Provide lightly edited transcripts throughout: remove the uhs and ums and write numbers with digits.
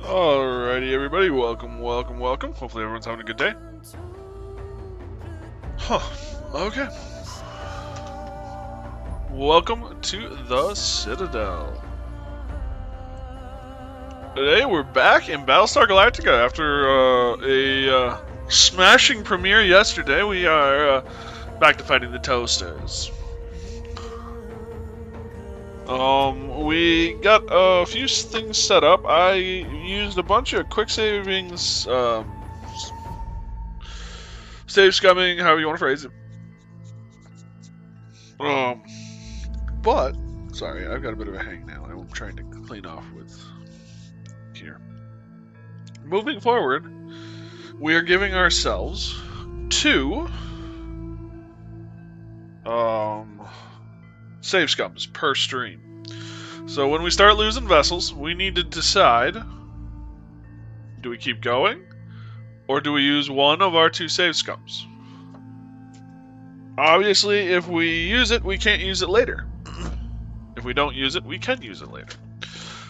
Alrighty, everybody, welcome. Hopefully everyone's having a good day. Okay. Welcome to the Citadel. Today we're back in Battlestar Galactica after a smashing premiere yesterday. We are back to fighting the Toasters. We got a few things set up. I used a bunch of quick savings, save scumming, however you want to phrase it. But, sorry, I've got a bit of a hang now. I'm trying to clean off with here. Moving forward, we are giving ourselves 2 save scums per stream. So when we start losing vessels, we need to decide, do we keep going, or do we use one of our 2 save scums? Obviously, if we use it, we can't use it later. If we don't use it, we can use it later.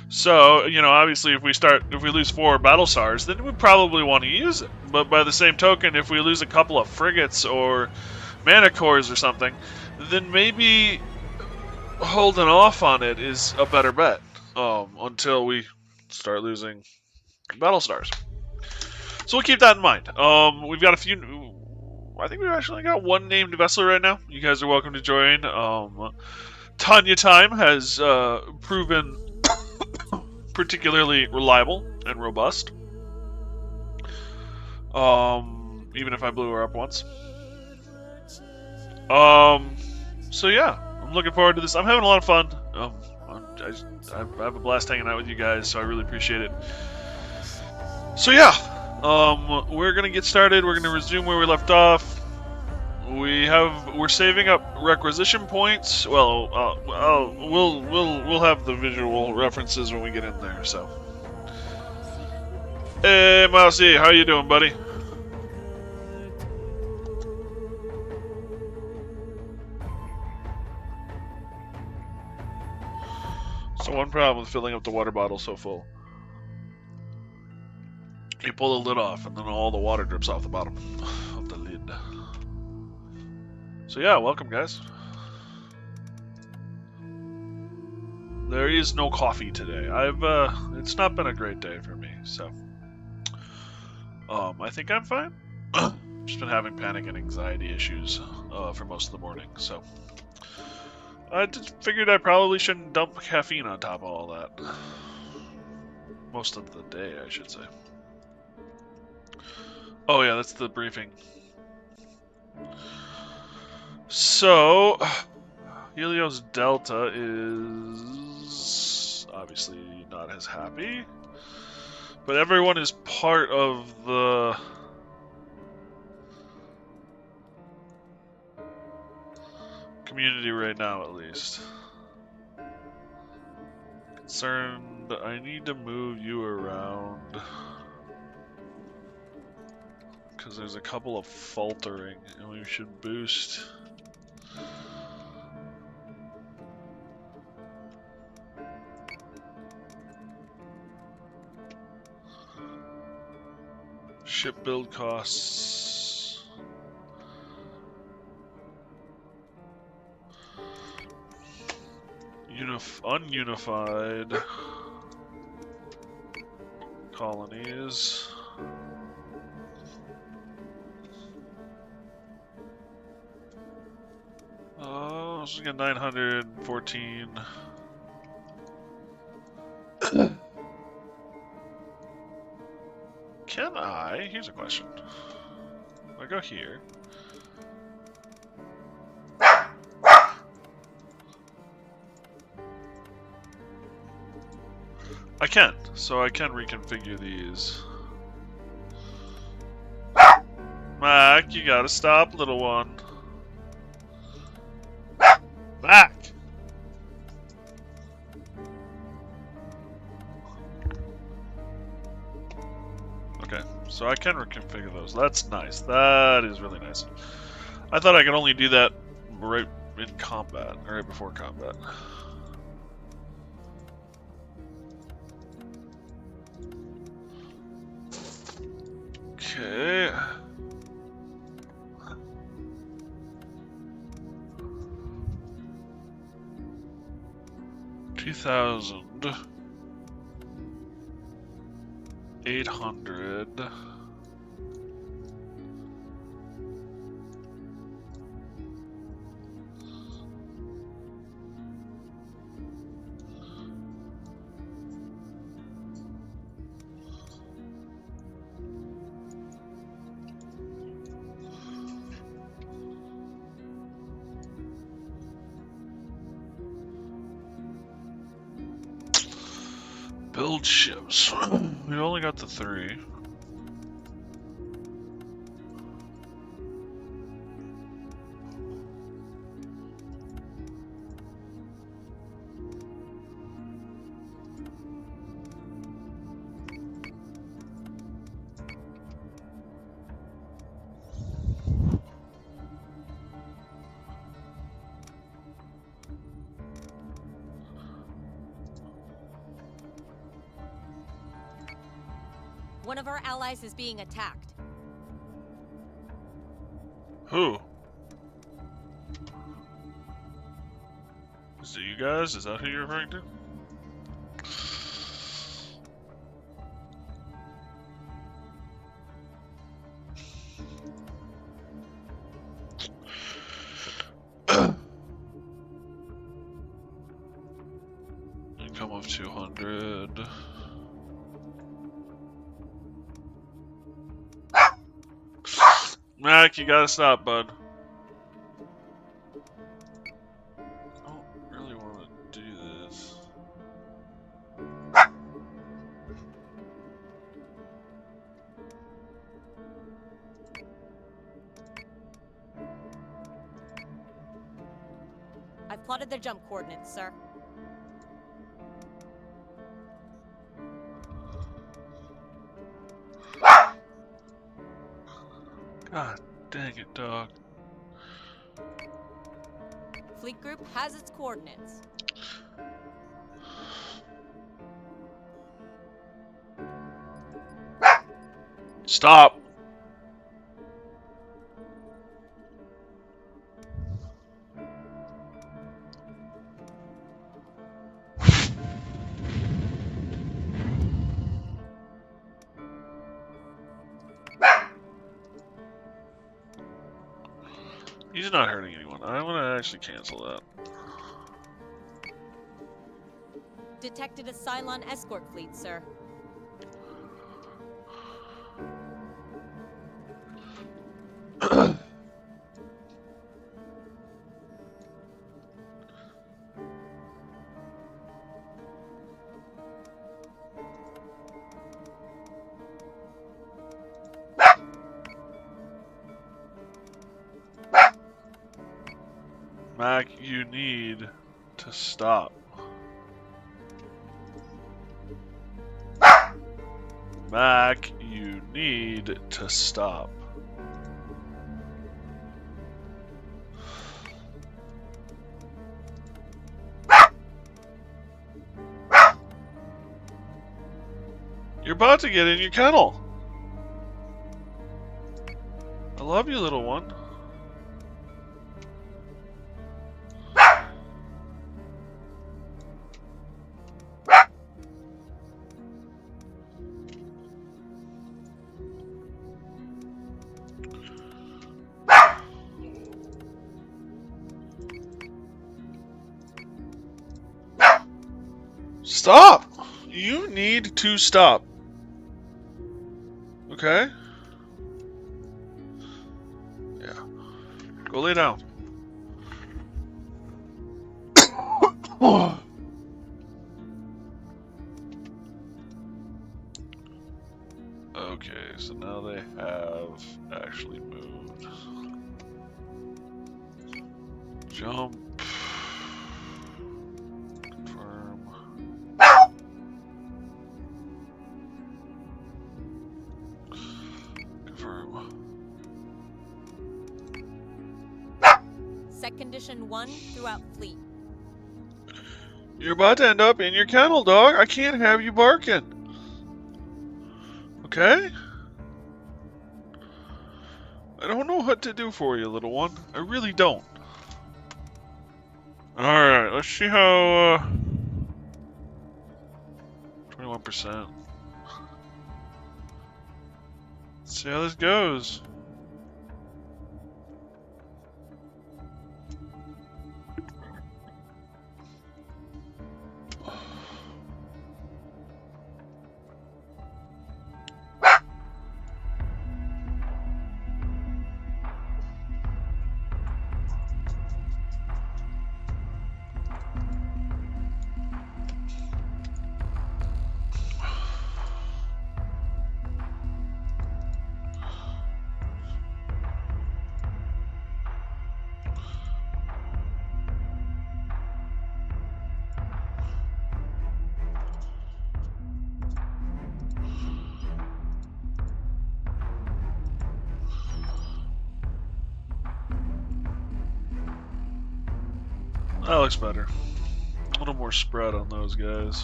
So, obviously, if we lose 4 battle stars, then we probably want to use it. But by the same token, if we lose a couple of frigates or mana cores or something, then maybe holding off on it is a better bet until we start losing battle stars. So we'll keep that in mind. We've got a few. I think we've actually got one named vessel right now. You guys are welcome to join. Tanya Time has proven particularly reliable and robust. Even if I blew her up once. So yeah, I'm looking forward to this. I'm having a lot of fun. I have a blast hanging out with you guys, so I really appreciate it. So yeah, we're gonna get started. We're gonna resume where we left off. We're saving up requisition points. Well, we'll have the visual references when we get in there. So, hey, Mousy, how you doing, buddy? So one problem with filling up the water bottle so full. You pull the lid off, and then all the water drips off the bottom of the lid. So yeah, welcome, guys. There is no coffee today. It's not been a great day for me, so I think I'm fine. Just been having panic and anxiety issues for most of the morning, so I just figured I probably shouldn't dump caffeine on top of all that. Most of the day, I should say. Oh yeah, that's the briefing. So, Helios Delta is obviously not as happy, but everyone is part of the community right now, at least. Concerned, I need to move you around because there's a couple of faltering, and we should boost. Ship build costs. Ununified colonies. Oh, so we got 914. Can I? Here's a question. If I go here. I can, so I can reconfigure these. Mac, you gotta stop, little one. Mac! Okay, so I can reconfigure those. That's nice. That is really nice. I thought I could only do that right in combat, or right before combat. Okay. $2,800. Build ships. We've only got the 3. One of our allies is being attacked. Who? Is it you guys? Is that who you're referring to? Income of 200. Mac, you gotta stop, bud. I don't really want to do this. I've plotted their jump coordinates, sir. God dang it, dog. Fleet group has its coordinates. Stop! He's not hurting anyone. I want to actually cancel that. Detected a Cylon escort fleet, sir. Mac, you need to stop. Mac, you need to stop. You're about to get in your kennel. I love you, little one. Stop! You need to stop. Okay? Yeah. Go lay down. Okay, so now they have actually moved. Jump. Confirm. Confirm. Set condition 1 throughout fleet. You're about to end up in your kennel, dog. I can't have you barking. Okay? I don't know what to do for you, little one. I really don't. Alright, let's see how, 21%. Let's see how this goes. That looks better. A little more spread on those guys.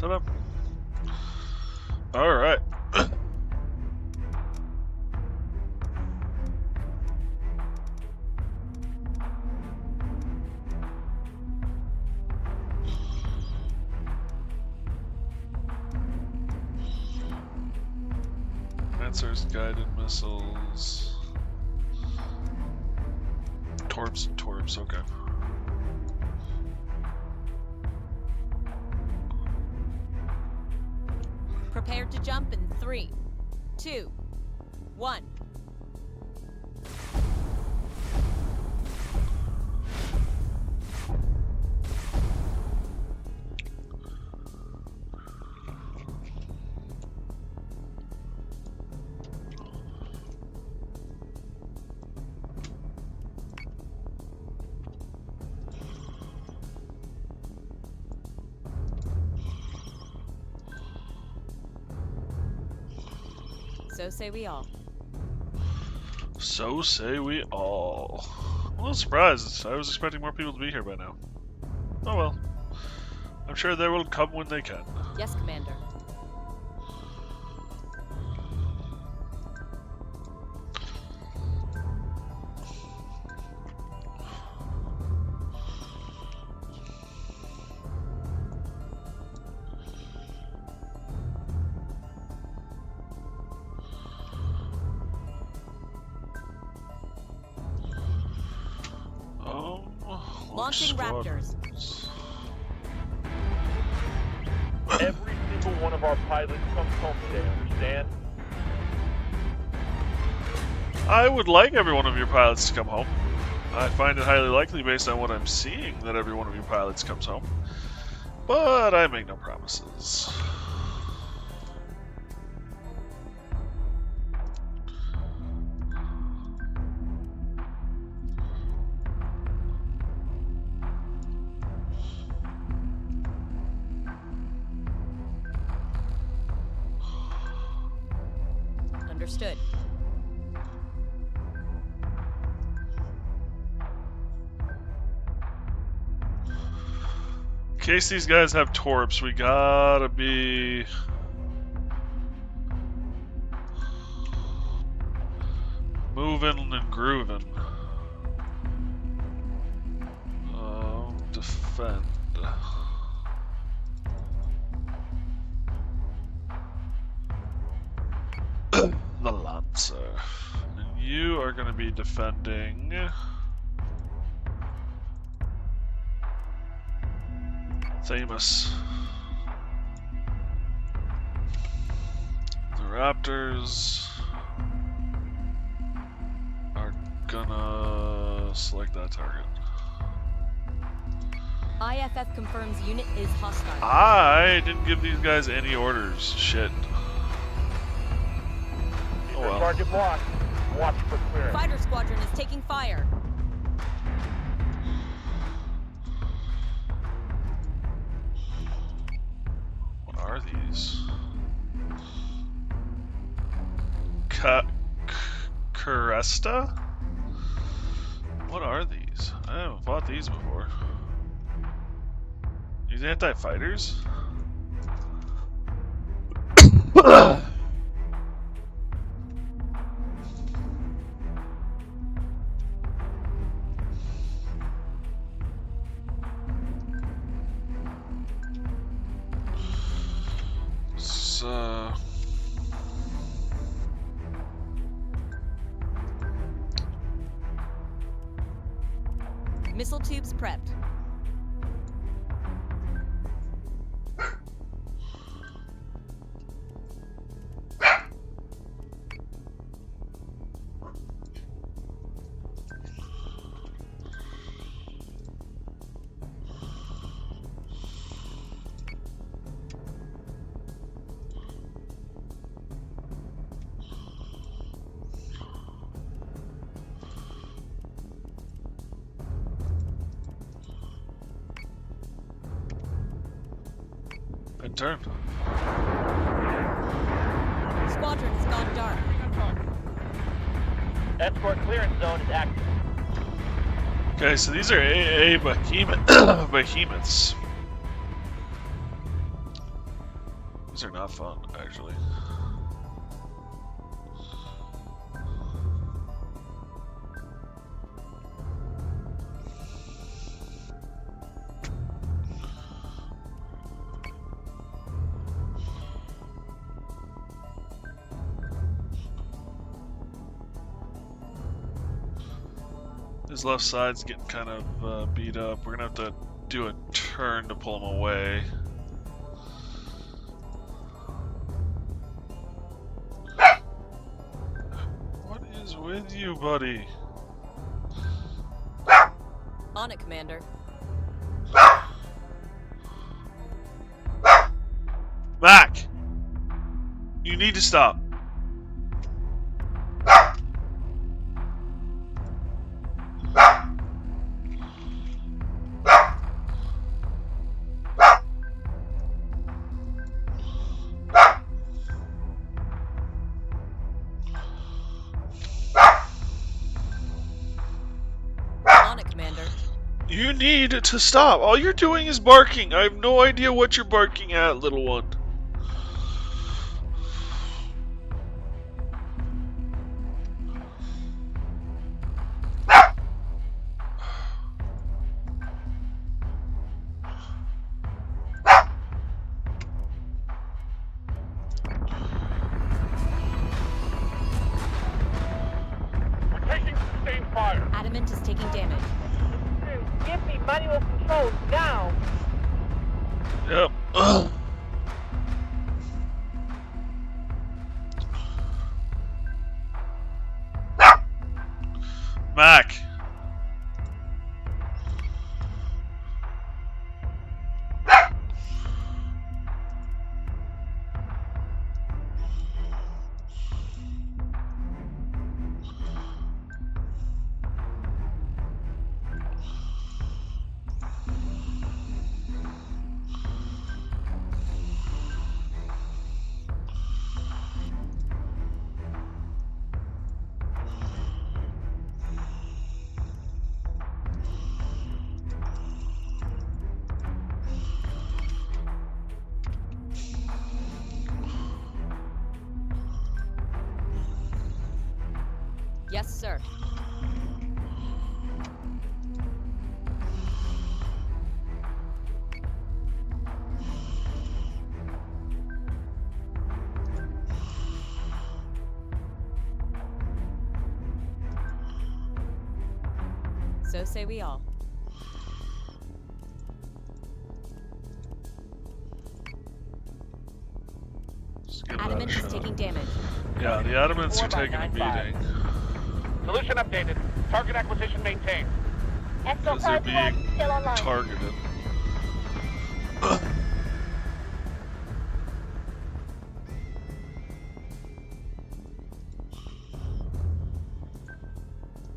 Ta-da. All right. Lancers, guided missiles. Torps and torps, okay. Prepare to jump in 3, 2, 1. So say we all. So say we all. I'm a little surprised. I was expecting more people to be here by now. Oh well. I'm sure they will come when they can. Yes, Commander. Launching Raptors. Every single one of our pilots comes home today, understand? I would like every one of your pilots to come home. I find it highly likely based on what I'm seeing that every one of your pilots comes home. But I make no promises. Understood. In case these guys have torps, we gotta be moving and grooving. Defend. The Lancer. And you are going to be defending Thamus. The Raptors are gonna select that target. IFF confirms unit is hostile. I didn't give these guys any orders. Shit. Oh well. Target blocked. Watch for clearance. Fighter squadron is taking fire. What are these? Cresta? What are these? I haven't fought these before. These anti-fighters? Missile tubes prepped. In turn. Squadron has gone dark. Escort clearance zone is active. Okay, so these are AA behemoths. These are not fun, actually. His left side's getting kind of beat up. We're gonna have to do a turn to pull him away. What is with you, buddy? On it, Commander. Mac! You need to stop. On it, Commander. You need to stop. All you're doing is barking. I have no idea what you're barking at, little one. We're taking sustained fire. Adamant is taking damage. Give me manual controls now. Yep. Ugh. Mac. Yes, sir. So say we all. Just give that a Adamant is shot. taking damage. Yeah, the Adamants are 4 by taking a 9.5. beating. Solution updated. Target acquisition maintained. Because they're being targeted.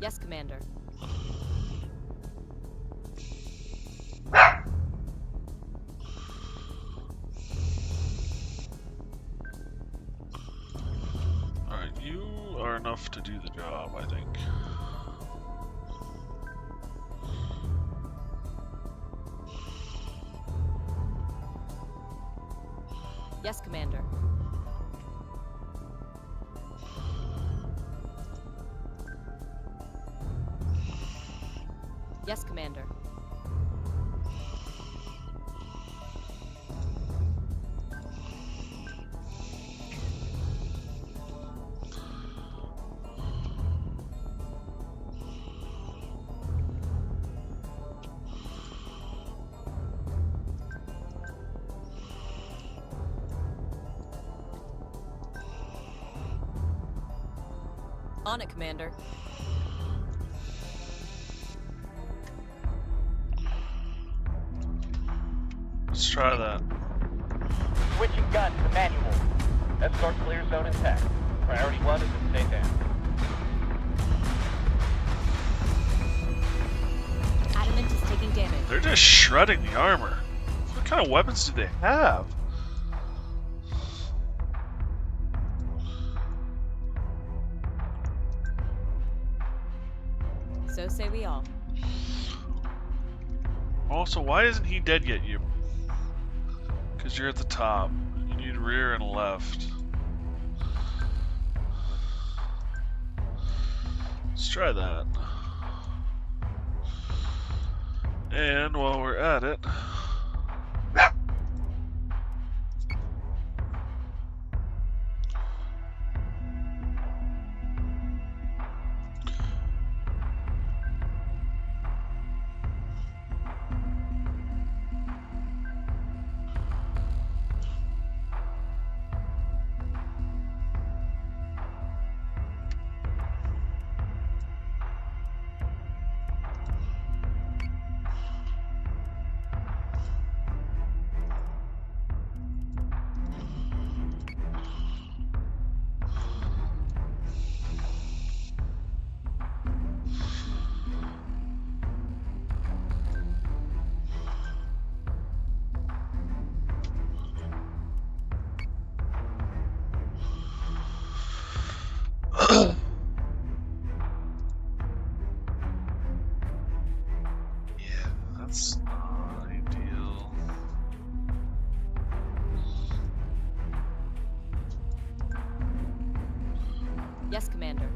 Yes, Commander. Alright, you are enough to do the job, I think. Yes, Commander. Yes, Commander. On it, Commander. Let's try that. Switching gun to manual. Escort clear zone intact. Priority 1 is to stay down. Adamant is taking damage. They're just shredding the armor. What kind of weapons do they have? So say we all. Also, why isn't he dead yet, you? Because you're at the top. You need Need rear and left. Let's try that. And while we're at it, yeah, that's not ideal. Yes, Commander.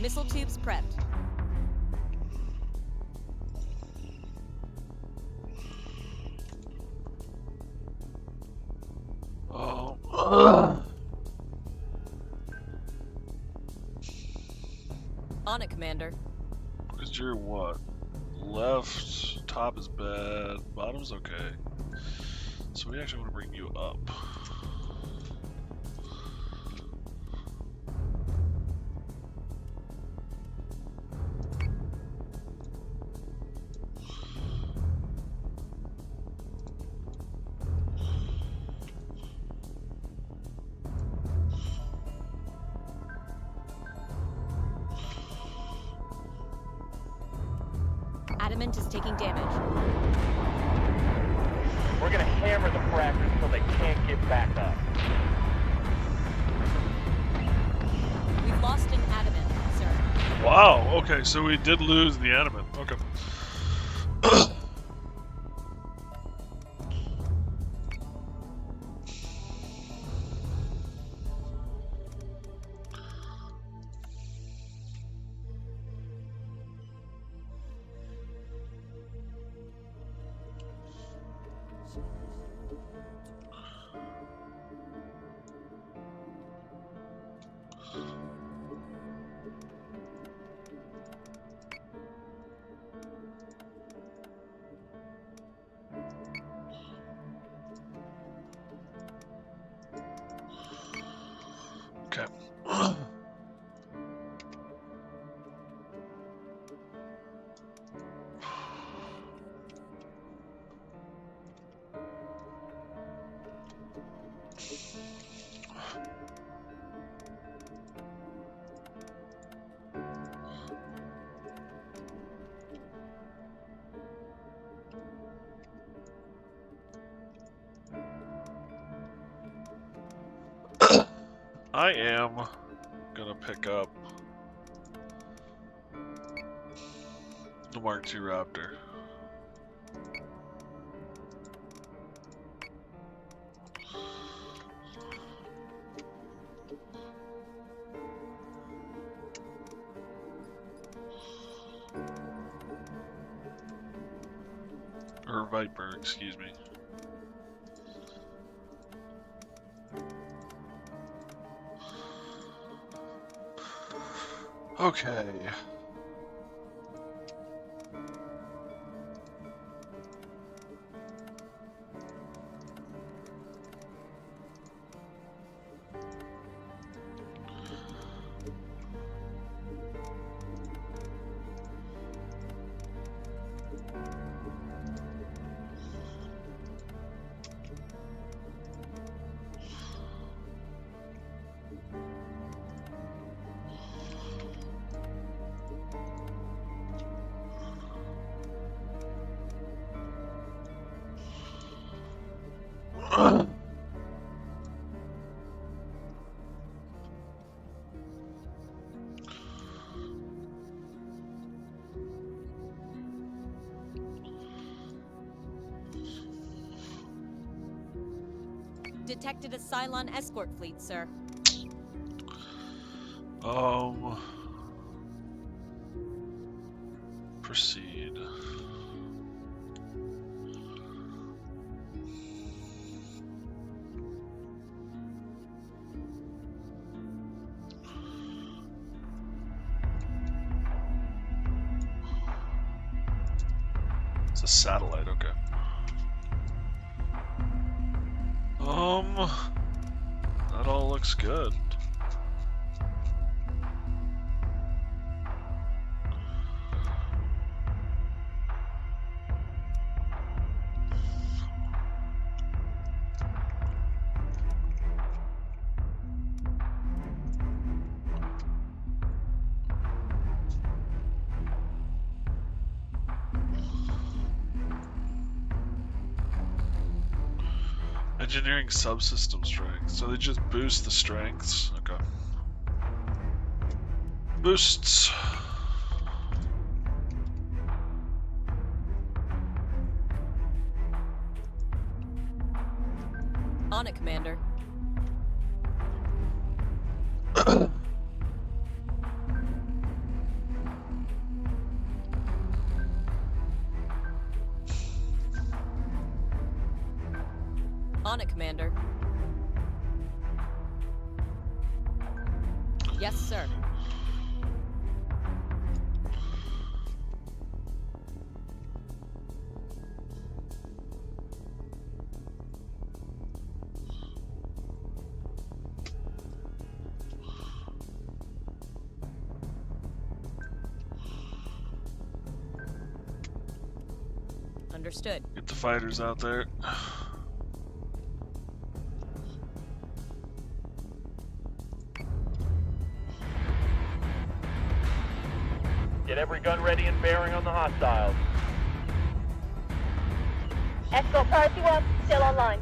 Missile tubes prepped. Oh. On it, Commander. Because you're what? Left, top is bad, bottom's okay. So we actually want to bring you up. Adamant is taking damage. We're gonna hammer the frackers so they can't get back up. We've lost an Adamant, sir. Wow, okay, so we did lose the animate. Okay. Okay. I am gonna pick up the Mark II Raptor. Or Viper, excuse me. Okay. detected a Cylon escort fleet, sir. Proceed. It's a satellite, okay. That all looks good. Engineering subsystem strength. So they just boost the strengths? Okay. Boosts. On it, Commander. On it, Commander. Yes, sir. Understood. Get the fighters out there. Get every gun ready and bearing on the hostiles. Escort Priority 1, still online.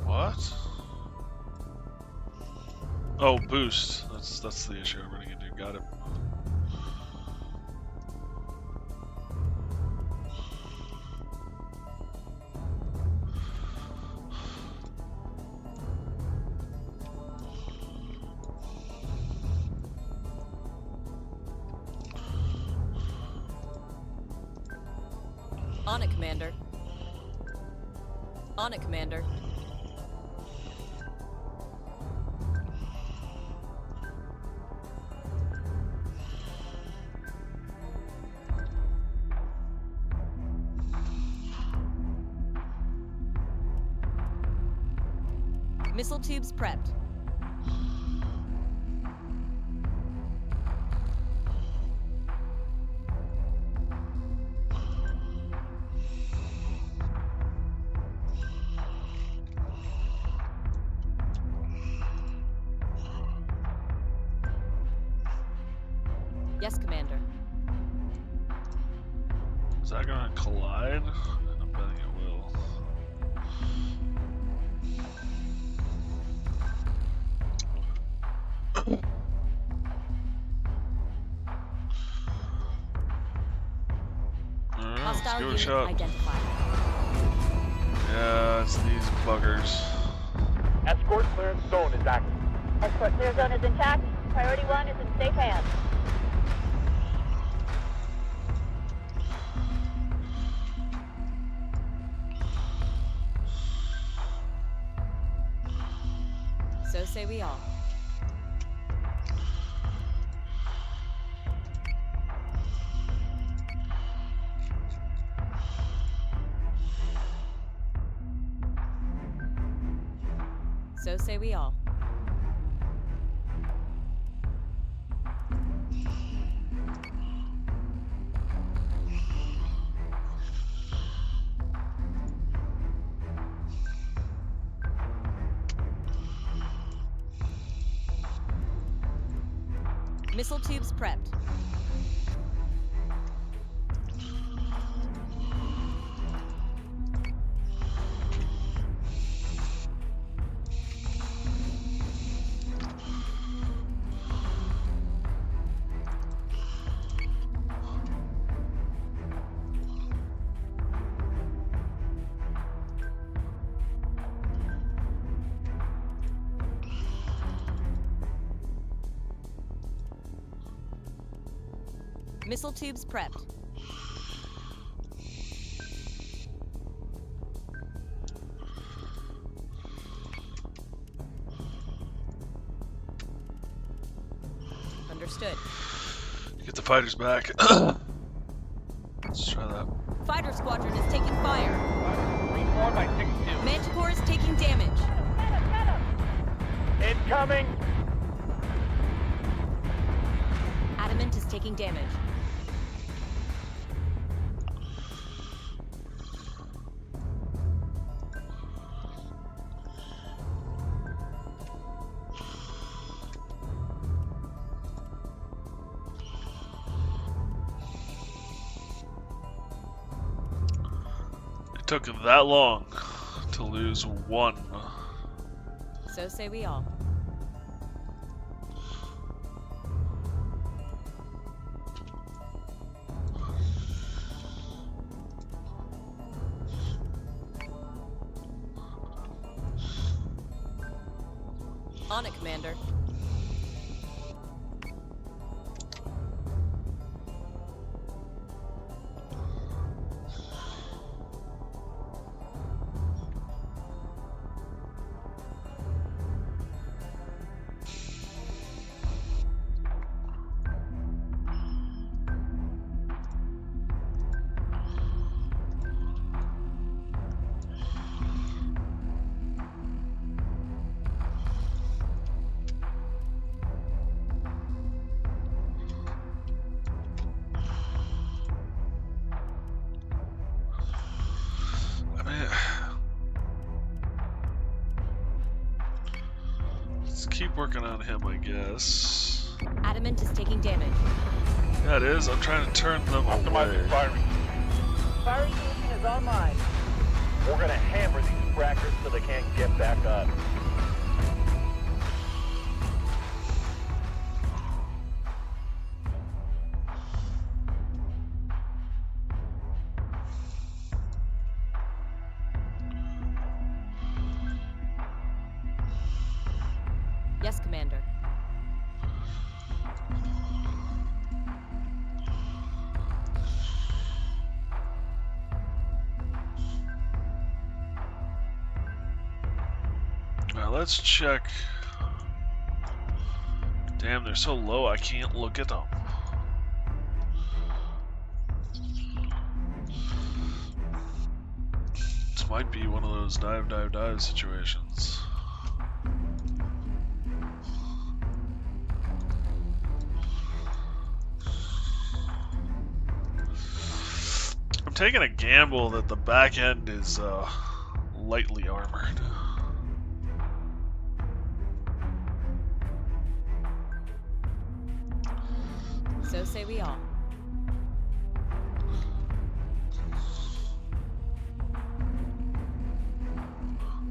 What? Oh, boost. That's the issue I'm running into. Got it. On it, Commander. On it, Commander. Missile tubes prepped. Yes, Commander. Is that gonna collide? I'm betting it will. Alright, let's Hostile give it a unit shot. identified. Yeah, it's these buggers. Escort clearance zone is active. Escort clear zone is intact. Priority 1 is in safe hands. So say we all. So say we all. Missile tubes prepped. Missile tubes prepped. Understood. Get the fighters back. Let's try that. Fighter squadron is taking fire. Reform by 6-2. Manticore is taking damage. Incoming! Adamant is taking damage. It took that long to lose one. So say we all. On it, Commander. Let's keep working on him, I guess. Adamant is taking damage. Yeah, it is. I'm trying to turn them away. Optimizing firing. Firing station is online. We're gonna hammer these frackers so they can't get back up. Yes, Commander. Alright, let's check. Damn, they're so low I can't look at them. This might be one of those dive situations. I'm taking a gamble that the back end is lightly armored. So say we all.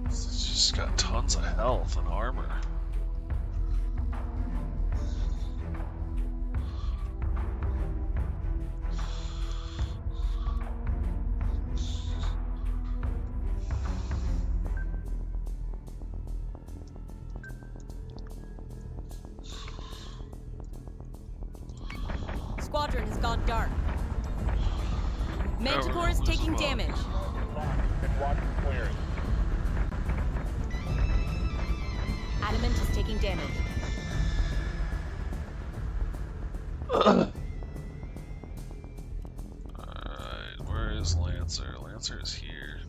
It's just got tons of health and armor. Squadron has gone dark. Manticore is taking damage. And watch the clearing. Adamant is taking damage. Alright, where is Lancer? Lancer is here.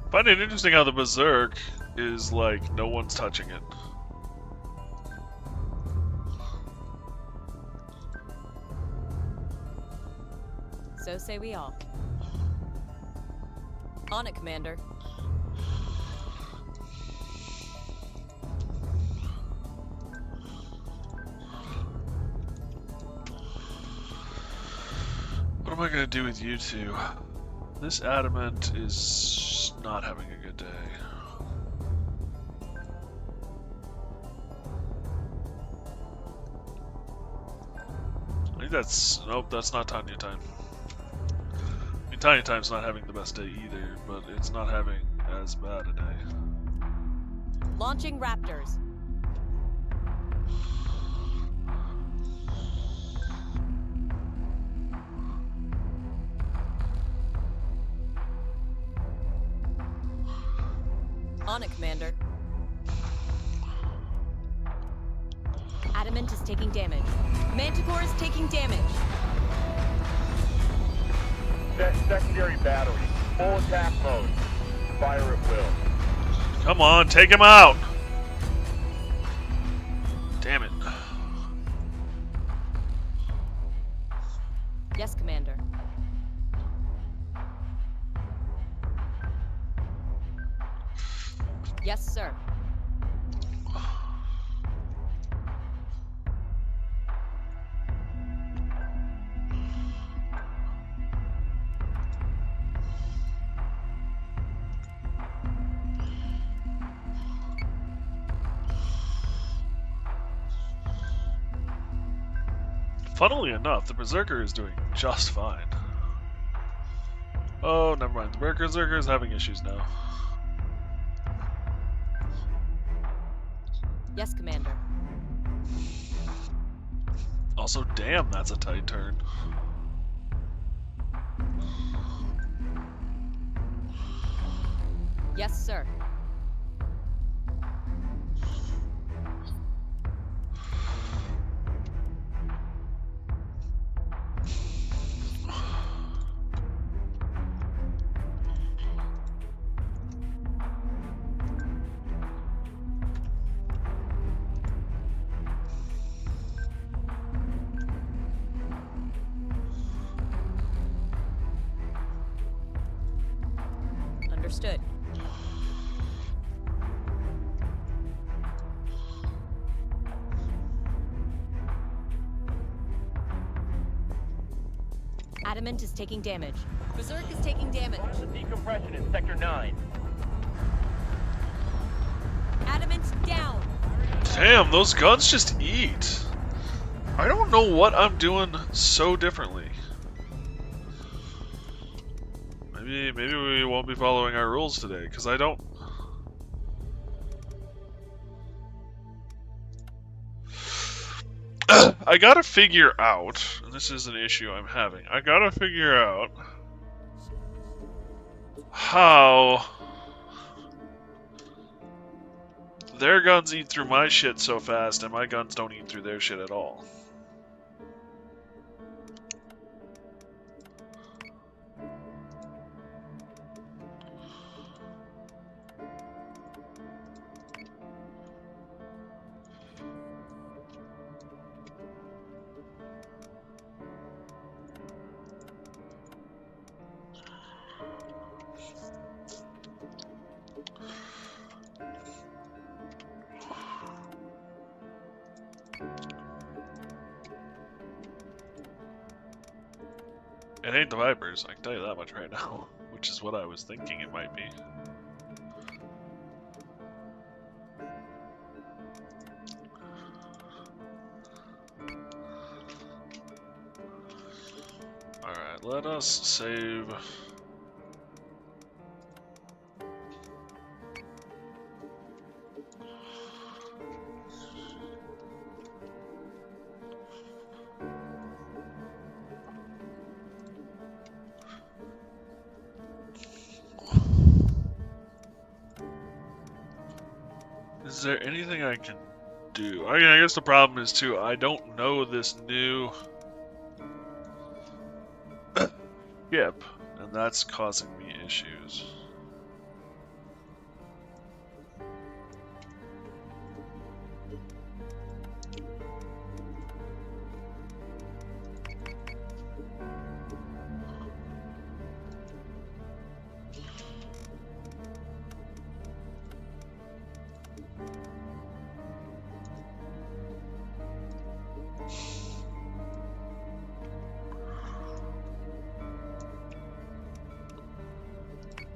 I find it interesting how the Berserk is like no one's touching it. So say we all. On it, Commander. What am I gonna do with you two? This Adamant is not having a good day. think that's... Nope, that's not Tanya time. I mean, Tanya time's not having the best day either, but it's not having as bad a day. Launching Raptors. On it, Commander. Adamant is taking damage. Manticore is taking damage. Secondary battery. Full attack mode. Fire at will. Come on, take him out! Damn it. Yes, Commander. Yes, sir. Funnily enough, the Berserker is doing just fine. Oh, never mind. The Berserker is having issues now. Yes, Commander. Also, damn, that's a tight turn. Yes, sir. Understood. Adamant is taking damage. Berserk is taking damage. The decompression in Sector 9. Adamant's down. Damn, those guns just eat. I don't know what I'm doing so differently. Maybe we won't be following our rules today, because I don't... I gotta figure out, and this is an issue I'm having, I gotta figure out how their guns eat through my shit so fast and my guns don't eat through their shit at all. It ain't the Vipers, I can tell you that much right now. Which is what I was thinking it might be. Alright, let us save... Is there anything I can do? I mean, I guess the problem is too, I don't know this new ship, and that's causing me issues.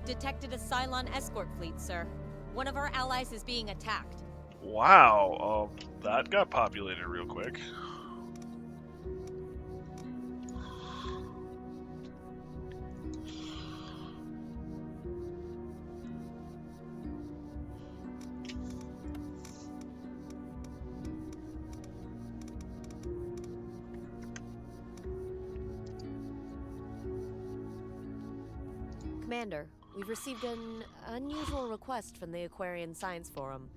Detected a Cylon escort fleet, sir. One of our allies is being attacked. Wow, that got populated real quick. Commander, we've received an unusual request from the Aquarian Science Forum.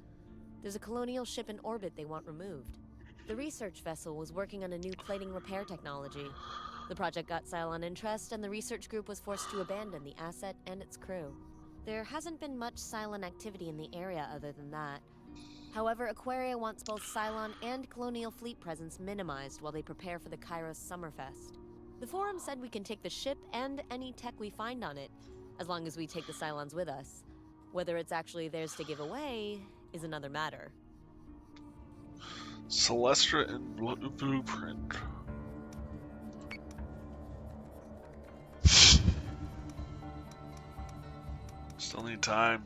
There's a colonial ship in orbit they want removed. The research vessel was working on a new plating repair technology. The project got Cylon interest, and the research group was forced to abandon the asset and its crew. There hasn't been much Cylon activity in the area other than that. However, Aquaria wants both Cylon and Colonial Fleet presence minimized while they prepare for the Kairos Summerfest. The forum said we can take the ship and any tech we find on it, as long as we take the Cylons with us. Whether it's actually theirs to give away is another matter. Celestra and Blueprint. Still need time.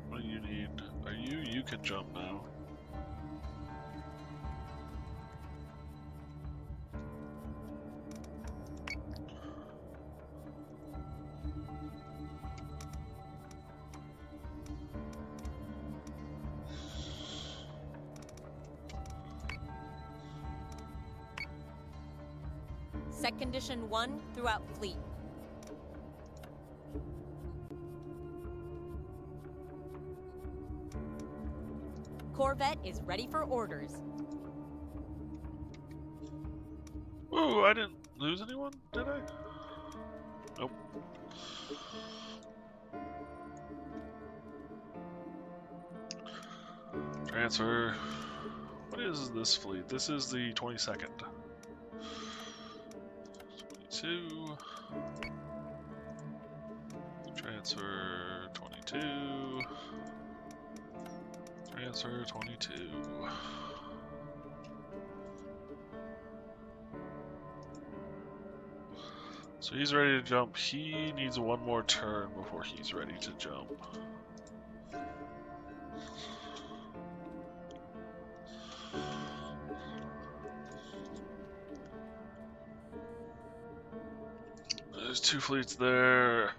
What do you need? Are you? You can jump now. Set condition 1 throughout fleet. Corvette is ready for orders. Ooh, I didn't lose anyone, did I? Nope. Transfer. What is this fleet? This is the 22nd. 22. Transfer 22. Transfer 22. So he's ready to jump. He needs one more turn before he's ready to jump. There's 2 fleets there.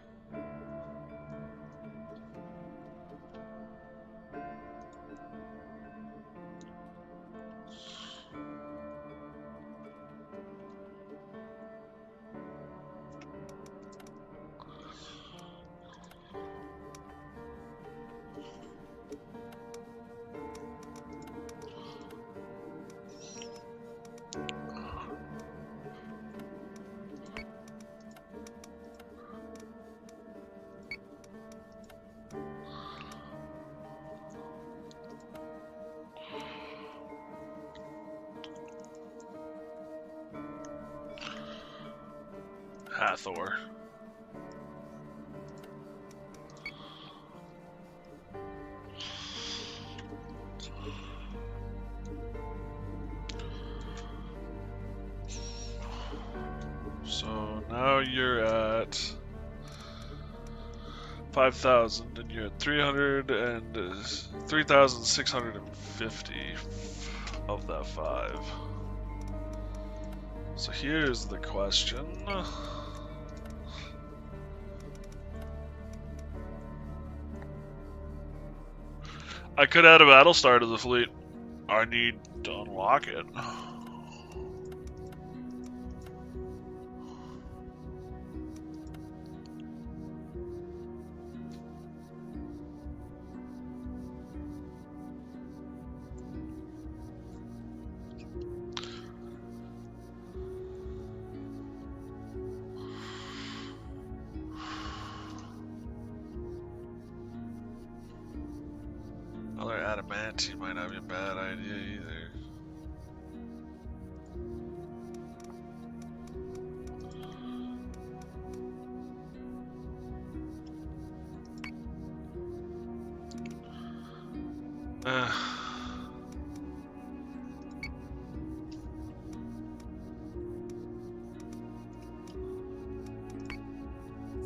Hathor. So now you're at 5,000 and you're at 3,650 of that 5. So here's the question. I could add a Battlestar to the fleet. I need to unlock it. Another adamantine might not be a bad idea either.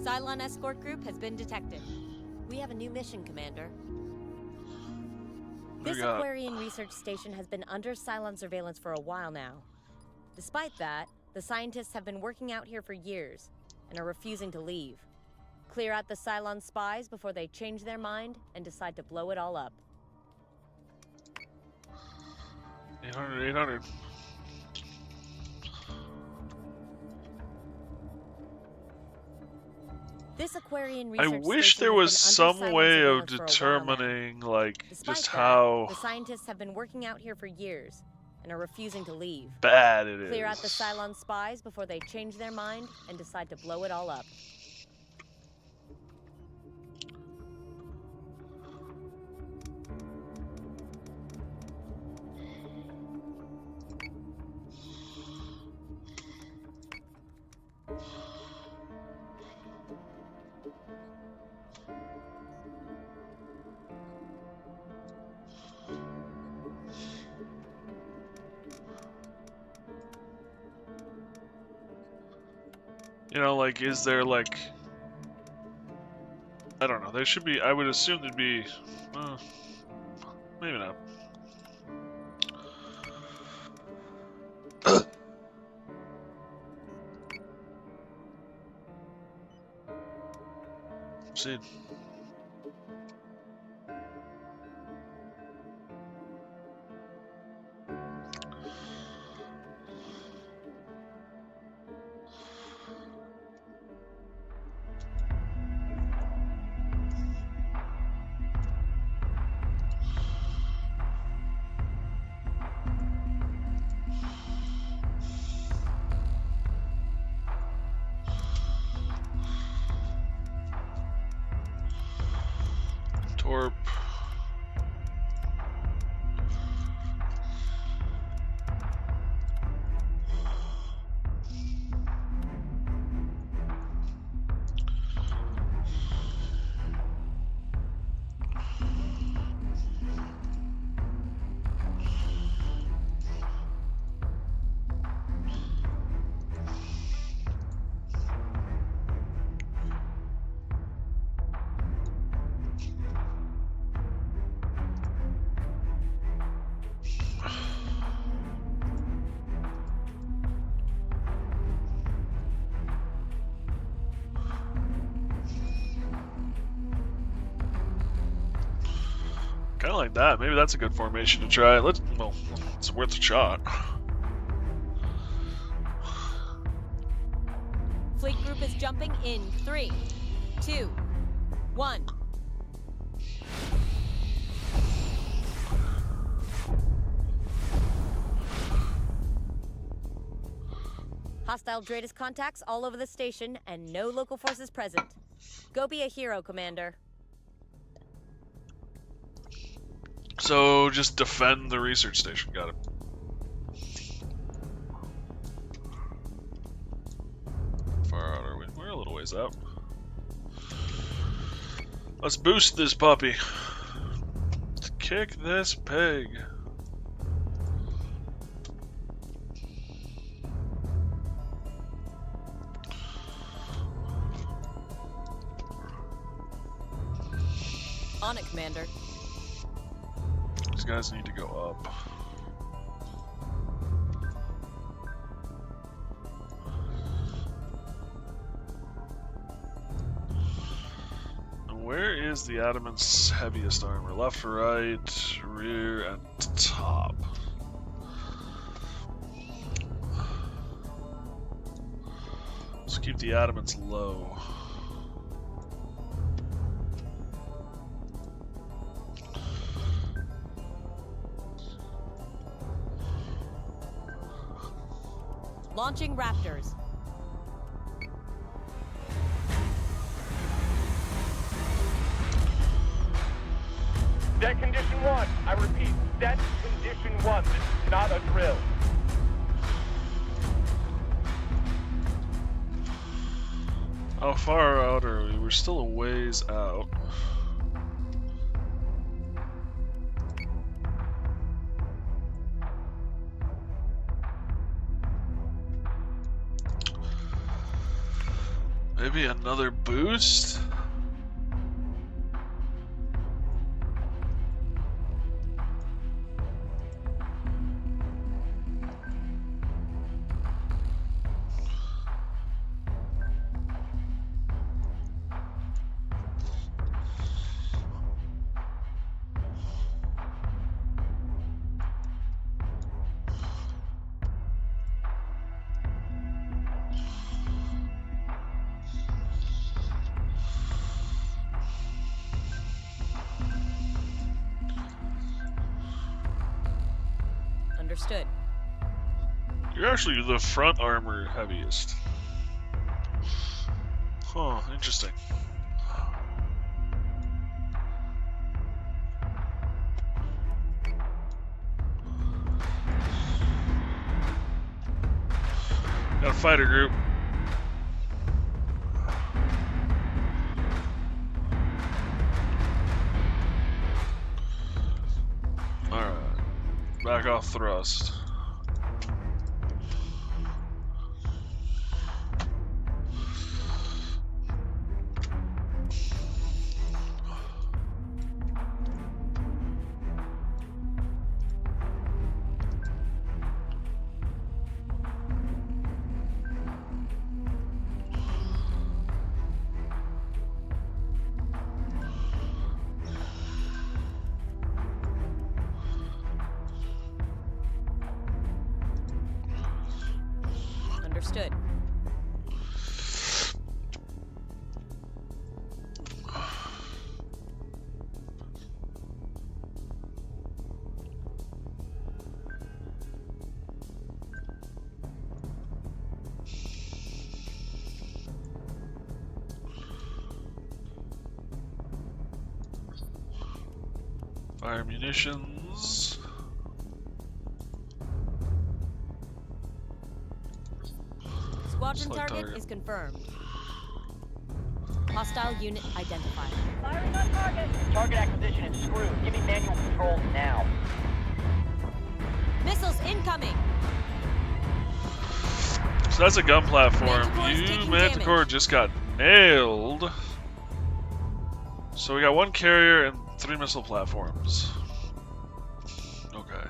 Cylon escort group has been detected. We have a new mission, Commander. We This got- Aquarian research station has been under Cylon surveillance for a while now. Despite that, the scientists have been working out here for years and are refusing to leave. Clear out the Cylon spies before they change their mind and decide to blow it all up. 800, 800. This Aquarian I research wish station there has was been under some silent way of surveillance for a while now. determining, like, Despite just that, how the scientists have been working out here for years and are refusing to leave. bad it is. Clear out the Cylon spies before they change their mind and decide to blow it all up. You know, like, is there, like... I don't know, there should be... I would assume there'd be... maybe not. See. Torp. Kind of like that. Maybe that's a good formation to try. Well, it's worth a shot. Fleet group is jumping in 3, 2, 1. Hostile Dratus contacts all over the station and no local forces present. Go be a hero, Commander. So just defend the research station. Got it. Far out are we? We're a little ways out. Let's boost this puppy. Let's kick this pig. On it, Commander. These guys need to go up. And where is the Adamant's heaviest armor? Left, right, rear, and top. Let's keep the Adamants low. Launching Raptors. Set condition 1. I repeat, set condition 1. This is not a drill. How far out are we? We're still a ways out. Maybe another boost? Understood. You're actually the front armor heaviest. Huh, interesting. Got a fighter group. Alright. Back off thrust. Understood. Fire munitions. Squadron Select target target. is confirmed. Hostile unit identified. Firing on target. Target acquisition is screwed. Give me manual controls now. Missiles incoming! So that's a gun platform. Manticore's You, taking Manticore, damage. just got nailed. So we got 1 carrier and 3 missile platforms. Okay.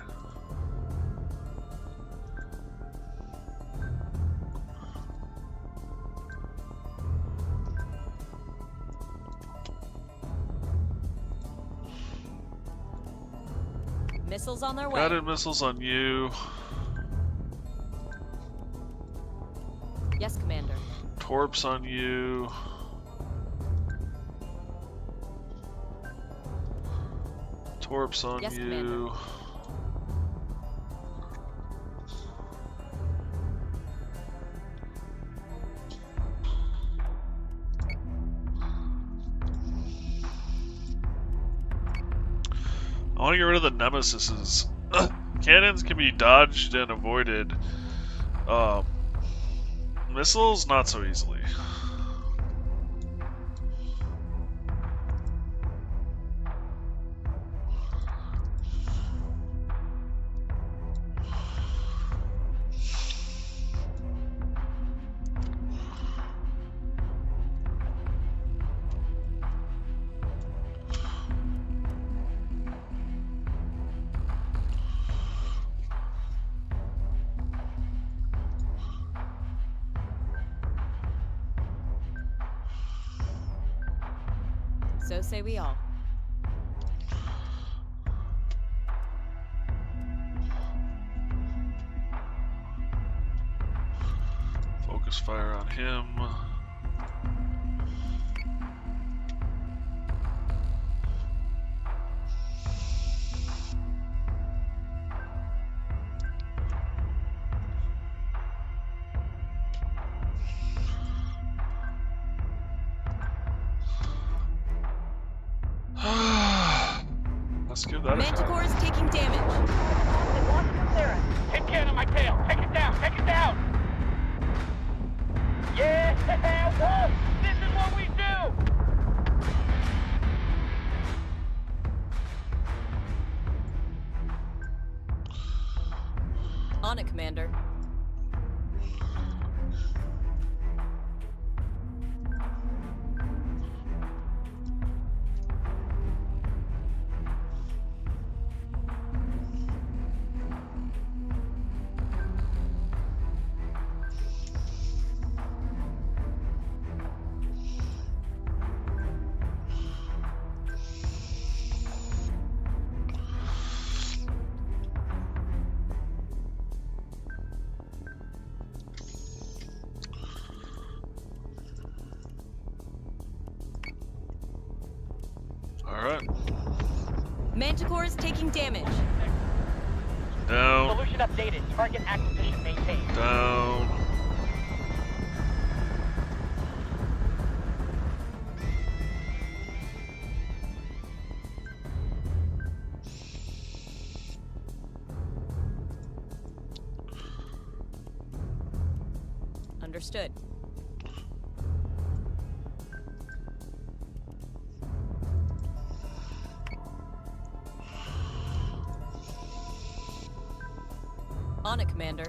Missiles on their way. Guided missiles on you. Yes, Commander. Torps on you. Torps on Yes, you. Commander. I want to get rid of the nemesises. Cannons can be dodged and avoided. Missiles, not so easily. So say we all. Focus fire on him. Let's give that a Manticore try. is taking damage. They launched from there. Hit can on my tail. Take it down. Take it down. Yeah, whoa. This is what we do. On it, Commander. Alright. Manticore is taking damage. Down. Solution updated. Target acquisition maintained. Down. Understood. On it, Commander.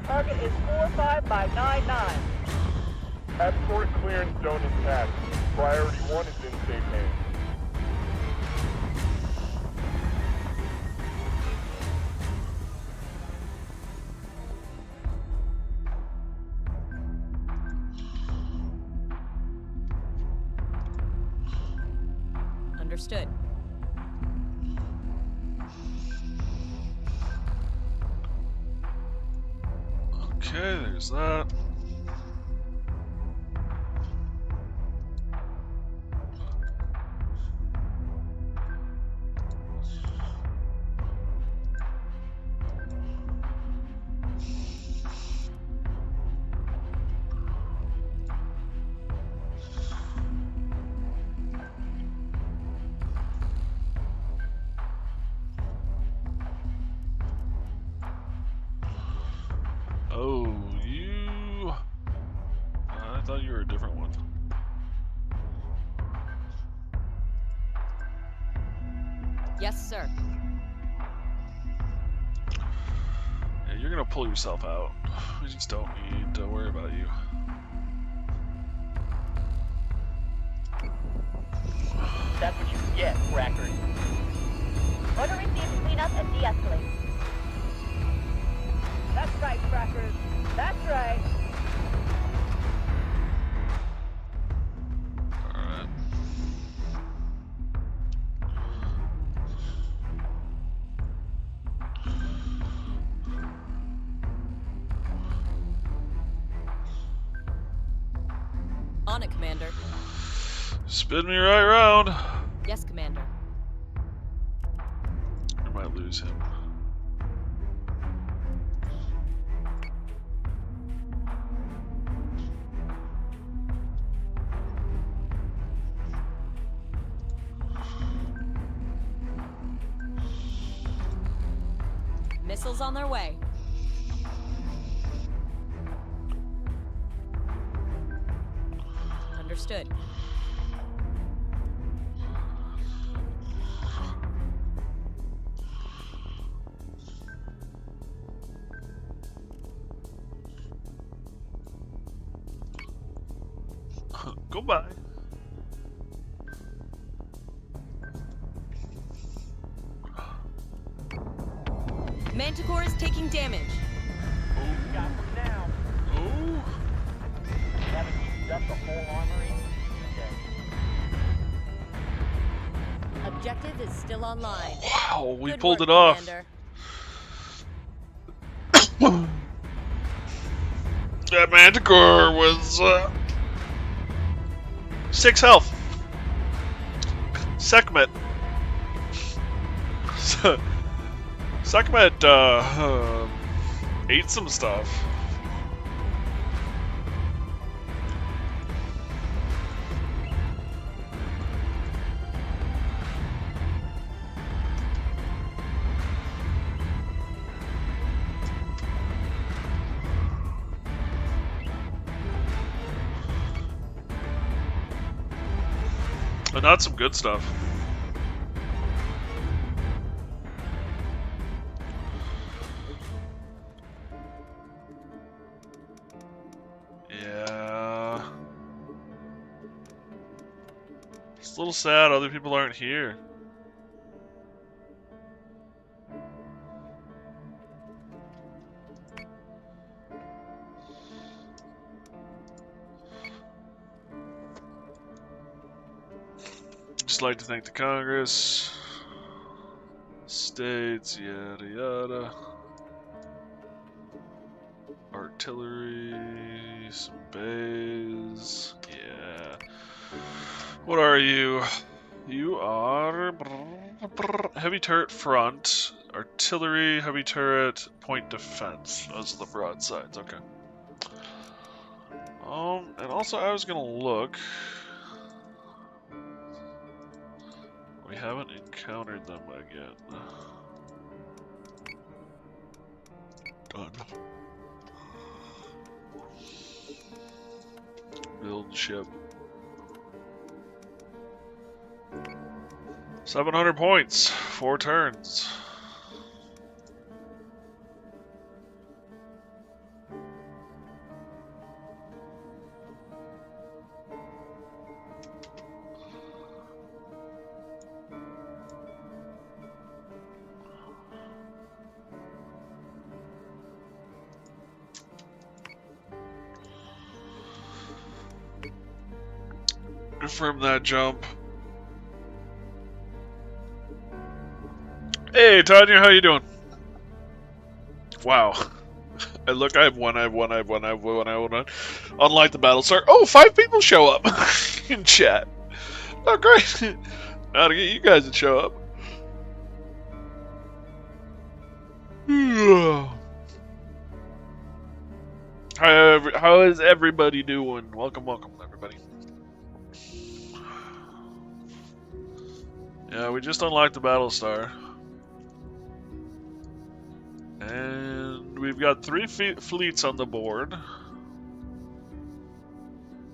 Target is 45 by 99. Escort clearance zone intact. Priority 1 is in safe hands. Understood. Okay, there's that. Oh, you... I thought you were a different one. Yes, sir. Yeah, you're gonna pull yourself out. We just don't need to worry about you. That's what you get, Crackers. Order received. Clean up and de-escalate. That's right, Crackers. That's right. Alright. On it, Commander. Spin me right round. Yes, Commander. I might lose him. Missiles on their way. Understood. Goodbye. Manticore is taking damage. Got them now. Oh. Haven't used up the whole armory. Okay. Objective is still online. Wow, we Good pulled work, it off. Commander. That Manticore was 6 health. Sekhmet. Sekhmet ate some stuff. But not some good stuff. Yeah. It's a little sad other people aren't here. just like to thank the Congress, states, yada yada. Artillery, some bays, yeah. What are you? You are heavy turret front, artillery, heavy turret, point defense. Those are the broadsides, okay. And also I was gonna look. We haven't encountered them again. Done. Build ship. 700 points, 4 turns. Confirm that jump. Hey, Tanya, how you doing? Wow. Look, I have one. Unlike the Battlestar. Oh, 5 people show up in chat. Oh, great. Now to get you guys to show up. How is everybody doing? Welcome, everybody. Yeah, we just unlocked the Battlestar. And we've got 3 fleets on the board.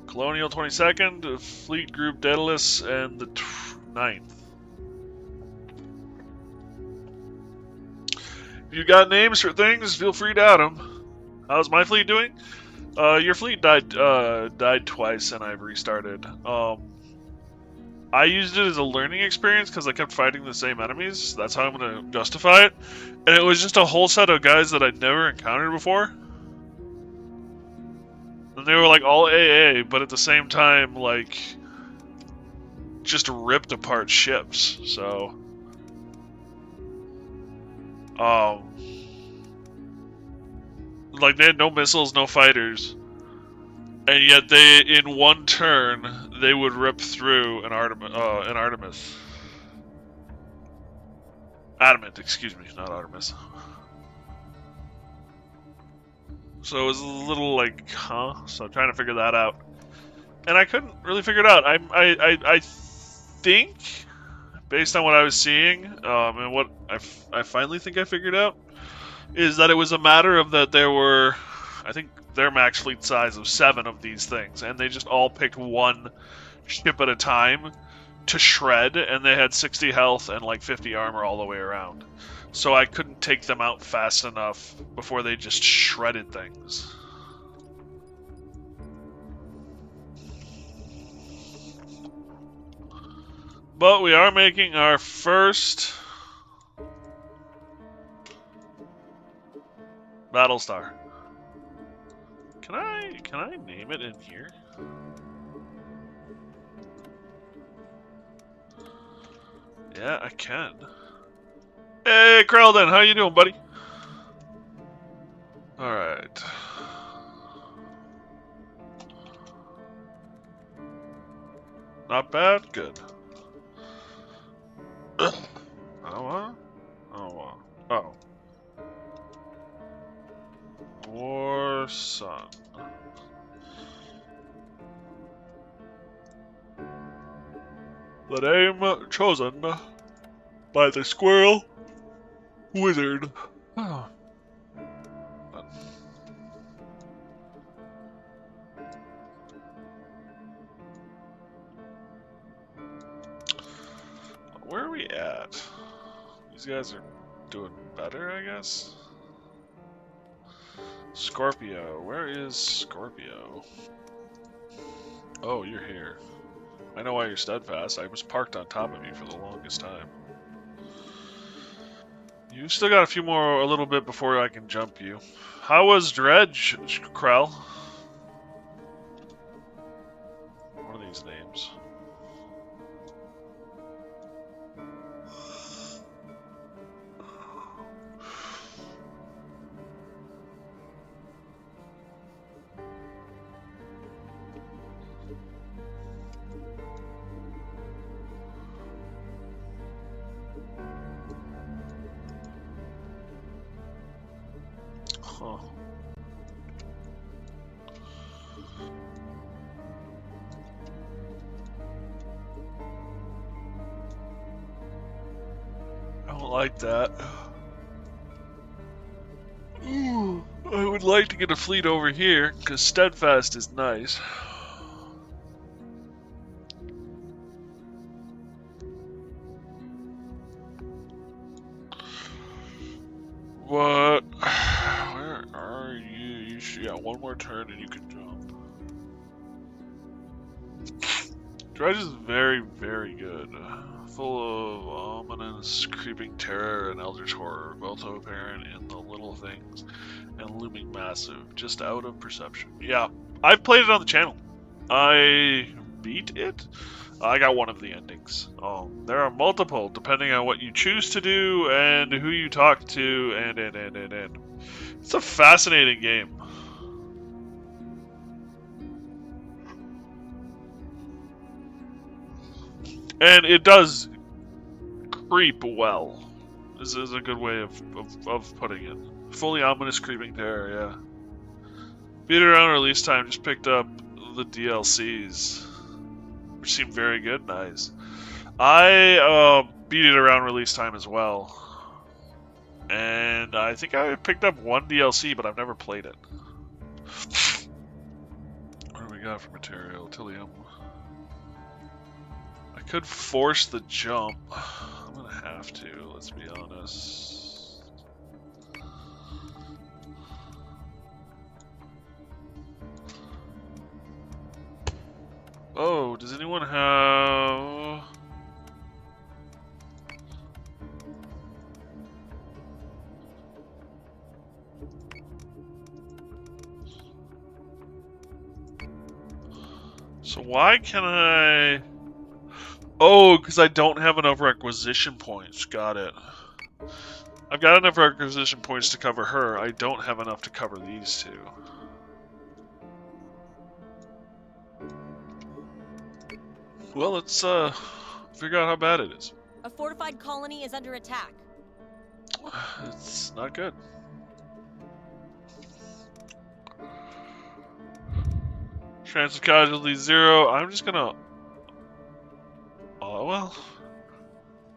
Colonial 22nd, Fleet Group Daedalus, and the 9th. If you got names for things, feel free to add them. How's my fleet doing? Your fleet died twice, and I've restarted. I used it as a learning experience because I kept fighting the same enemies. That's how I'm going to justify it. And it was just a whole set of guys that I'd never encountered before. And they were like all AA, but at the same time, like, just ripped apart ships. So, like they had no missiles, no fighters. And yet they, in one turn, they would rip through an Artemis. Adamant, excuse me, not Artemis. So it was a little like, huh? So I'm trying to figure that out. And I couldn't really figure it out. I think, based on what I was seeing, and what I finally think I figured out, is that it was a matter of that there were, I think, their max fleet size of 7 of these things, and they just all picked one ship at a time to shred, and they had 60 health and like 50 armor all the way around. So I couldn't take them out fast enough before they just shredded things. But we are making our first Battlestar. Can I name it in here? Yeah, I can. Hey, Krelden, how you doing, buddy? All right. Not bad. Good. Oh. War Sun. The name chosen by the Squirrel Wizard. Oh. Where are we at? These guys are doing better, I guess? Scorpio. Where is Scorpio? Oh, you're here. I know why you're steadfast. I was parked on top of you for the longest time. You still got a little bit before I can jump you. How was Dredge, Krell? What are these names? Huh. I don't like that. Ooh, I would like to get a fleet over here, because Steadfast is nice. What? Where are you? You should, yeah, one more turn and you can jump. Dredge is very, very good. Full of ominous, creeping terror and eldritch horror, both apparent in the little things and looming massive, just out of perception. Yeah, I've played it on the channel. I beat it. I got one of the endings. There are multiple, depending on what you choose to do and who you talk to, and. It's a fascinating game. And it does creep well. This is a good way of putting it. Fully ominous creeping terror, yeah. Beat it around release time, just picked up the DLCs, which seemed very good, nice. I beat it around release time as well. And I think I picked up one DLC, but I've never played it. What do we got for material? Tilium. I could force the jump. I'm gonna have to, let's be honest. Oh, does anyone have... So why can I... Oh, because I don't have enough requisition points. Got it. I've got enough requisition points to cover her. I don't have enough to cover these two. Well, let's figure out how bad it is. A fortified colony is under attack. It's not good. Chance of casualty 0. I'm just gonna... Oh, well.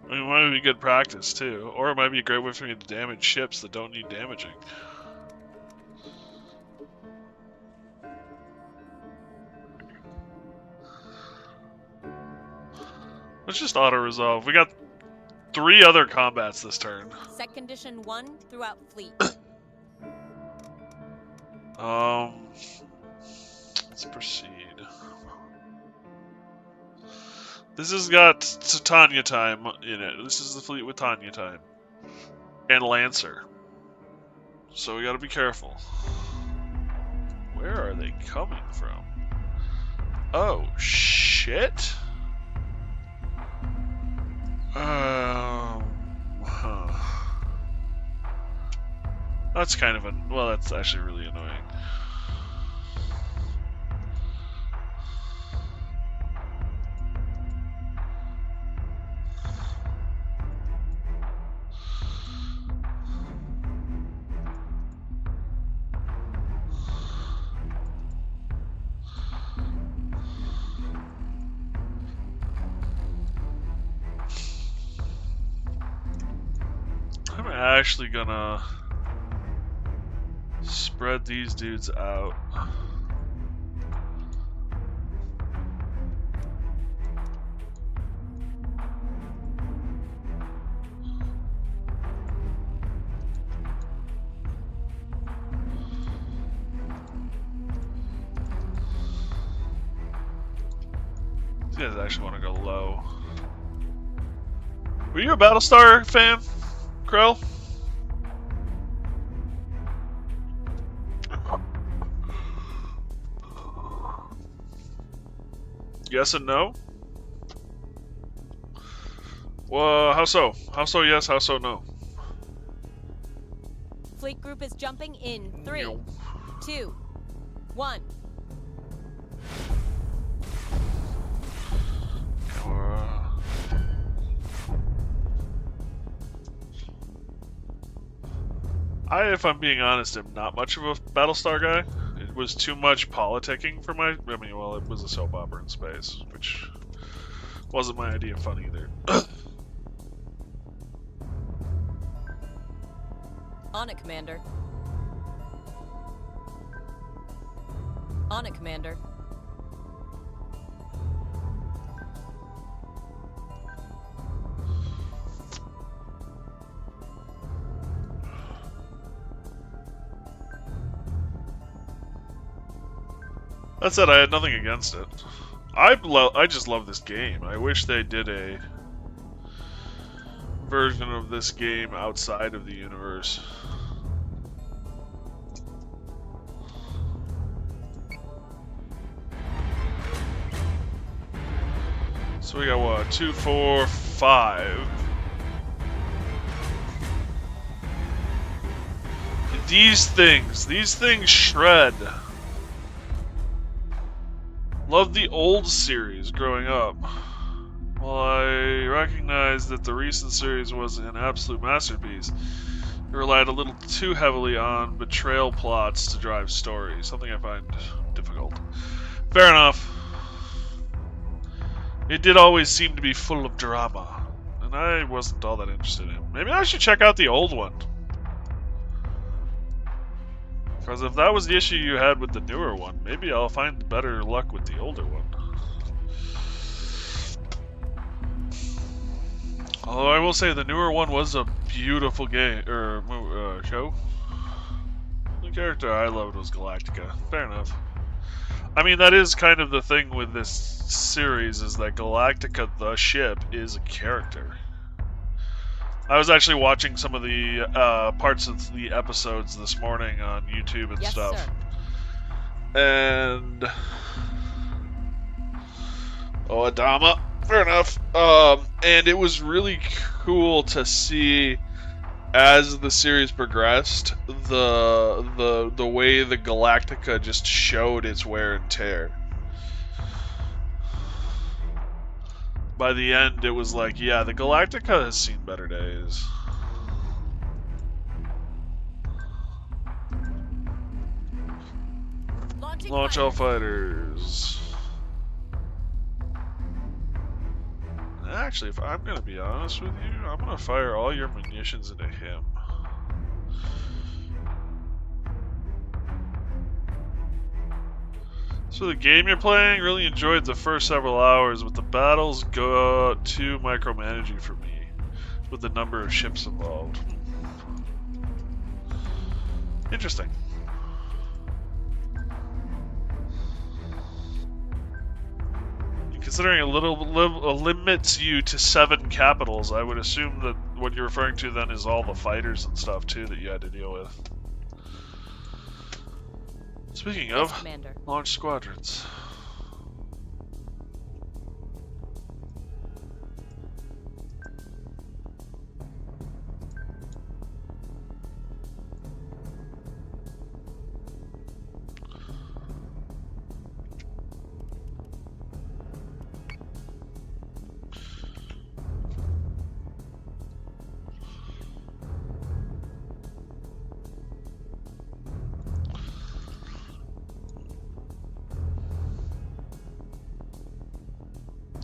I mean, it might be good practice, too. Or it might be a great way for me to damage ships that don't need damaging. Let's just auto-resolve. We got 3 other combats this turn. Set condition 1 throughout fleet. Let's proceed. This has got Titania time in it. This is the fleet with Tanya time. And Lancer. So we gotta be careful. Where are they coming from? Oh, shit? Huh. That's kind of well, that's actually really annoying. I'm actually gonna spread these dudes out. These guys actually want to go low. Were you a Battlestar fan, Krell? Yes and no? Well, how so? How so yes, how so no? Fleet group is jumping in 3, 2, 1. I, if I'm being honest, am not much of a Battlestar guy. It was too much politicking for my... I mean, well, it was a soap opera in space, which wasn't my idea of fun either. On it, Commander. On it, Commander. That said, I had nothing against it. I just love this game. I wish they did a version of this game outside of the universe. So we got what? 2, 4, 5. These things shred. Loved the old series growing up. While I recognize that the recent series was an absolute masterpiece, it relied a little too heavily on betrayal plots to drive stories, something I find difficult. Fair enough. It did always seem to be full of drama, and I wasn't all that interested in it. Maybe I should check out the old one. Because if that was the issue you had with the newer one, maybe I'll find better luck with the older one. Although I will say the newer one was a beautiful game, or show. The character I loved was Galactica. Fair enough. I mean, that is kind of the thing with this series, is that Galactica, the ship, is a character. I was actually watching some of the parts of the episodes this morning on YouTube and stuff. Sir. And Adama, fair enough. And it was really cool to see, as the series progressed, the way the Galactica just showed its wear and tear. By the end, it was like, yeah, the Galactica has seen better days. Launch all fighters. Actually, if I'm gonna be honest with you, I'm gonna fire all your munitions into him. So the game you're playing, really enjoyed the first several hours, but the battles go too micromanaging for me, with the number of ships involved. Interesting. Considering it limits you to 7 capitals, I would assume that what you're referring to then is all the fighters and stuff too that you had to deal with. Speaking of, Commander. launch squadrons.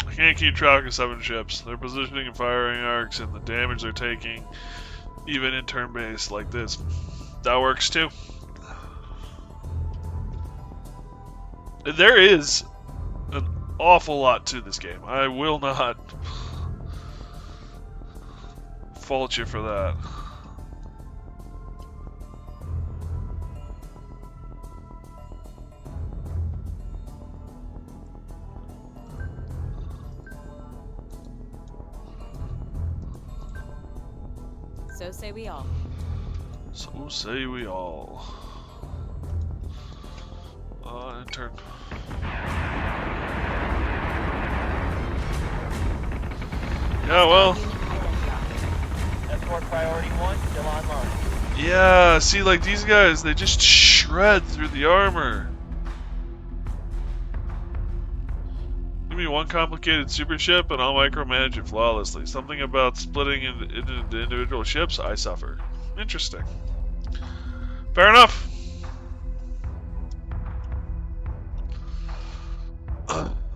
I can't keep track of 7 ships. Their positioning and firing arcs and the damage they're taking, even in turn-based like this. That works too. There is an awful lot to this game. I will not fault you for that. So say we all. So say we all. Intern. Yeah, well. Escort priority 1 still online. Yeah, see, like these guys, they just shred through the armor. Give me one complicated super ship and I'll micromanage it flawlessly. Something about splitting into individual ships, I suffer. Interesting. Fair enough.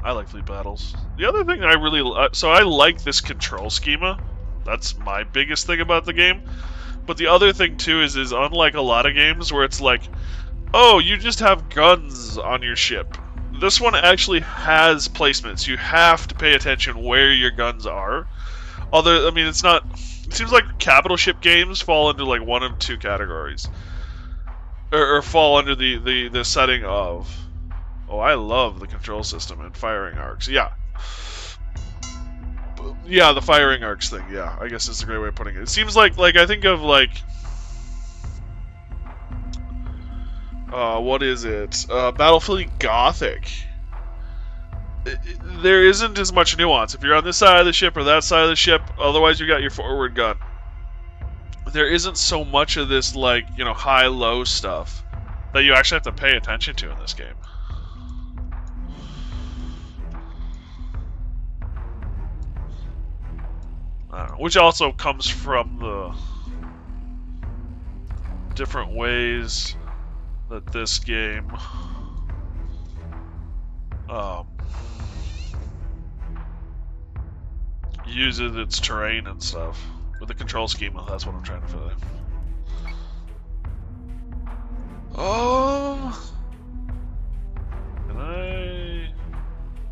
I like fleet battles. The other thing I really so I like this control schema. That's my biggest thing about the game. But the other thing too is unlike a lot of games where it's like, oh, you just have guns on your ship. This one actually has placements. You have to pay attention where your guns are. Although, I mean, it's not... It seems like capital ship games fall into like one of two categories. Or fall under the setting of... Oh, I love the control system and firing arcs. Yeah. Yeah, the firing arcs thing. Yeah, I guess is a great way of putting it. It seems like I think of like... what is it? Battlefield Gothic. There isn't as much nuance. If you're on this side of the ship or that side of the ship, otherwise you got your forward gun. There isn't so much of this, like, you know, high-low stuff that you actually have to pay attention to in this game. I don't know, which also comes from the different ways that this game uses its terrain and stuff. With the control schema, that's what I'm trying to fill in. Can I...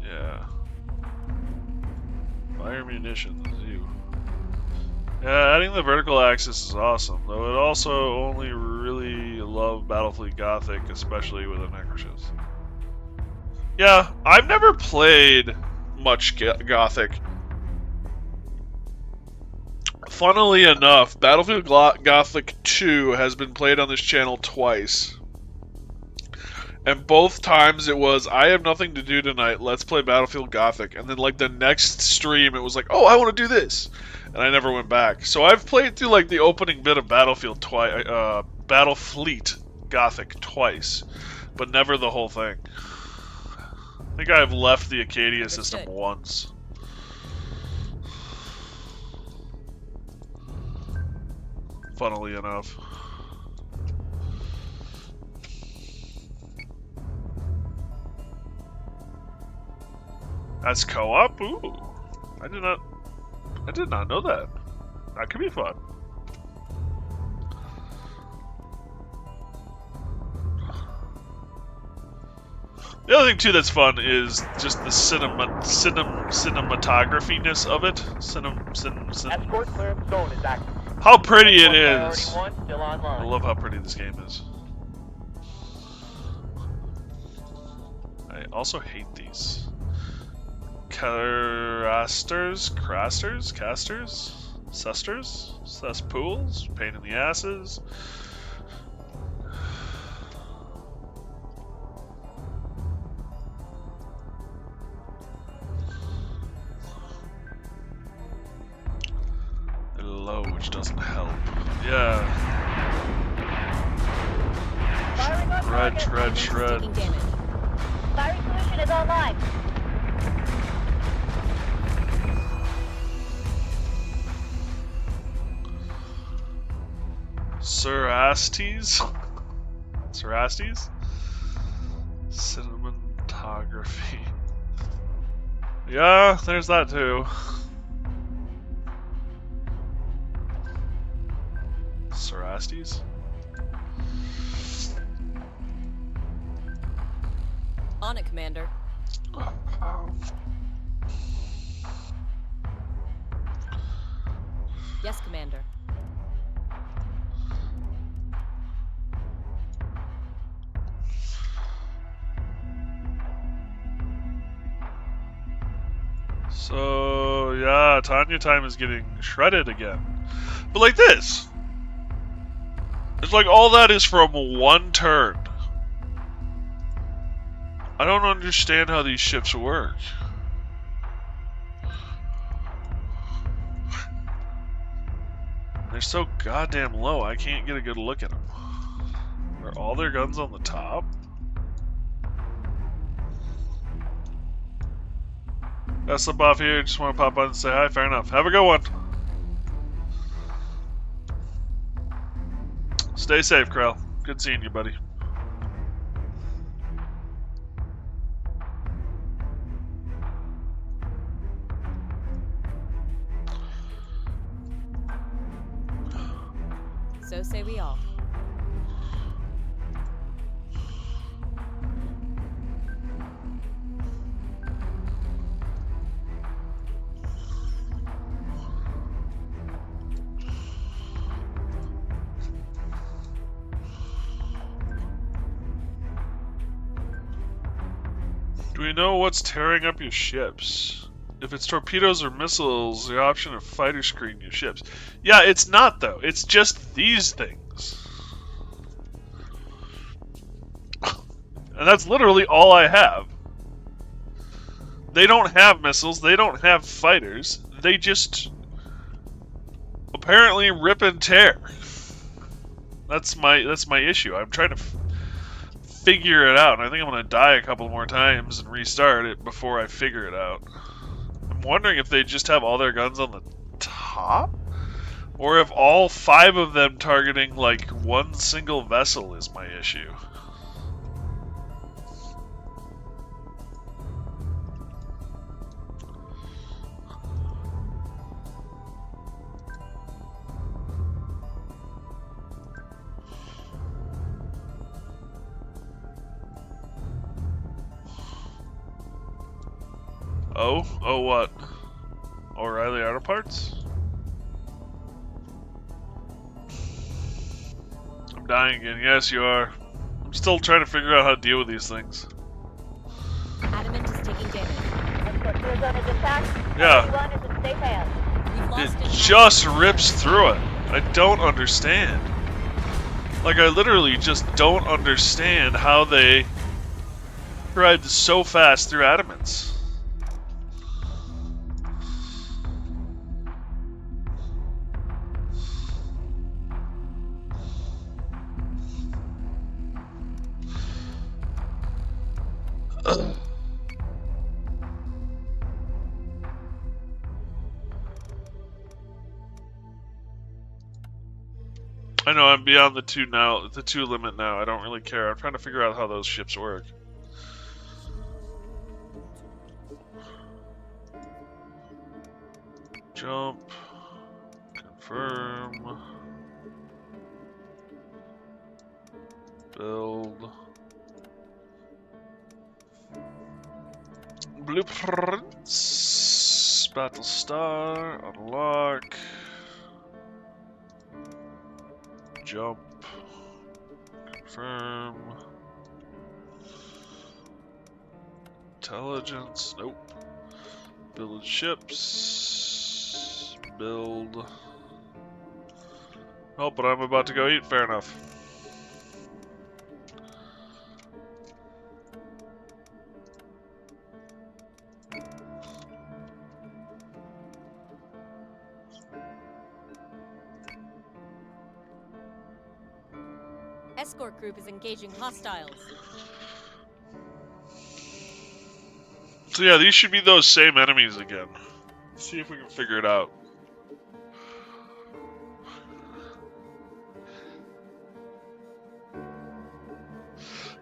Yeah. Fire munitions, you. Yeah, adding the vertical axis is awesome, though it also only really love Battlefield Gothic, especially with the necroships. Yeah, I've never played much Gothic. Funnily enough, Battlefield Gothic 2 has been played on this channel twice. And both times it was, I have nothing to do tonight, let's play Battlefield Gothic. And then like the next stream it was like, oh, I want to do this. And I never went back. So I've played through like the opening bit of Battlefleet Gothic twice. But never the whole thing. I think I've left the Acadia system once. Funnily enough. As co-op? Ooh. I did not know that. That could be fun. The other thing too that's fun is just the cinematography-ness of it. Escort clearance zone is active. How pretty it Priority is. one still online. I love how pretty this game is. I also hate these. Casters? Cesters? Cesspools? Pain in the asses. Low, which doesn't help. Yeah. Firing on target. Shred. Taking damage. Firing solution is online. Cerastes? Cinematography. Yeah, there's that too. Cerastes? On it, Commander. Yes, Commander. So, yeah, Tanya time is getting shredded again. But like this. It's like all that is from one turn. I don't understand how these ships work. They're so goddamn low, I can't get a good look at them. Are all their guns on the top? That's the buff here, just want to pop on and say hi, fair enough. Have a good one. Stay safe, Krell. Good seeing you, buddy. So say we all. Do we know what's tearing up your ships? If it's torpedoes or missiles, the option of fighter screen your ships. Yeah, it's not though. It's just these things. And that's literally all I have. They don't have missiles, they don't have fighters. They just apparently rip and tear. That's my issue. I'm trying to figure it out. I think I'm going to die a couple more times and restart it before I figure it out. I'm wondering if they just have all their guns on the top? Or if all 5 of them targeting like one single vessel is my issue. Oh what? O'Reilly Auto Parts? I'm dying again. Yes, you are. I'm still trying to figure out how to deal with these things. Adamant is taking damage. Escort clear zone is intact. Yeah. Everyone is in safe hands. We've lost It an just rips through it. I don't understand. Like, I literally just don't understand how they ride so fast through adamants. I know I'm beyond the 2 now, the 2 limit now. I don't really care. I'm trying to figure out how those ships work. Jump. Confirm. Build. Blueprints. Battlestar. Unlock. Jump. Confirm. Intelligence. Nope. Build ships. Build. Oh, but I'm about to go eat. Fair enough. escort group is engaging hostiles. So yeah, these should be those same enemies again. Let's see if we can figure it out.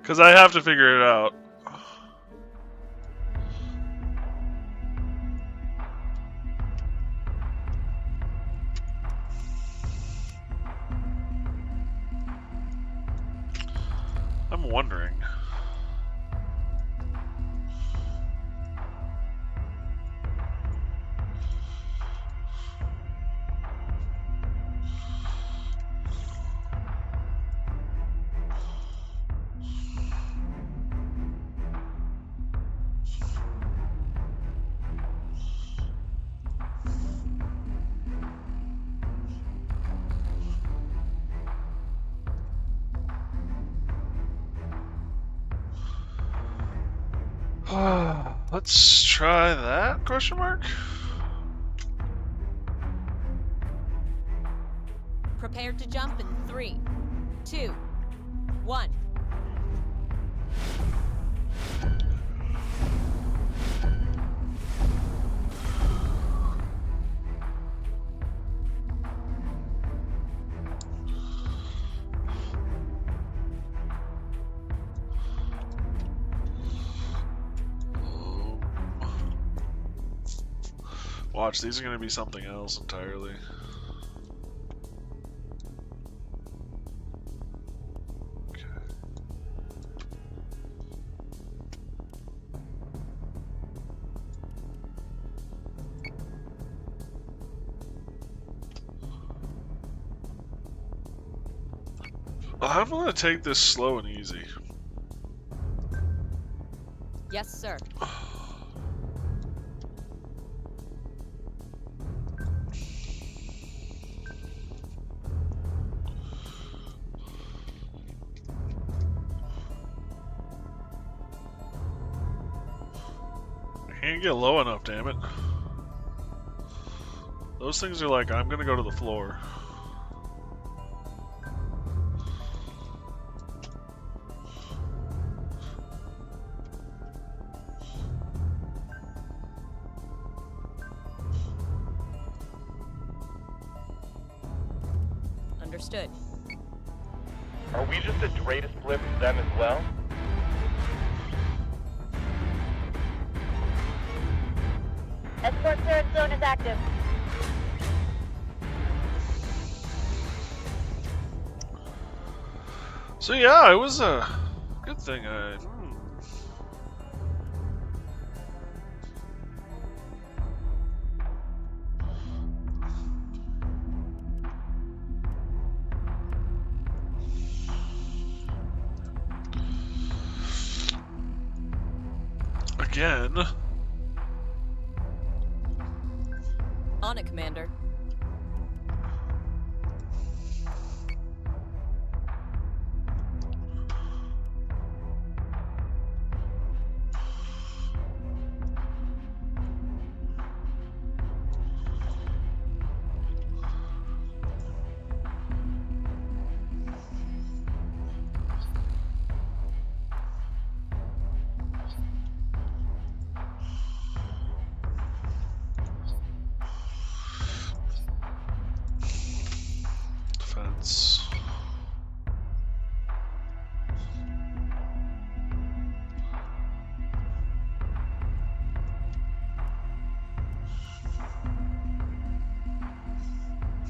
Because I have to figure it out. I'm wondering. Let's try that, question mark? Prepare to jump in 3, 2, 1. Watch, these are going to be something else entirely. Okay. I'm going to take this slow and easy. Yes, sir. I can't get low enough, damn it. Those things are like, I'm going to go to the floor. Understood. Are we just a greatest blip to them as well? Escort clearance zone is active. So yeah, it was a good thing. Again. On it, Commander. Defense.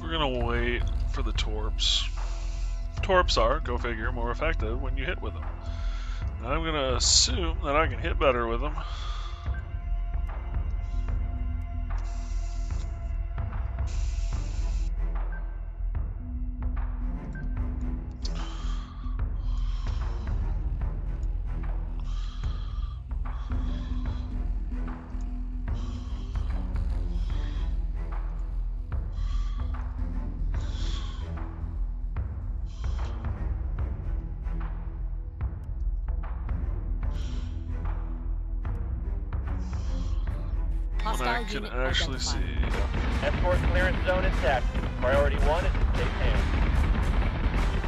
We're gonna wait for the torps. Torps are, go figure, more effective when you hit with them. And I'm gonna assume that I can hit better with them. And I Hostile can unit actually see. identified. Escort clearance zone intact. Priority 1 is in safe hands.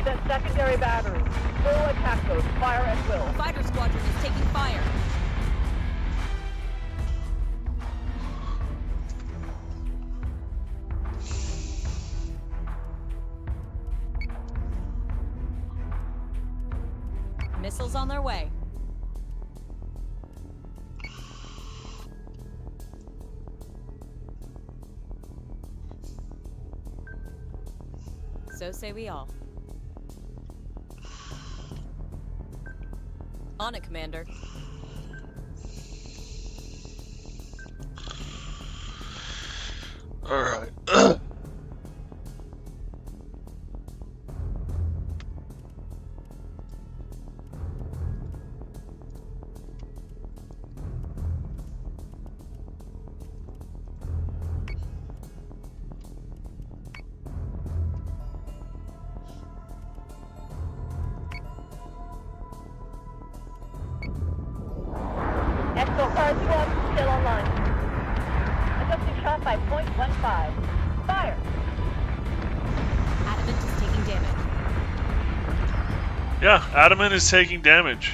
Set secondary battery. Full attack mode. Fire at will. Fighter squadron is taking fire. Missiles on their way. So say we all. On it, Commander. Alright. Exo card squad still online. Adjusting shot by 0.15. Fire! Adamant is taking damage. Yeah, Adamant is taking damage.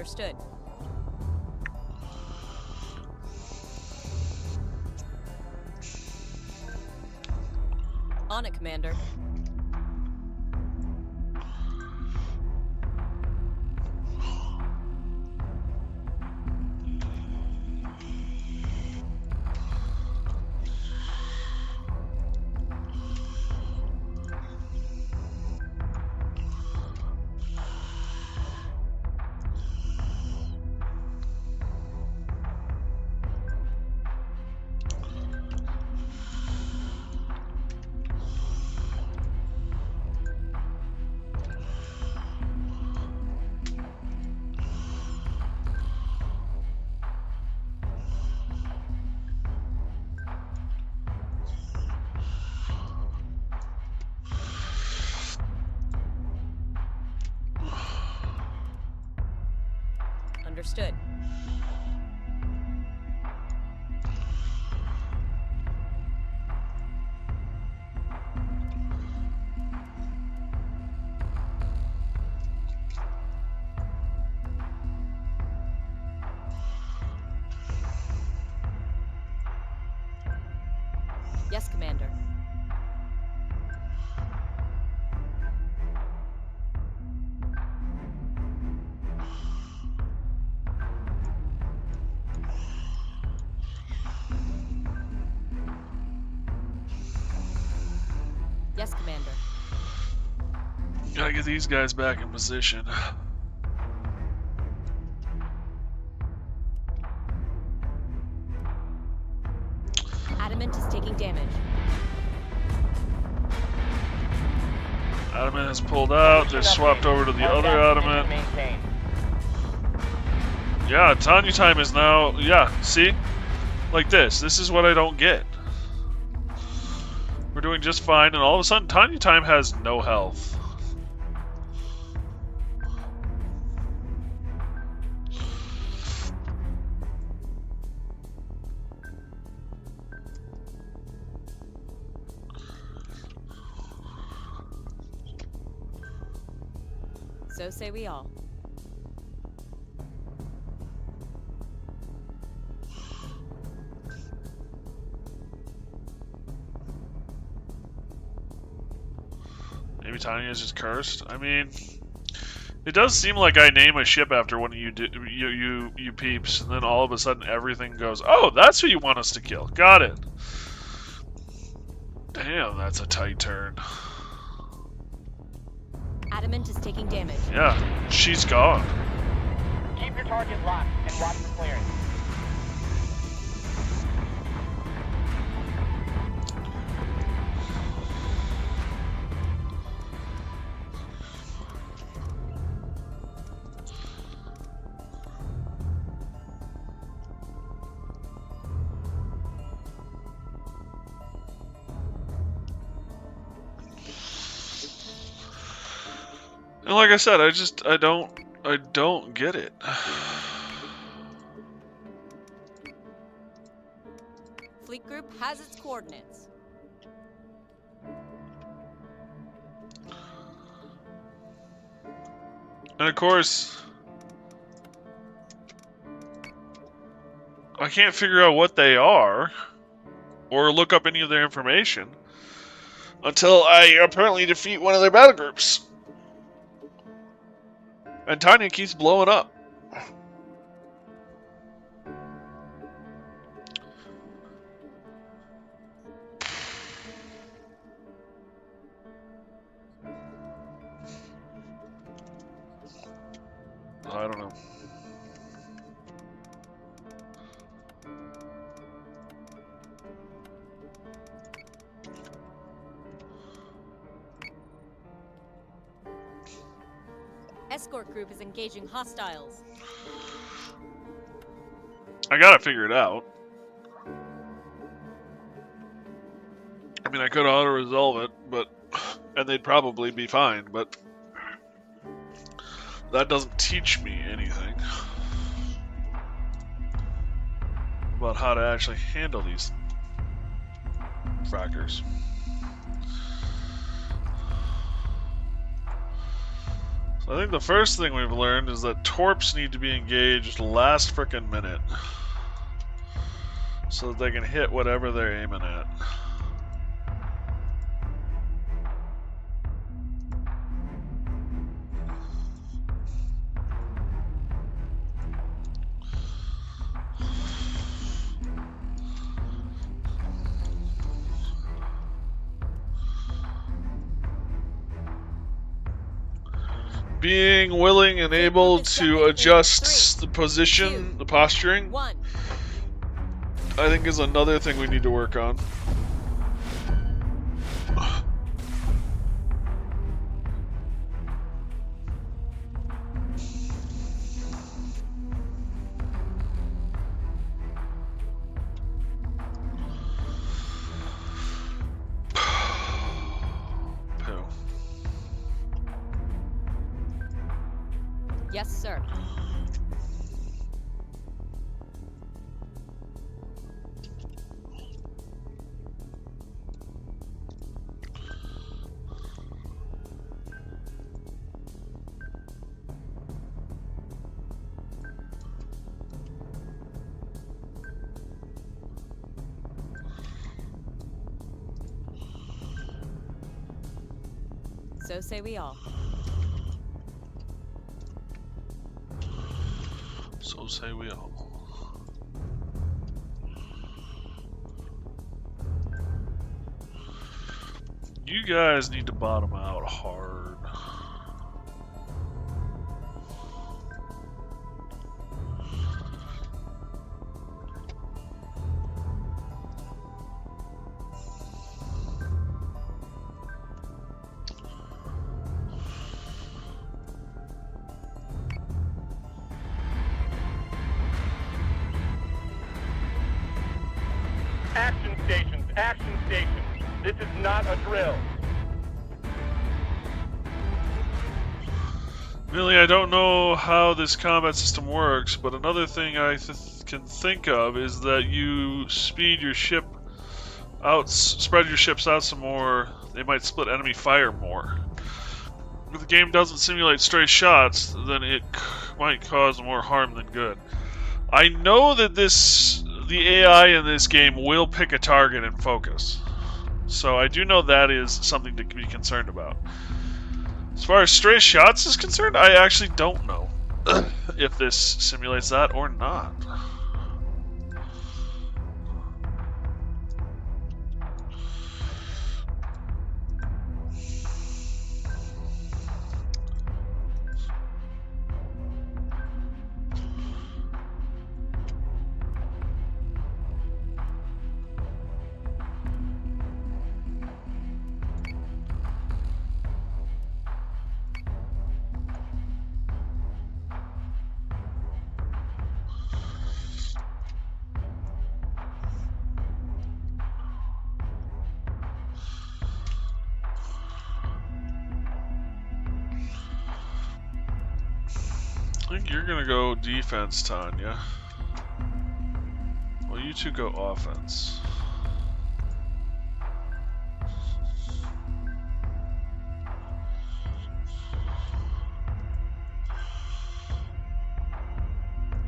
Understood. On it, Commander. Understood. Yes, Commander. Yes, Commander. Gotta get these guys back in position. Adamant is taking damage. Adamant has pulled out. They're swapped over to the other Adamant. Maintain. Yeah, Tanya time is now. Yeah, see? Like this. This is what I don't get. We're doing just fine, and all of a sudden, Tanya time has no health. So say we all. Maybe Tanya is just cursed. I mean, it does seem like I name a ship after one of you peeps, and then all of a sudden everything goes, oh, that's who you want us to kill. Got it. Damn, that's a tight turn. Adamant is taking damage. Yeah, she's gone. Keep your target locked and watch for clearance. And like I said, I don't get it. Fleet group has its coordinates. And of course, I can't figure out what they are, or look up any of their information, until I apparently defeat one of their battle groups. And Tanya keeps blowing up. I don't know. Escort group is engaging hostiles. I gotta figure it out. I mean, I could auto-resolve it, but... and they'd probably be fine, but... that doesn't teach me anything about how to actually handle these frackers. I think the first thing we've learned is that torps need to be engaged last frickin' minute, so that they can hit whatever they're aiming at. Being willing and able to adjust the position, the posturing, 1. I think is another thing we need to work on. Poo. Yes, sir. So say we all. So say we all. You guys need to bottom out hard. Action stations, action stations. This is not a drill. Really, I don't know how this combat system works, but another thing I can think of is that you speed your ship out, spread your ships out some more. They might split enemy fire more. If the game doesn't simulate stray shots, then it might cause more harm than good. I know that the AI in this game will pick a target and focus. So I do know that is something to be concerned about. As far as stray shots is concerned, I actually don't know if this simulates that or not. I think you're gonna go defense, Tanya. Well, you two go offense.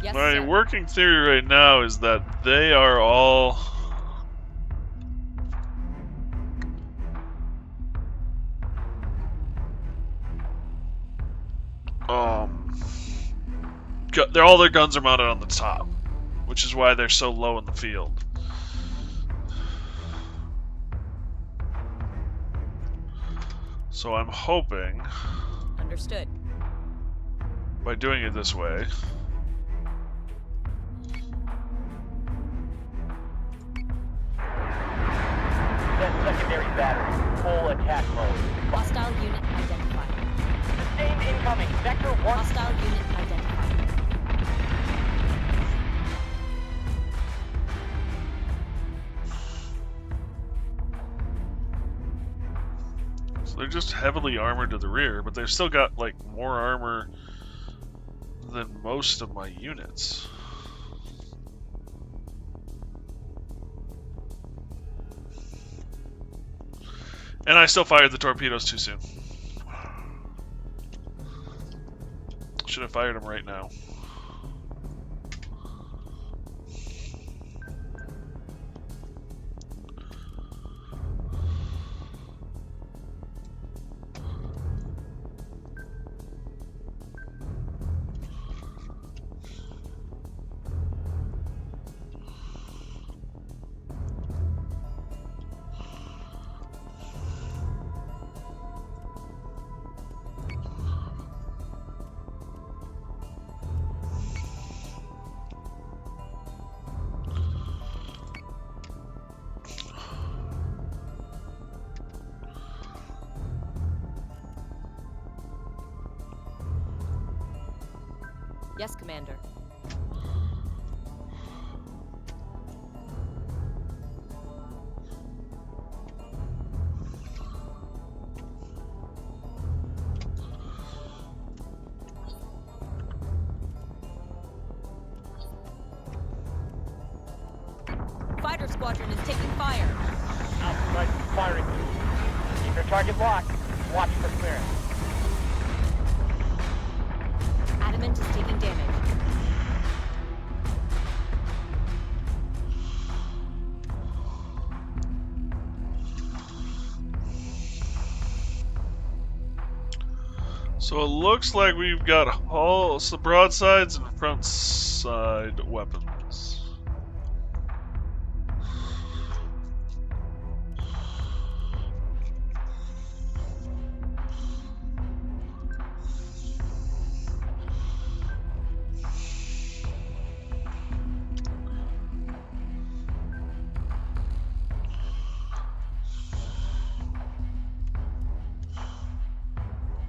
Yes, My sir. working theory right now is that they are all all their guns are mounted on the top, which is why they're so low in the field. So I'm hoping, Understood. by doing it this way, Set secondary battery. Full attack mode. Hostile unit identified. Sustained incoming. Sector 1. Hostile unit identified. so they're just heavily armored to the rear, but they've still got like more armor than most of my units. And I still fired the torpedoes too soon. Should have fired him right now. Yes, Commander. Fighter squadron is taking fire. Outside firing. Keep your target locked. Watch for clearance. Adamant is taking damage. So it looks like we've got some broadsides and front side weapons.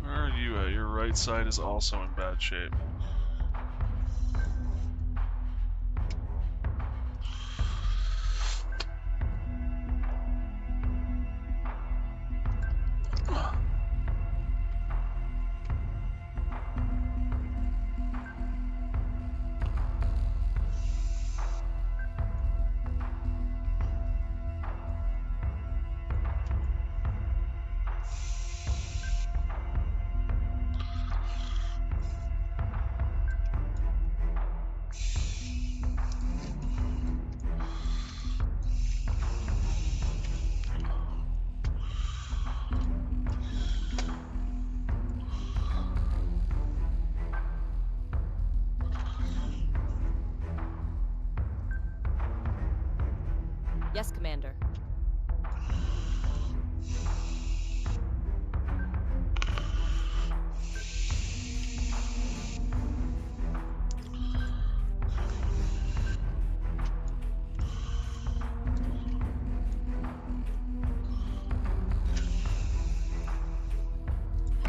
Where are you at? Your right side is also in bad shape. Yes, Commander.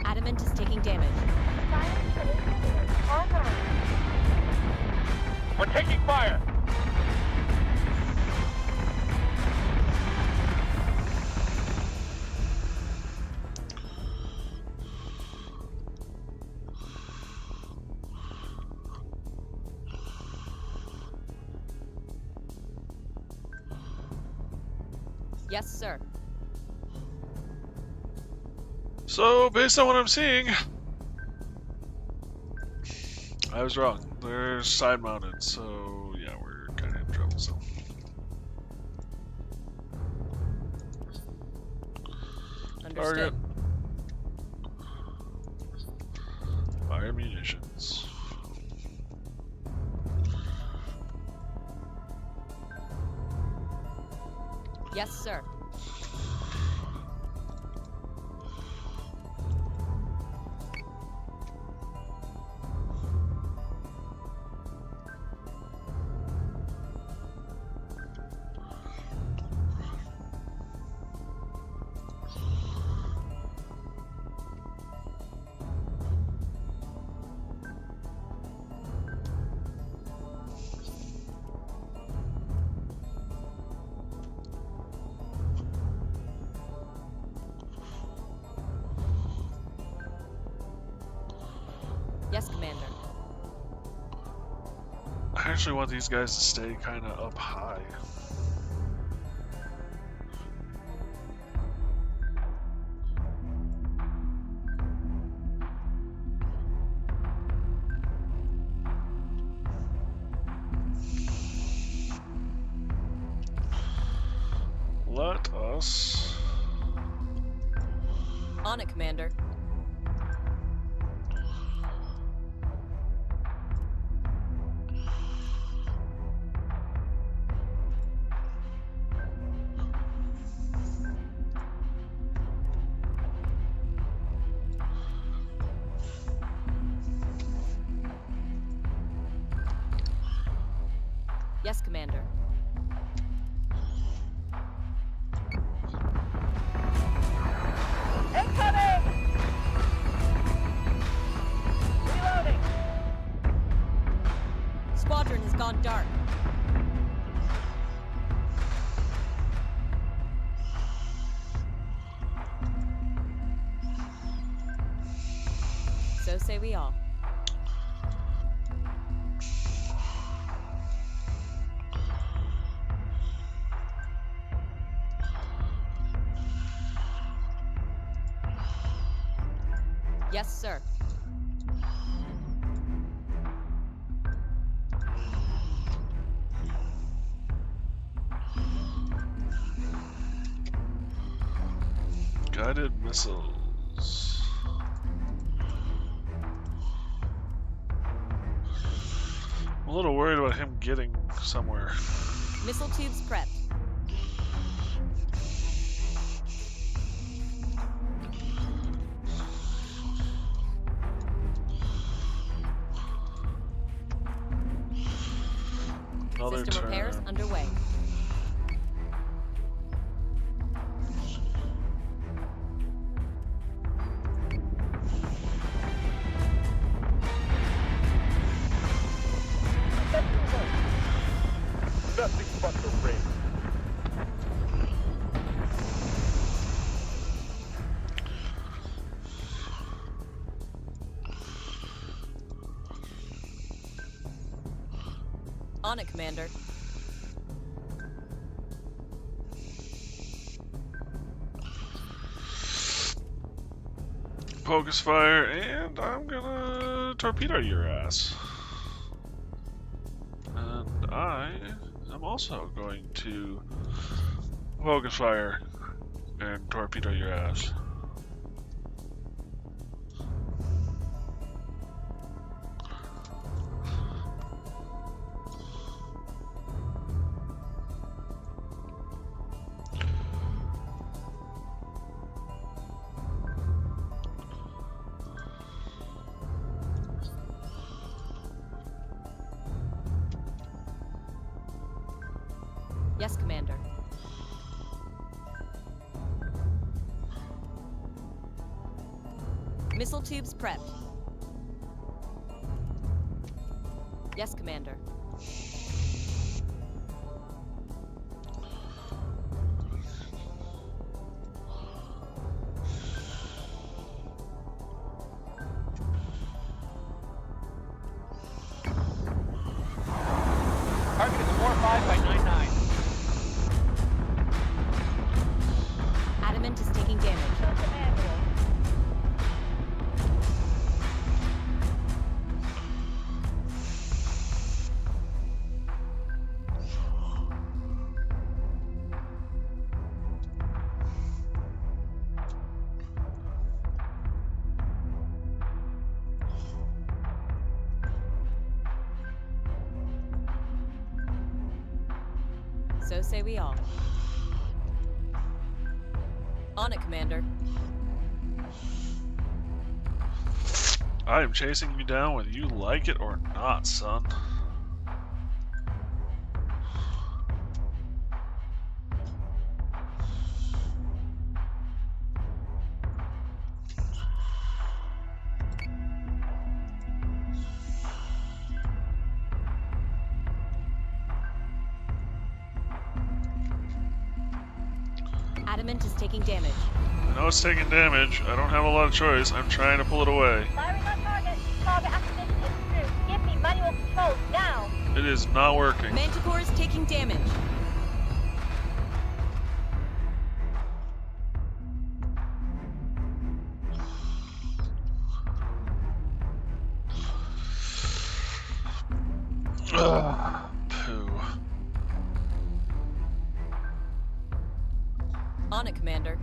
Adamant is taking damage. We're taking fire. Yes, sir. So, based on what I'm seeing, I was wrong. They're side mounted, so yeah, we're kind of in trouble. So, Understood. target, fire munitions. Yes, sir. Yes, Commander. I actually want these guys to stay kind of up high. let us... On it, Commander. Yes, Commander. Incoming! Reloading! Squadron has gone dark. So say we all. Yes, sir. Guided missiles. I'm a little worried about him getting somewhere. Missile tubes prepped. Another System turn. repairs underway. Nothing but the rain. On it, Commander. Focus fire, and I'm gonna torpedo your ass. And I am also going to focus fire and torpedo your ass. Yes, Commander. Missile tubes prepped. Yes, Commander. Target is 45 by 99. Adamant is taking damage. Show the manual. So say we all. On it, Commander. I am chasing you down whether you like it or not, son. Adamant is taking damage. I know it's taking damage. I don't have a lot of choice. I'm trying to pull it away. Firing on target. Target acquisition is through. Give me manual controls now. It is not working. Manticore is taking damage. Ugh, poo. On it, Commander.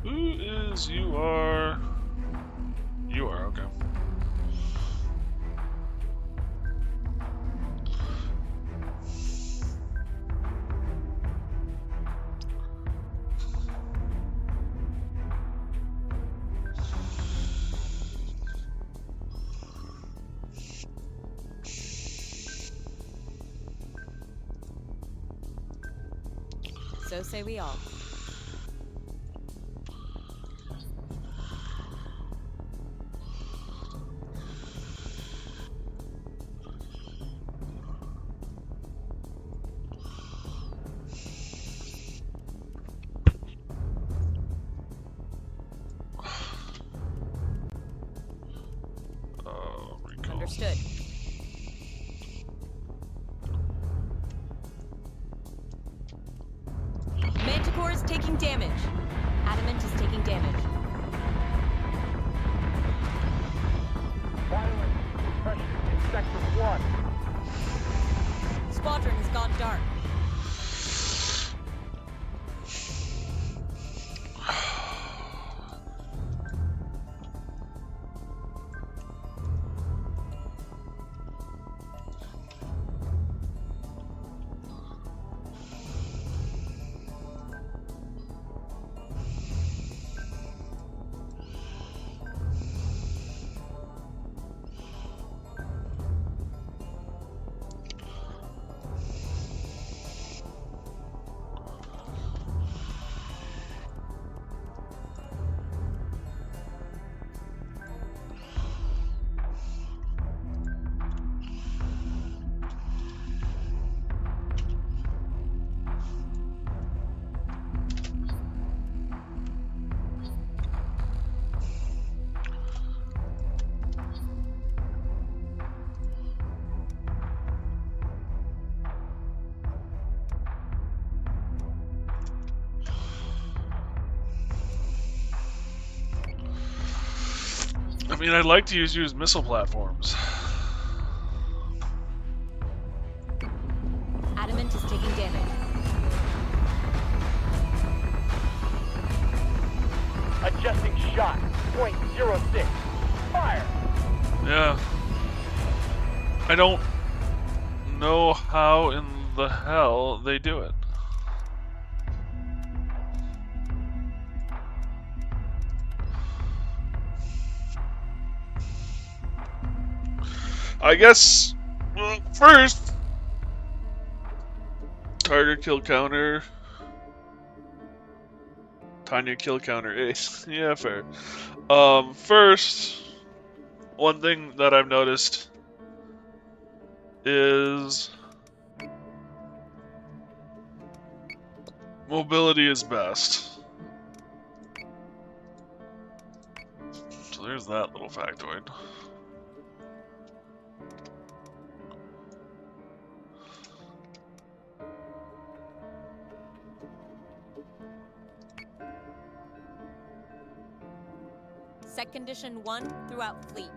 Who is you are? You are, okay. So say we all. Recall. Understood. Manticore is taking damage. Adamant is taking damage. Violent suppression in Sector 1. Squadron has gone dark. I mean, I'd like to use missile platforms. Adamant is taking damage. Adjusting shot. .06. Fire. Yeah. I don't know how in the hell they do it. I guess, well, first, target kill counter, Tanya kill counter ace. Yeah, fair. First, one thing that I've noticed is mobility is best. So there's that little factoid. Set condition 1 throughout fleet.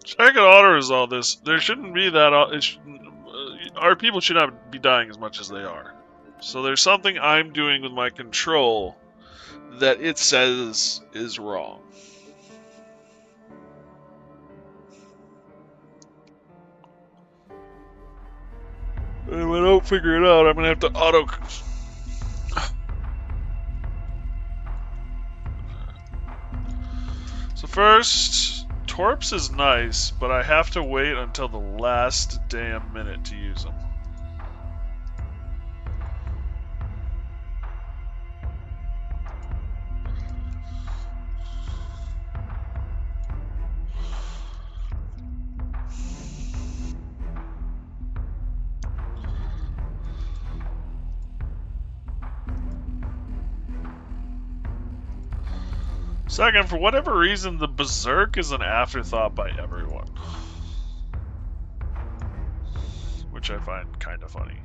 So I could auto-resolve this. There shouldn't be that. Our people should not be dying as much as they are. So there's something I'm doing with my control that it says is wrong. And if I don't figure it out, I'm gonna have to auto. So first, Torps is nice, but I have to wait until the last damn minute to use them. Second, for whatever reason, the Berserk is an afterthought by everyone. which I find kind of funny.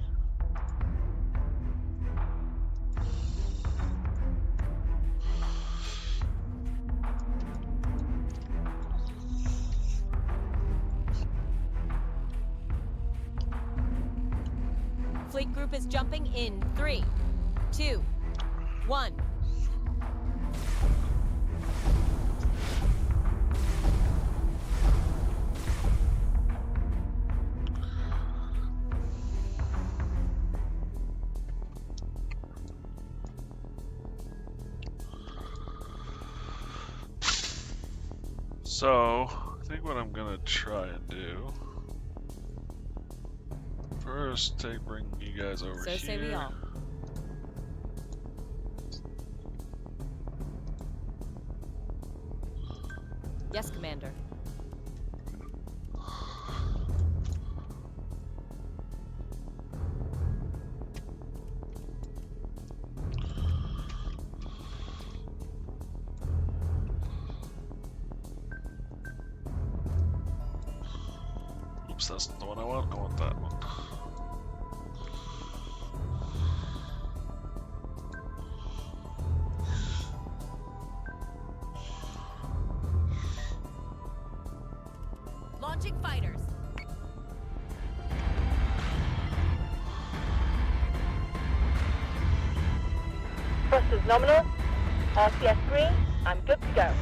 Fleet group is jumping in 3, 2, 1. So, I think what I'm gonna try and do first, bring you guys over So here. say we all. Yes, Commander. Oops, that's not the one I want. I want that one. Launching fighters. Thrusters nominal. RCS 3, I'm good to go.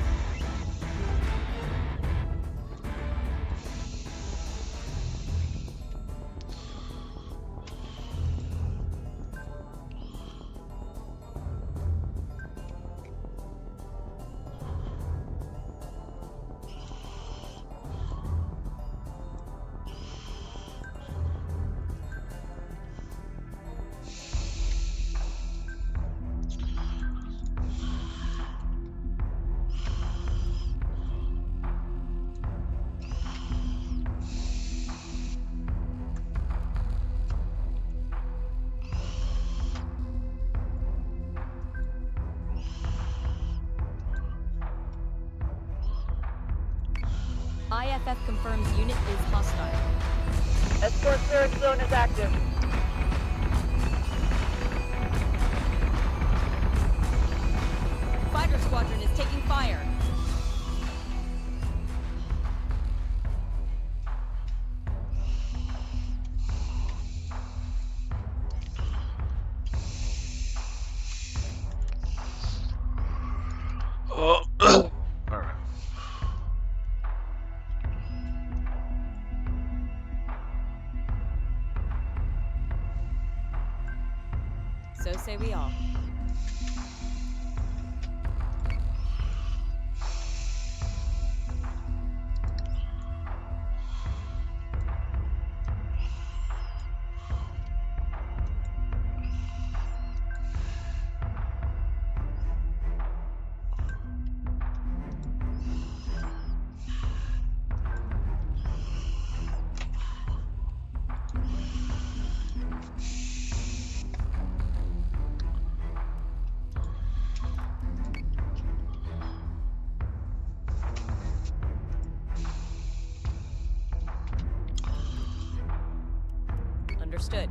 IFF confirms unit is hostile. Escort surge zone is active. Fighter squadron is taking fire. Oh, all right. So say we all. Understood.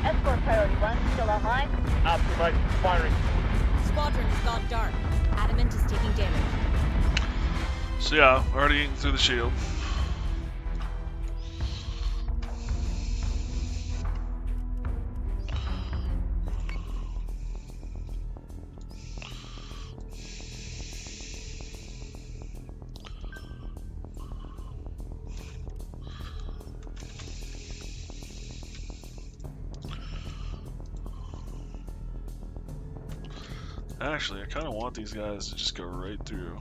Escort priority 1 still online. Optimizing firing. Squadron has gone dark. Adamant is taking damage. So yeah, already eating through the shield. Actually, I kind of want these guys to just go right through.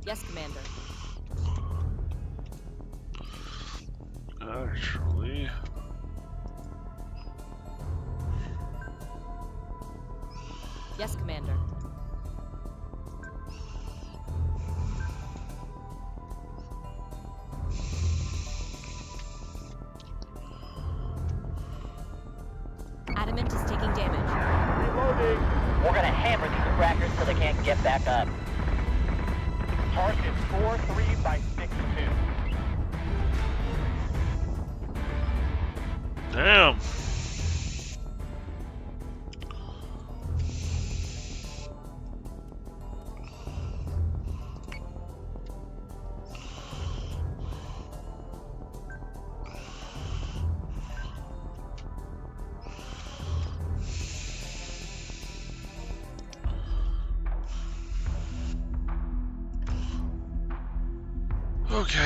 Yes, Commander. Actually, Yes, Commander. We're gonna hammer these crackers till they can't get back up. Target 4-3 by 6-2. Damn. Okay.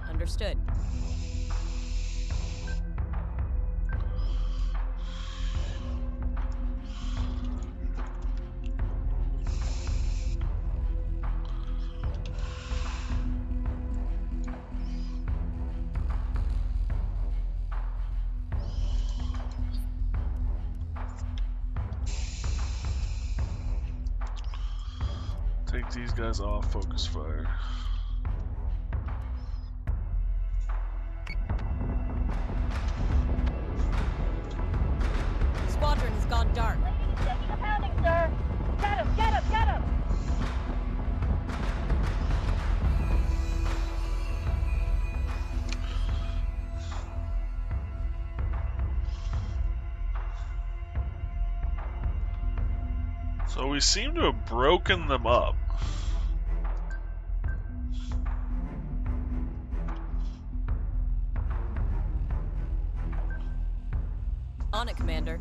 Understood. Take these guys off focus fire. Squadron has gone dark. He's taking a pounding, sir. Get him, get him, get him! So we seem to have broken them up. On it, Commander.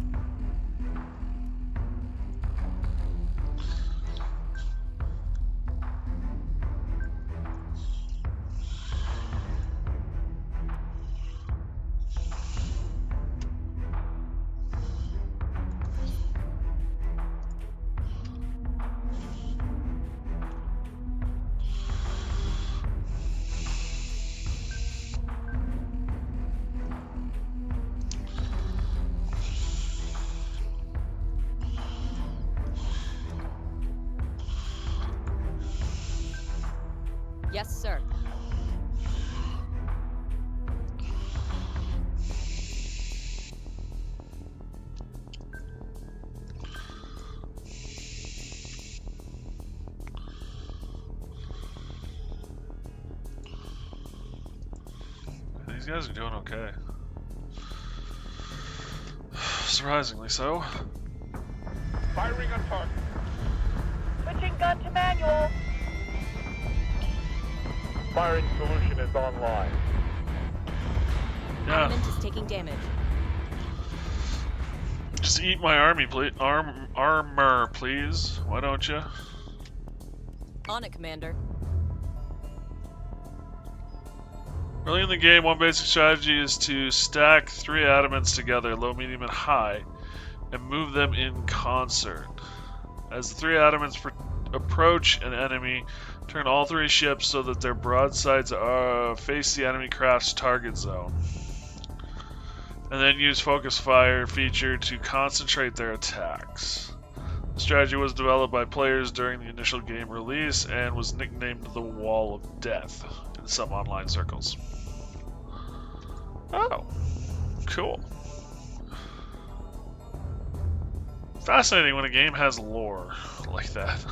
Yes, sir. These guys are doing okay. Surprisingly so. Firing on target. Switching gun to manual. Firing solution is online. Yeah. Armament is taking damage. Just eat my army, please. Armor, please. Why don't you? On it, Commander. Early in the game, one basic strategy is to stack 3 adamants together, low, medium, and high, and move them in concert. As the 3 adamants approach an enemy, turn all 3 ships so that their broadsides face the enemy craft's target zone. And then use focus fire feature to concentrate their attacks. The strategy was developed by players during the initial game release and was nicknamed the Wall of Death in some online circles. Oh, cool. Fascinating when a game has lore like that.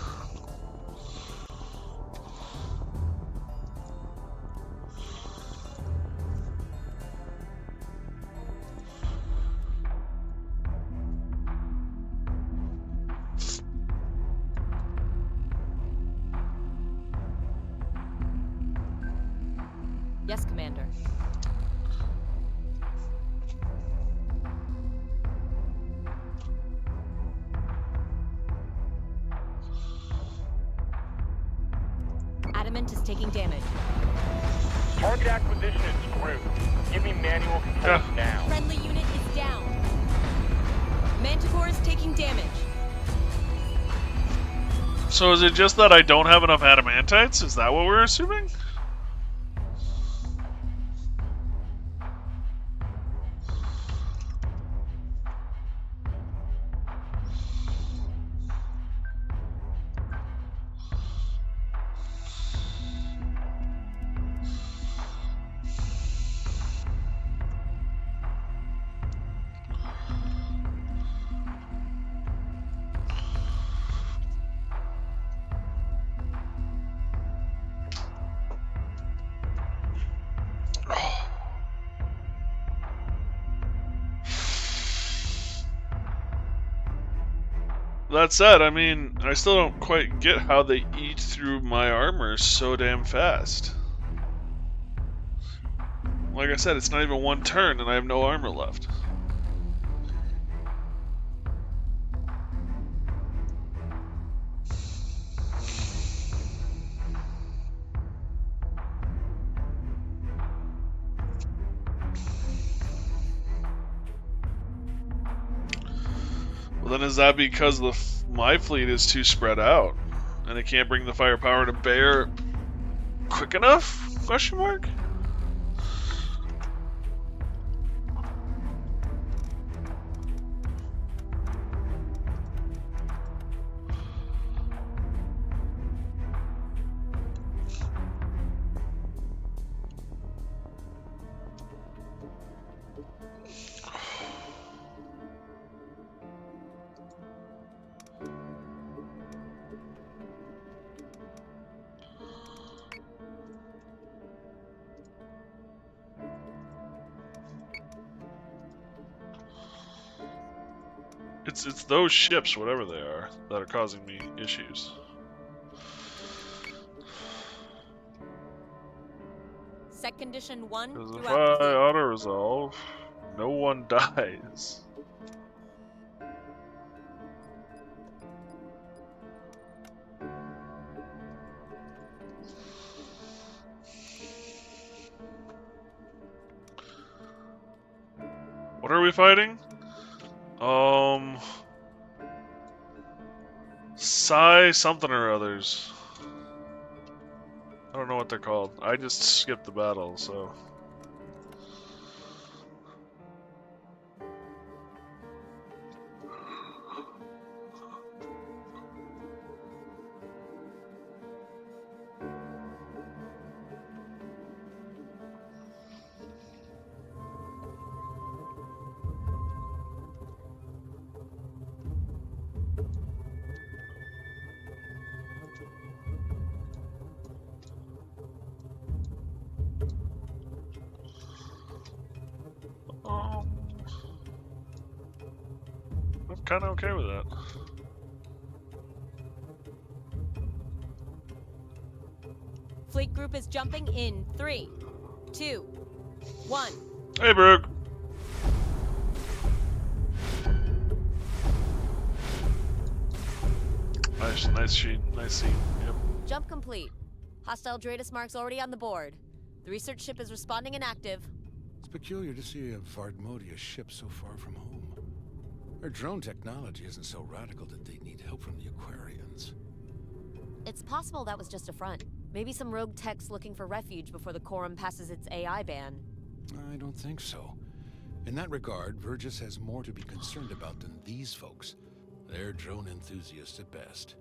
Yes, Commander. Adamant is taking damage. Target acquisition is screwed. Give me manual control now. Friendly unit is down. Manticore is taking damage. So is it just that I don't have enough adamantites? Is that what we're assuming? that said, I mean, I still don't quite get how they eat through my armor so damn fast. Like I said, it's not even one turn and I have no armor left. Well, then is that because my fleet is too spread out and it can't bring the firepower to bear quick enough? Question mark? It's those ships, whatever they are, that are causing me issues. Set condition 1 Because if throughout the I fleet. auto-resolve, no one dies. What are we fighting? Psi something or others. I don't know what they're called. I just skipped the battle, so. I'm kind of okay with that. Fleet group is jumping in 3, 2, 1. Hey, Brooke. Nice scene. Yep. Jump complete. Hostile Dratus marks already on the board. The research ship is responding and active. It's peculiar to see a Vardmodia ship so far from home. Their drone technology isn't so radical that they need help from the Aquarians. It's possible that was just a front. Maybe some rogue techs looking for refuge before the Quorum passes its AI ban. I don't think so. In that regard, Vergis has more to be concerned about than these folks. They're drone enthusiasts at best.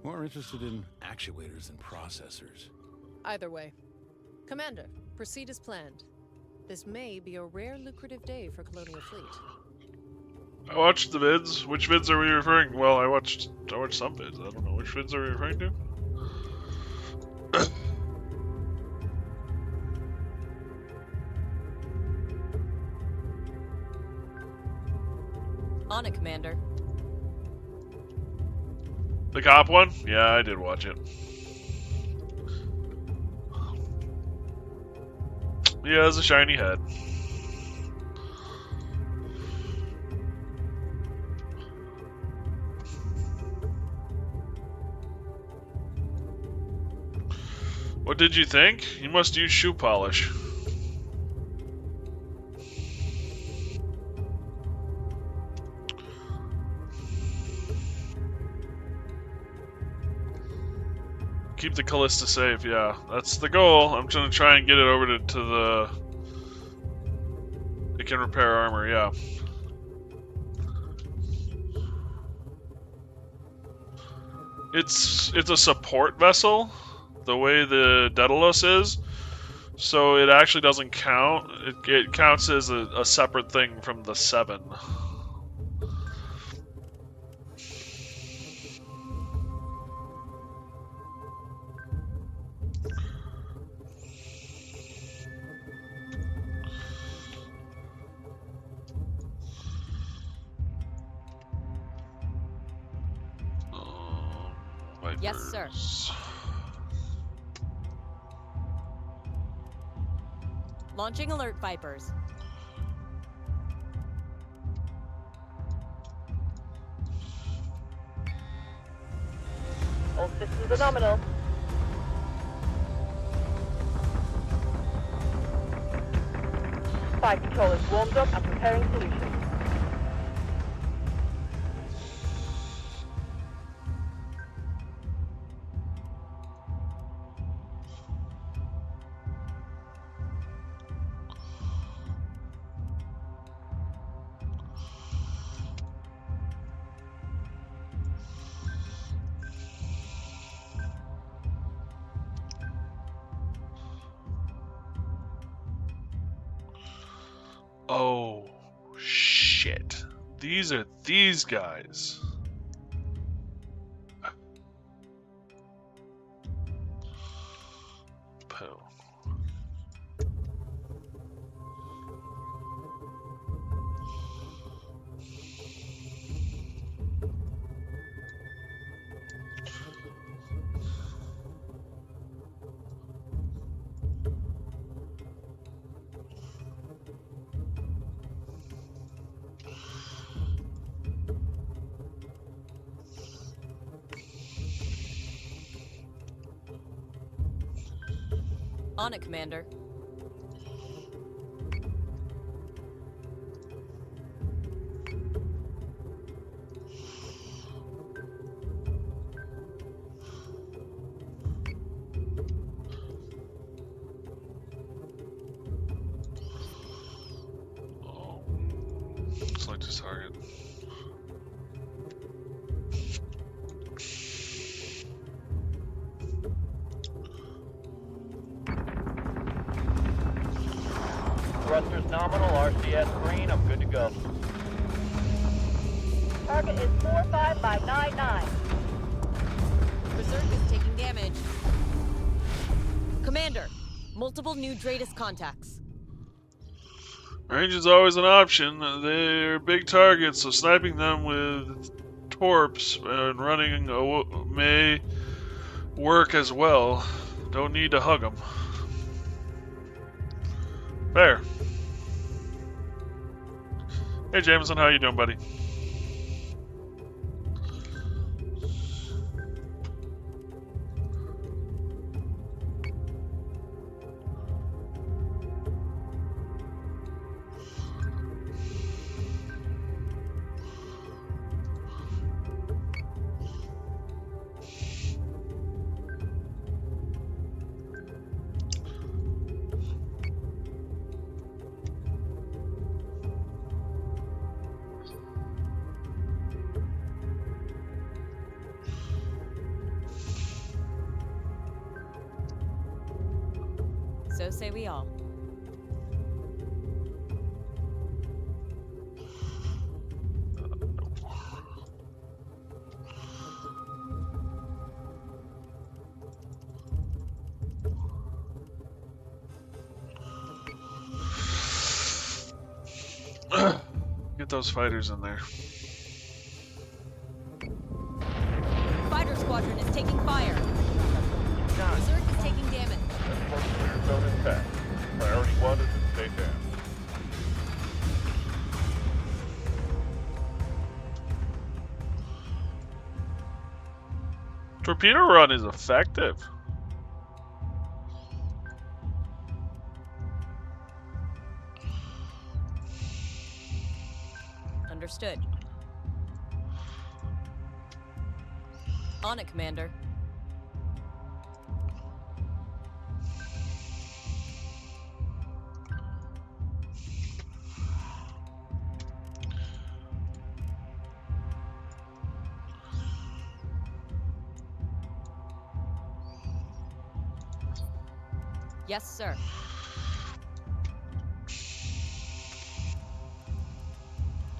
More interested in actuators than processors. Either way. Commander, proceed as planned. This may be a rare lucrative day for Colonial Fleet. I watched the vids. Which vids are we referring? Well, I watched some vids. I don't know which vids are we referring to. On it, Commander. The cop one? Yeah, I did watch it. Yeah, it's a shiny head. What did you think? You must use shoe polish. Keep the Callista safe, yeah. That's the goal. I'm gonna try and get it over to the... It can repair armor, yeah. It's a support vessel, the way the Daedalus is. So it actually doesn't count. It counts as a separate thing from the 7. Vipers. Yes, sir. Launching alert Vipers. All systems are nominal. Fire control is warmed up and preparing solution. Oh, shit. These are these guys. Poo. On it, Commander. Oh, select a target. Thrusters nominal, RCS green, I'm good to go. Target is 45 by 99. Berserk is taking damage. Commander, multiple new Dratus contacts. Range is always an option. They're big targets, so sniping them with torps and running may work as well. Don't need to hug them. Fair. Hey Jameson, how you doing, buddy? So say we all. Get those fighters in there. Fighter squadron is taking fire. Berserk is taking damage. Escort clear zone intact. Priority 1 is to stay down. Torpedo run is effective. Understood. On it, Commander. Yes, sir.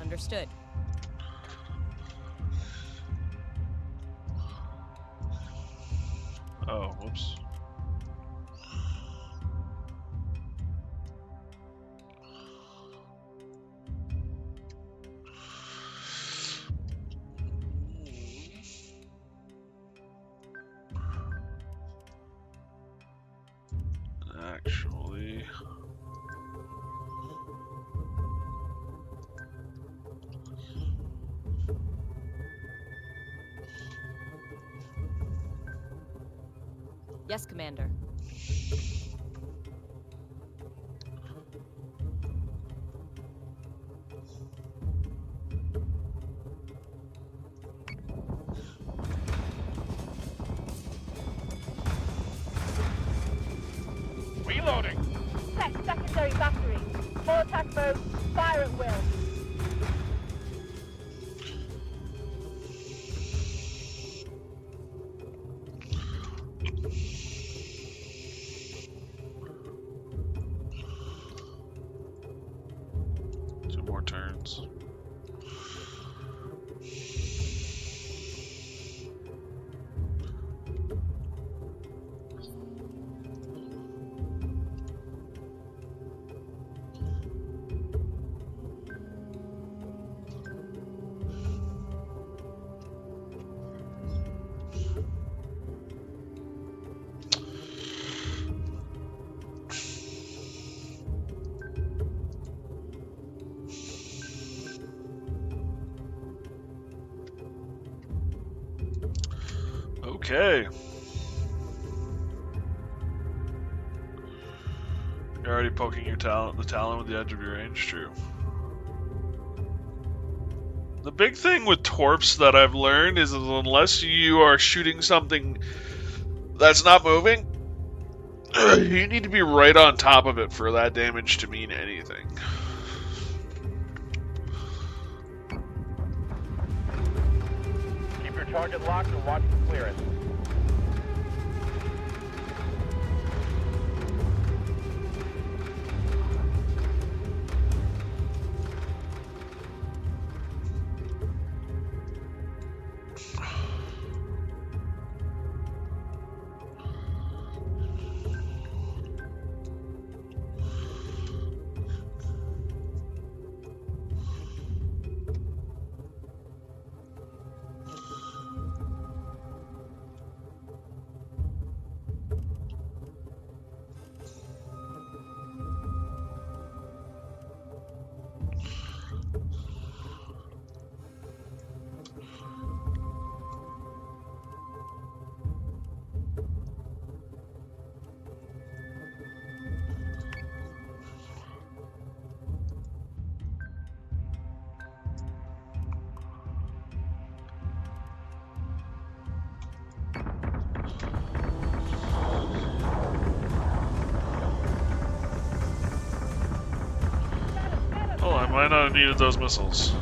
Understood. Oh, whoops. actually. Yes, Commander. Reloading. Tech secondary battery. Full attack mode. Fire at will. Two more turns. Okay. You're already poking your the talon with the edge of your range, true. The big thing with torps that I've learned is that unless you are shooting something that's not moving, you need to be right on top of it for that damage to mean anything. Keep your target locked and watch for clearance. Oh, I might not have needed those missiles.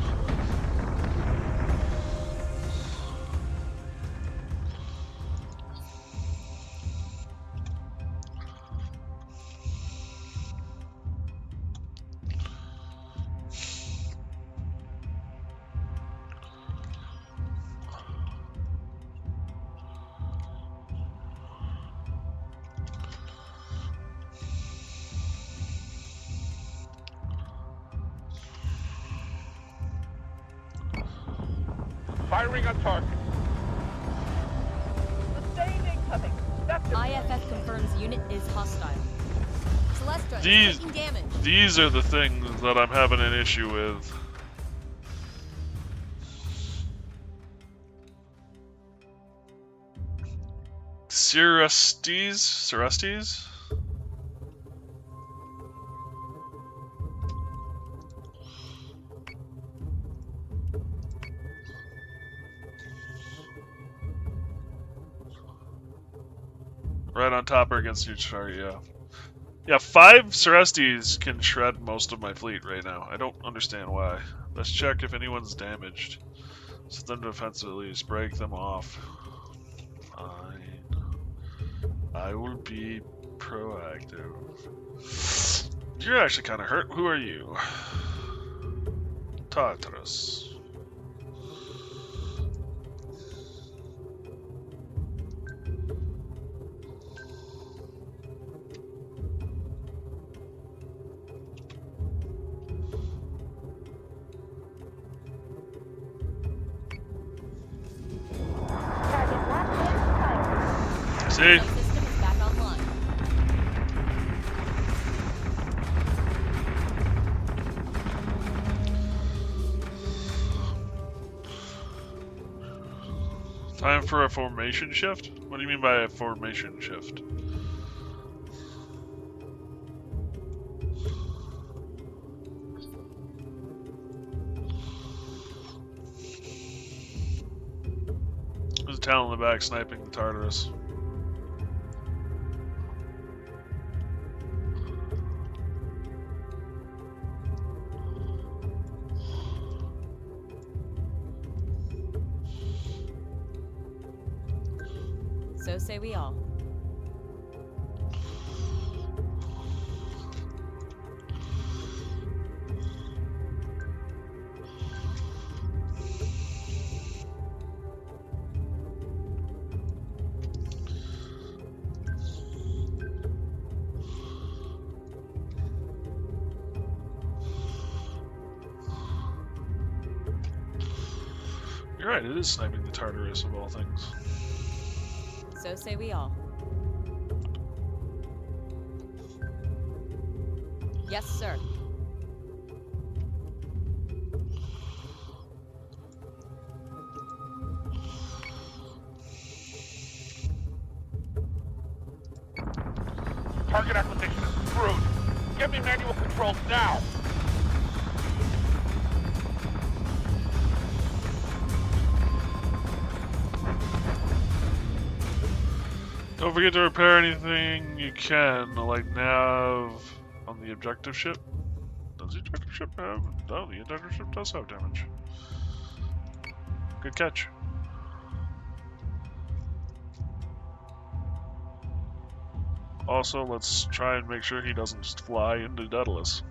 Firing on target. Sustained incoming. That's IFF confirms unit is hostile. Celestra is These- taking damage. These are the things that I'm having an issue with. Cerustes? Right on top or against each target, yeah. Yeah, 5 Cerustes can shred most of my fleet right now. I don't understand why. Let's check if anyone's damaged. Set them defensively, break them off. Fine. I will be proactive. You're actually kind of hurt. Who are you? Tartarus. target locked and fired. See? System is back online. Time for a formation shift? What do you mean by a formation shift? There's a talent in the back sniping the Tartarus. So say we all. You're right, it is sniping the Tartarus of all things. So say we all. Yes, sir. Target acquisition is screwed. Get me manual controls now. Don't forget to repair anything you can, like nav on the objective ship. Does the objective ship have? No, the objective ship does have damage. Good catch. Also, let's try and make sure he doesn't just fly into Daedalus.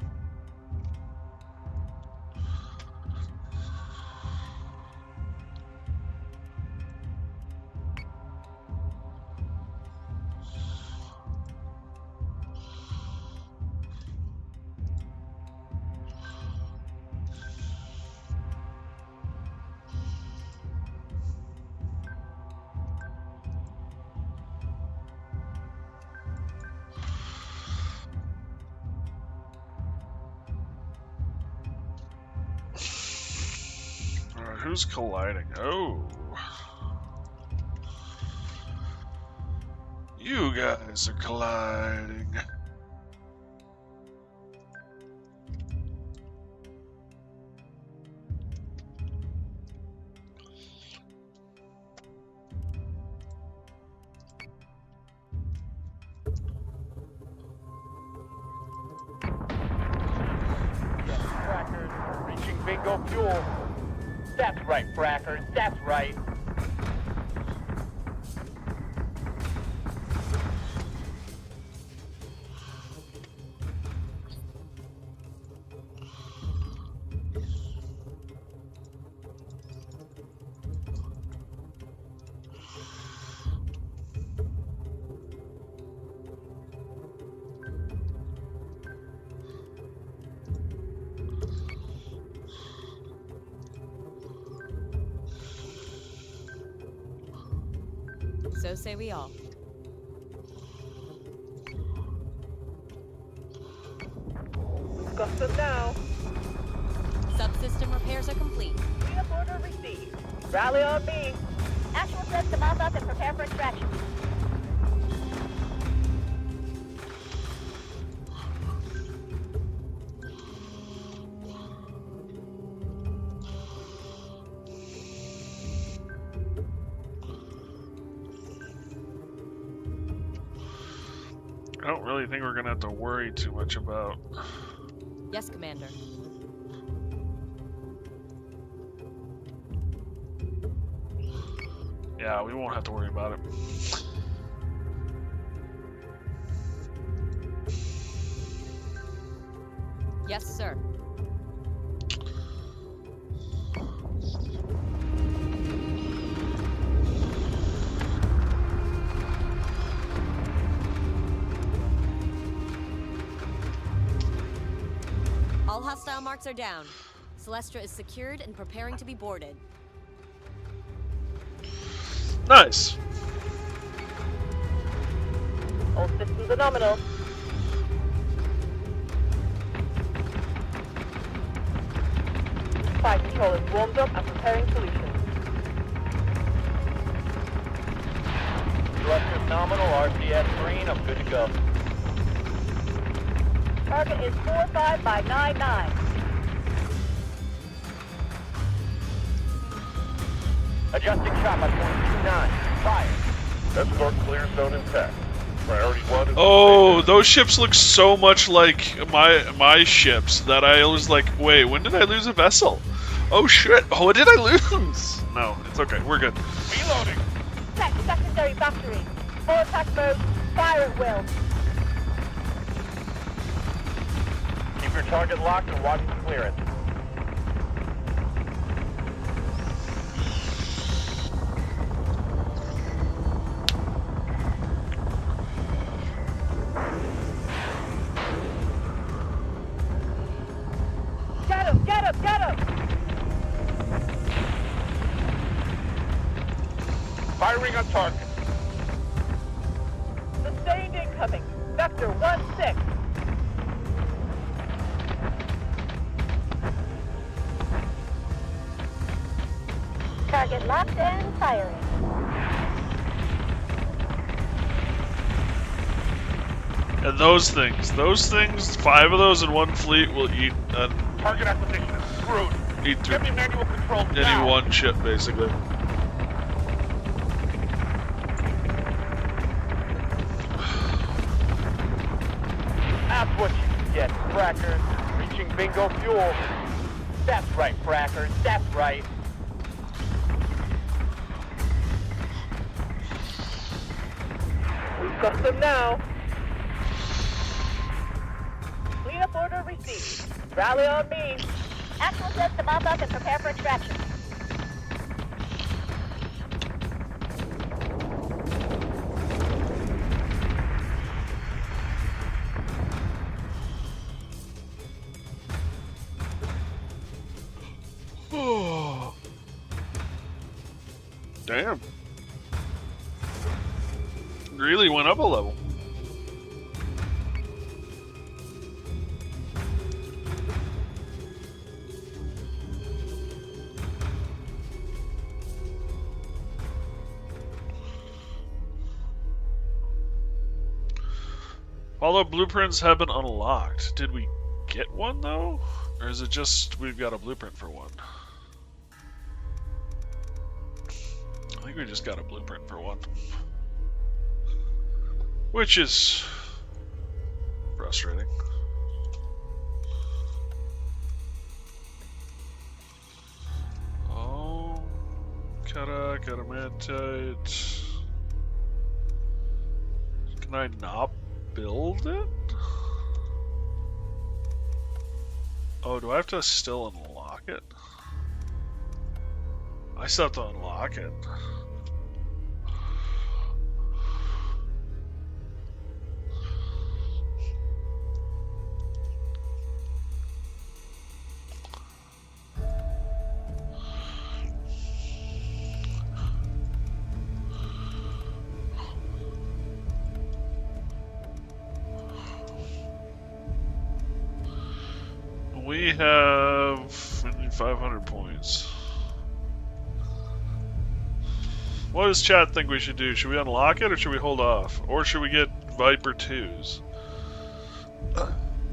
Alright, who's colliding? Oh. You guys are colliding. Frackers, reaching bingo fuel. That's right, frackers, that's right. So say we all. Custom now. Subsystem repairs are complete. Cleanup order received. Rally on me. Actual says to mop up and prepare for extraction. I don't really think we're gonna have to worry too much about. Yes, Commander. Yeah, we won't have to worry about it. Yes, sir. All hostile marks are down. Celestra is secured and preparing to be boarded. Nice. All systems are nominal. Flight control is warmed up and preparing solutions. nominal, RCS green, I'm good to go. Target is 45 by 99. Adjusting shot by 0.29. Fire. Escort clear zone intact. Priority 1 is... Oh, those ships look so much like my ships that I was like, wait, when did I lose a vessel? Oh shit! Oh, what did I lose? No, it's okay. We're good. Reloading. Check secondary battery. Full attack mode. Fire at will. Keep your target locked and watch for clearance. Get him! Get him! Get him! Firing on target. Sustained incoming. Vector 1-6. Target locked and firing. And those things, 5 of those in one fleet will eat Target acquisition is screwed. eat through Give me manual control any now. one ship, basically. That's what you get, frackers. Reaching bingo fuel. That's right, frackers. That's right. We've got them now. Cleanup order received. Rally on me. Actual says to mop up and prepare for extraction. Damn. Really went up a level. Although blueprints have been unlocked. Did we get one though? Or is it just we've got a blueprint for one? I think we just got a blueprint for one. Which is frustrating. Oh, Catamantite. Can I not build it? Oh, do I have to still unlock it? I still have to unlock it. We have 500 points. What does chat think we should do? Should we unlock it or should we hold off? Or should we get Viper 2s?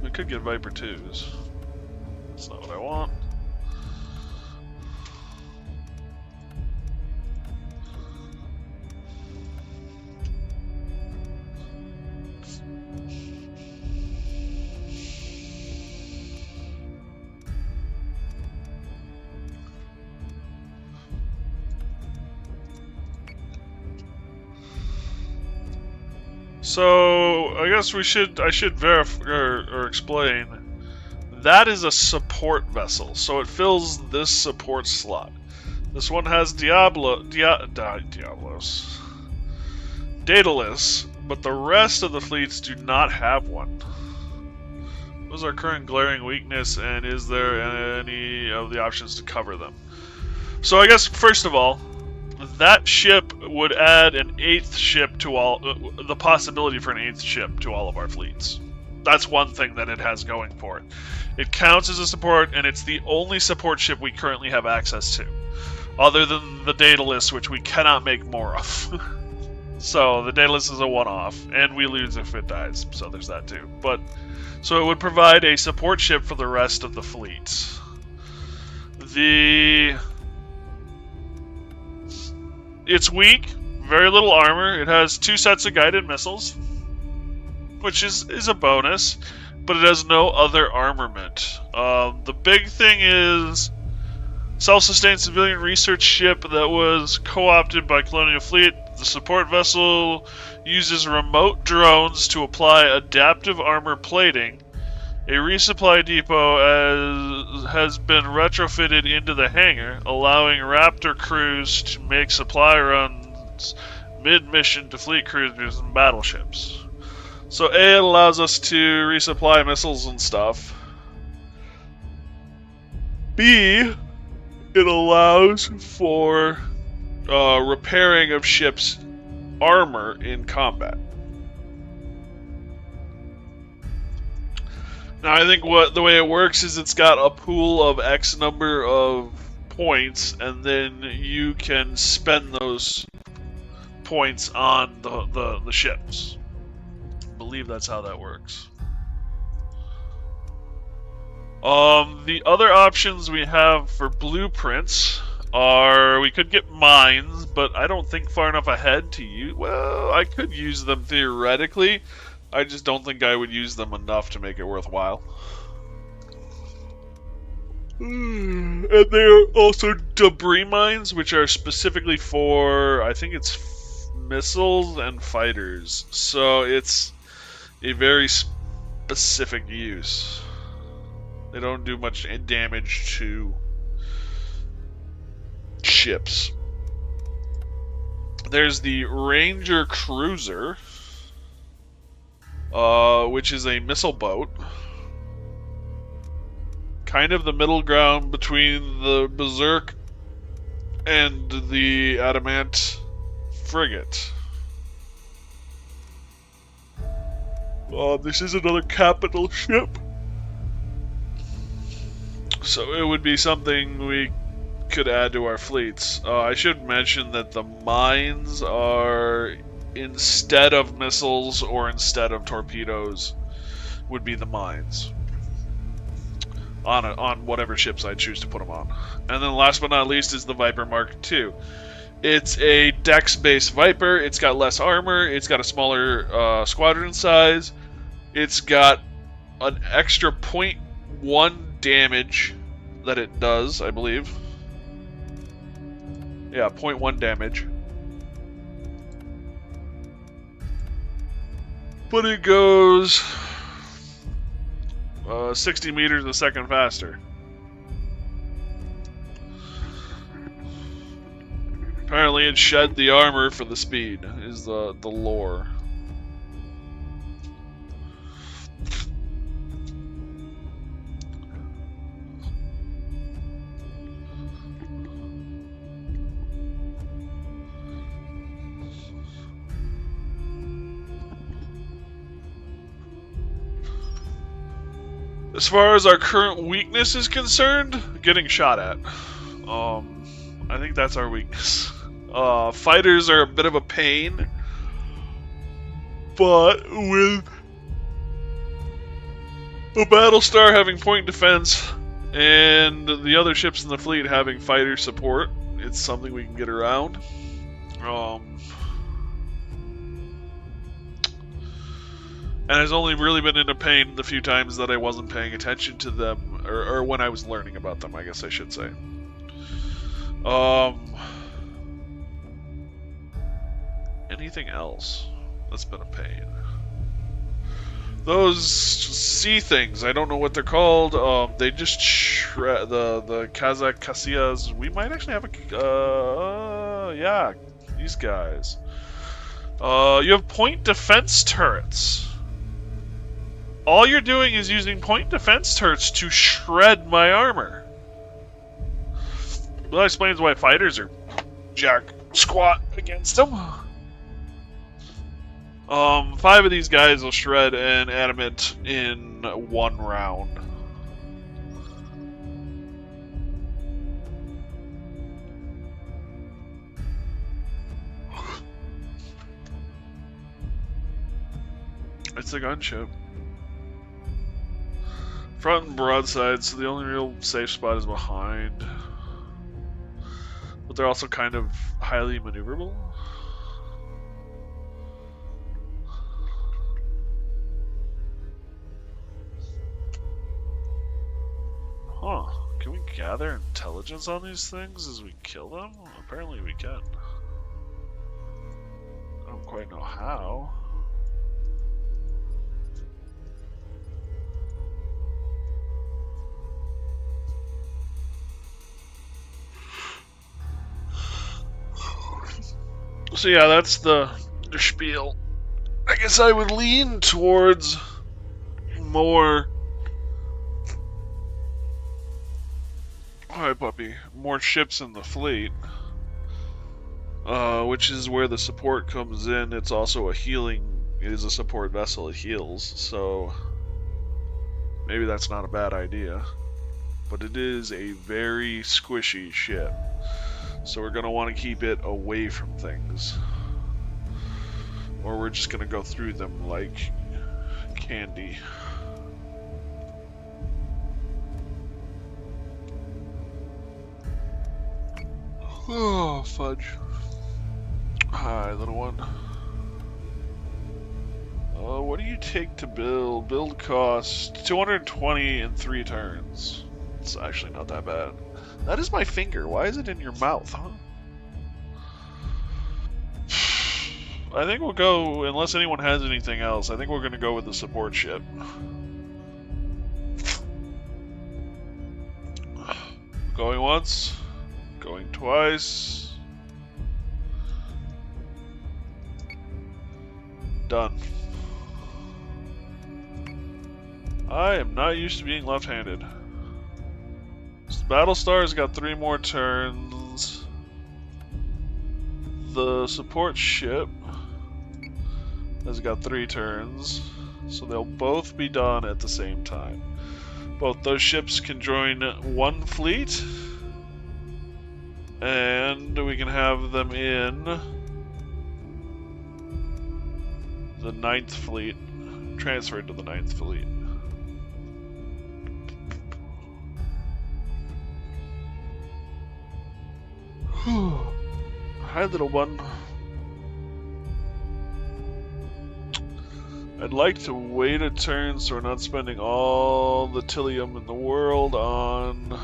We could get Viper 2s. That's not what I want. So I guess I should verify or explain. That is a support vessel, so it fills this support slot. This one has Diablos, Daedalus, but the rest of the fleets do not have one. What is our current glaring weakness, and is there any of the options to cover them? So I guess first of all, that ship would add an 8th ship to all, the possibility for an 8th ship to all of our fleets. That's one thing that it has going for it. It counts as a support, and it's the only support ship we currently have access to, other than the Daedalus, which we cannot make more of. So the Daedalus is a one-off, and we lose if it dies. So there's that too. But so it would provide a support ship for the rest of the fleet. It's weak, very little armor. It has 2 sets of guided missiles, which is a bonus, but it has no other armament. The big thing is self-sustained civilian research ship that was co-opted by Colonial Fleet. The support vessel uses remote drones to apply adaptive armor plating. A resupply depot has been retrofitted into the hangar, allowing Raptor crews to make supply runs mid-mission to fleet cruisers and battleships. So A, it allows us to resupply missiles and stuff. B, it allows for repairing of ships' armor in combat. Now, I think the way it works is it's got a pool of X number of points, and then you can spend those points on the ships. I believe that's how that works. The other options we have for blueprints are we could get mines, but I don't think far enough ahead to use. Well, I could use them theoretically. I just don't think I would use them enough to make it worthwhile. And there are also debris mines, which are specifically for, I think it's missiles and fighters. So it's a very specific use. They don't do much damage to ships. There's the Ranger Cruiser, which is a missile boat. Kind of the middle ground between the Berserk and the Adamant frigate. This is another capital ship. So it would be something we could add to our fleets. I should mention that the mines are, instead of missiles or instead of torpedoes, would be the mines on whatever ships I choose to put them on. And then last but not least is the Viper Mark II. It's a Dex-based Viper. It's got less armor. It's got a smaller squadron size. It's got an extra 0.1 damage that it does, I believe. Yeah, 0.1 damage. But it goes 60 meters a second faster. Apparently it shed the armor for the speed, is the lore. As far as our current weakness is concerned, getting shot at. I think that's our weakness. Fighters are a bit of a pain, but with a Battlestar having point defense and the other ships in the fleet having fighter support, it's something we can get around. And has only really been in a pain the few times that I wasn't paying attention to them, or when I was learning about them, I guess I should say. Anything else that's been a pain? Those sea things, I don't know what they're called. They just shred the Kazakh Casillas. We might actually have a yeah, these guys. You have point defense turrets. All you're doing is using point defense turrets to shred my armor. Well, that explains why fighters are jack squat against them. 5 of these guys will shred an adamant in 1 round. It's a gunship. Front and broadside, so the only real safe spot is behind. But they're also kind of highly maneuverable. Huh. Can we gather intelligence on these things as we kill them? Apparently we can. I don't quite know how. So yeah, that's the spiel. I guess I would lean towards more... Alright, puppy. More ships in the fleet. Which is where the support comes in. It's also a healing... It is a support vessel. It heals, so... Maybe that's not a bad idea. But it is a very squishy ship. So we're going to want to keep it away from things. Or we're just going to go through them like candy. Oh, fudge. Hi, little one. What do you take to build? Build cost 220 in 3 turns. It's actually not that bad. That is my finger. Why is it in your mouth, huh? I think we'll go, unless anyone has anything else, I think we're going to go with the support ship. Going once. Going twice. Done. I am not used to being left-handed. So Battlestar's got 3 more turns. The support ship has got 3 turns. So they'll both be done at the same time. Both those ships can join one fleet. And we can have them in the 9th fleet. Transferred to the 9th fleet. Hi, little one. I'd like to wait a turn so we're not spending all the Tillium in the world on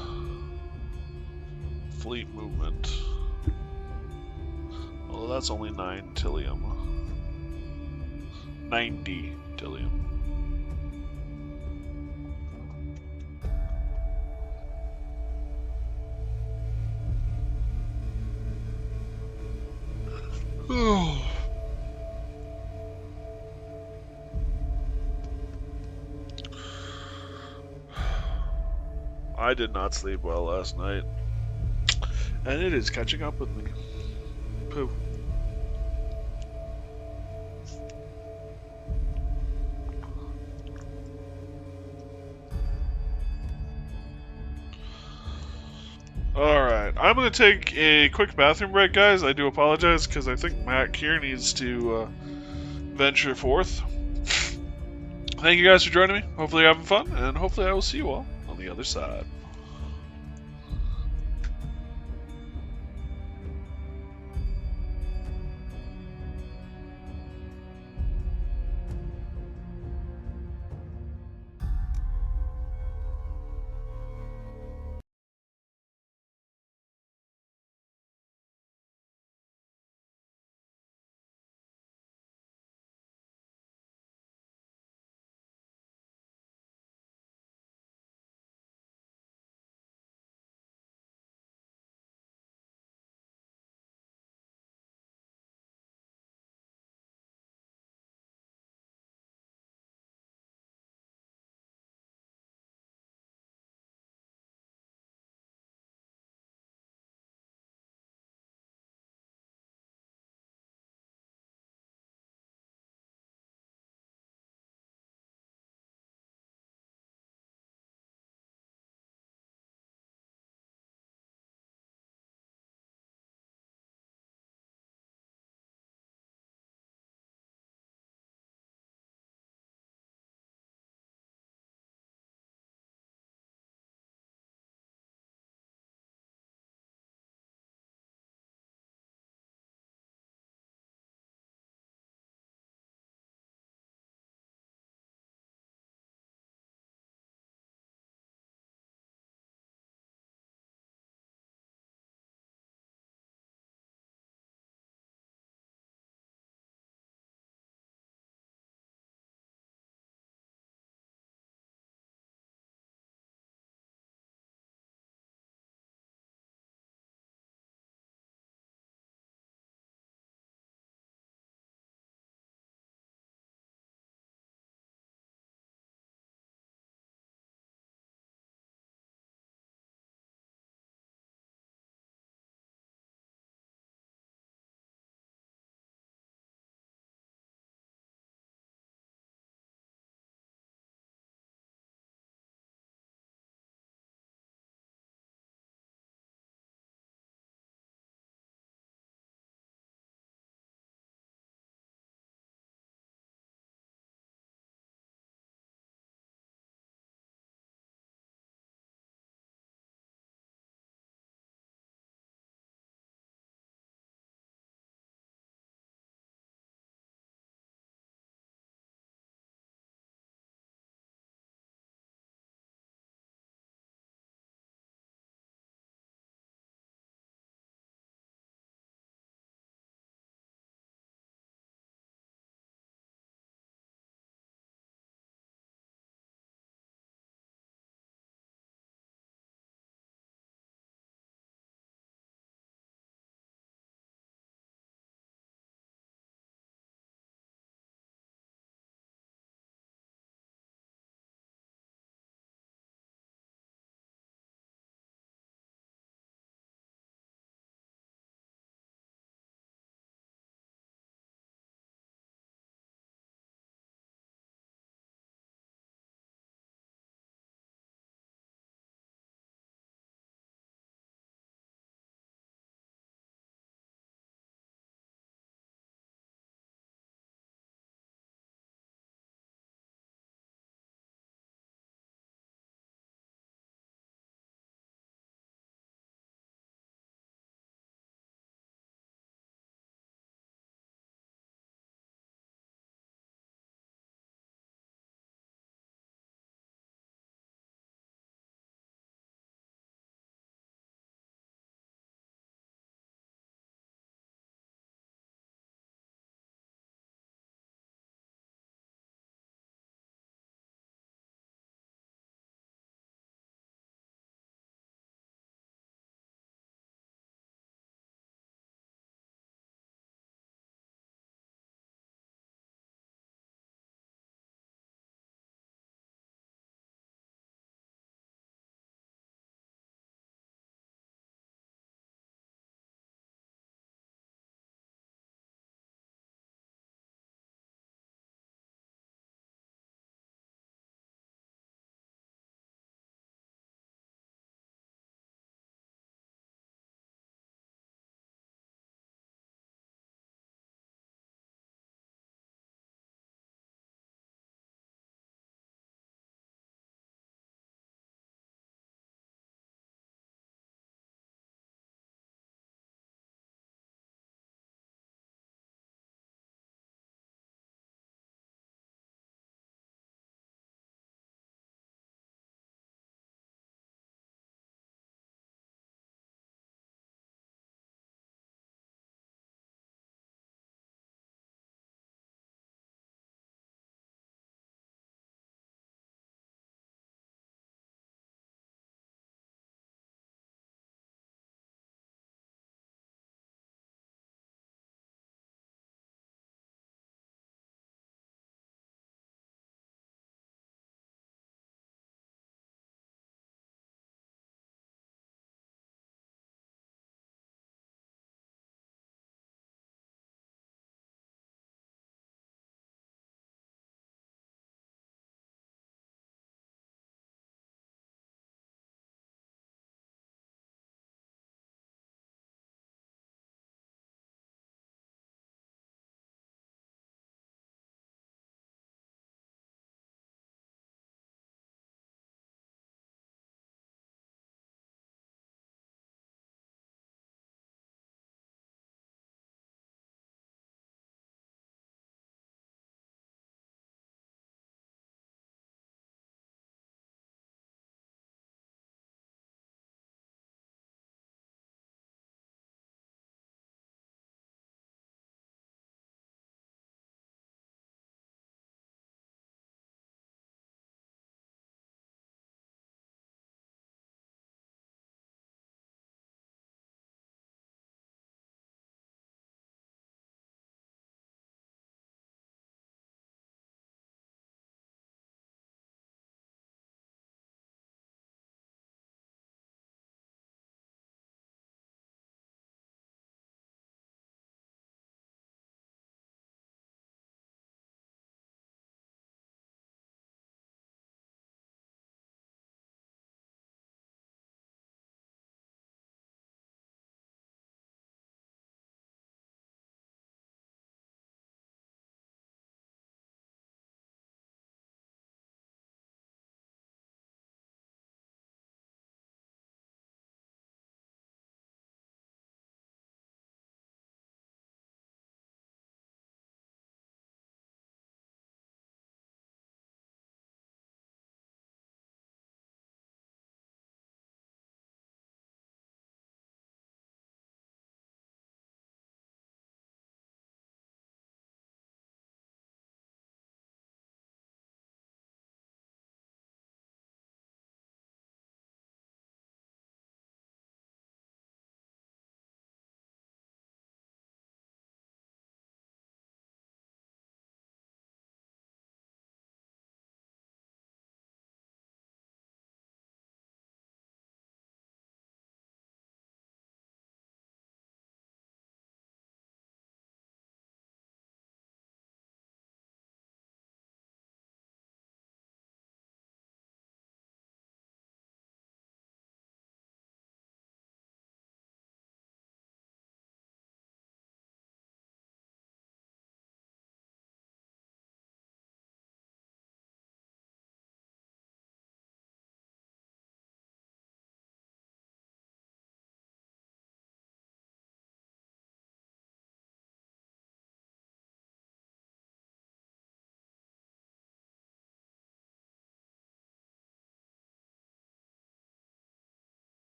fleet movement. Although that's only 9 Tillium. 90 Tillium. I did not sleep well last night. And it is catching up with me. Pooh. Alright, I'm going to take a quick bathroom break, guys. I do apologize, because I think Matt here needs to venture forth. Thank you guys for joining me. Hopefully you're having fun, and hopefully I will see you all on the other side.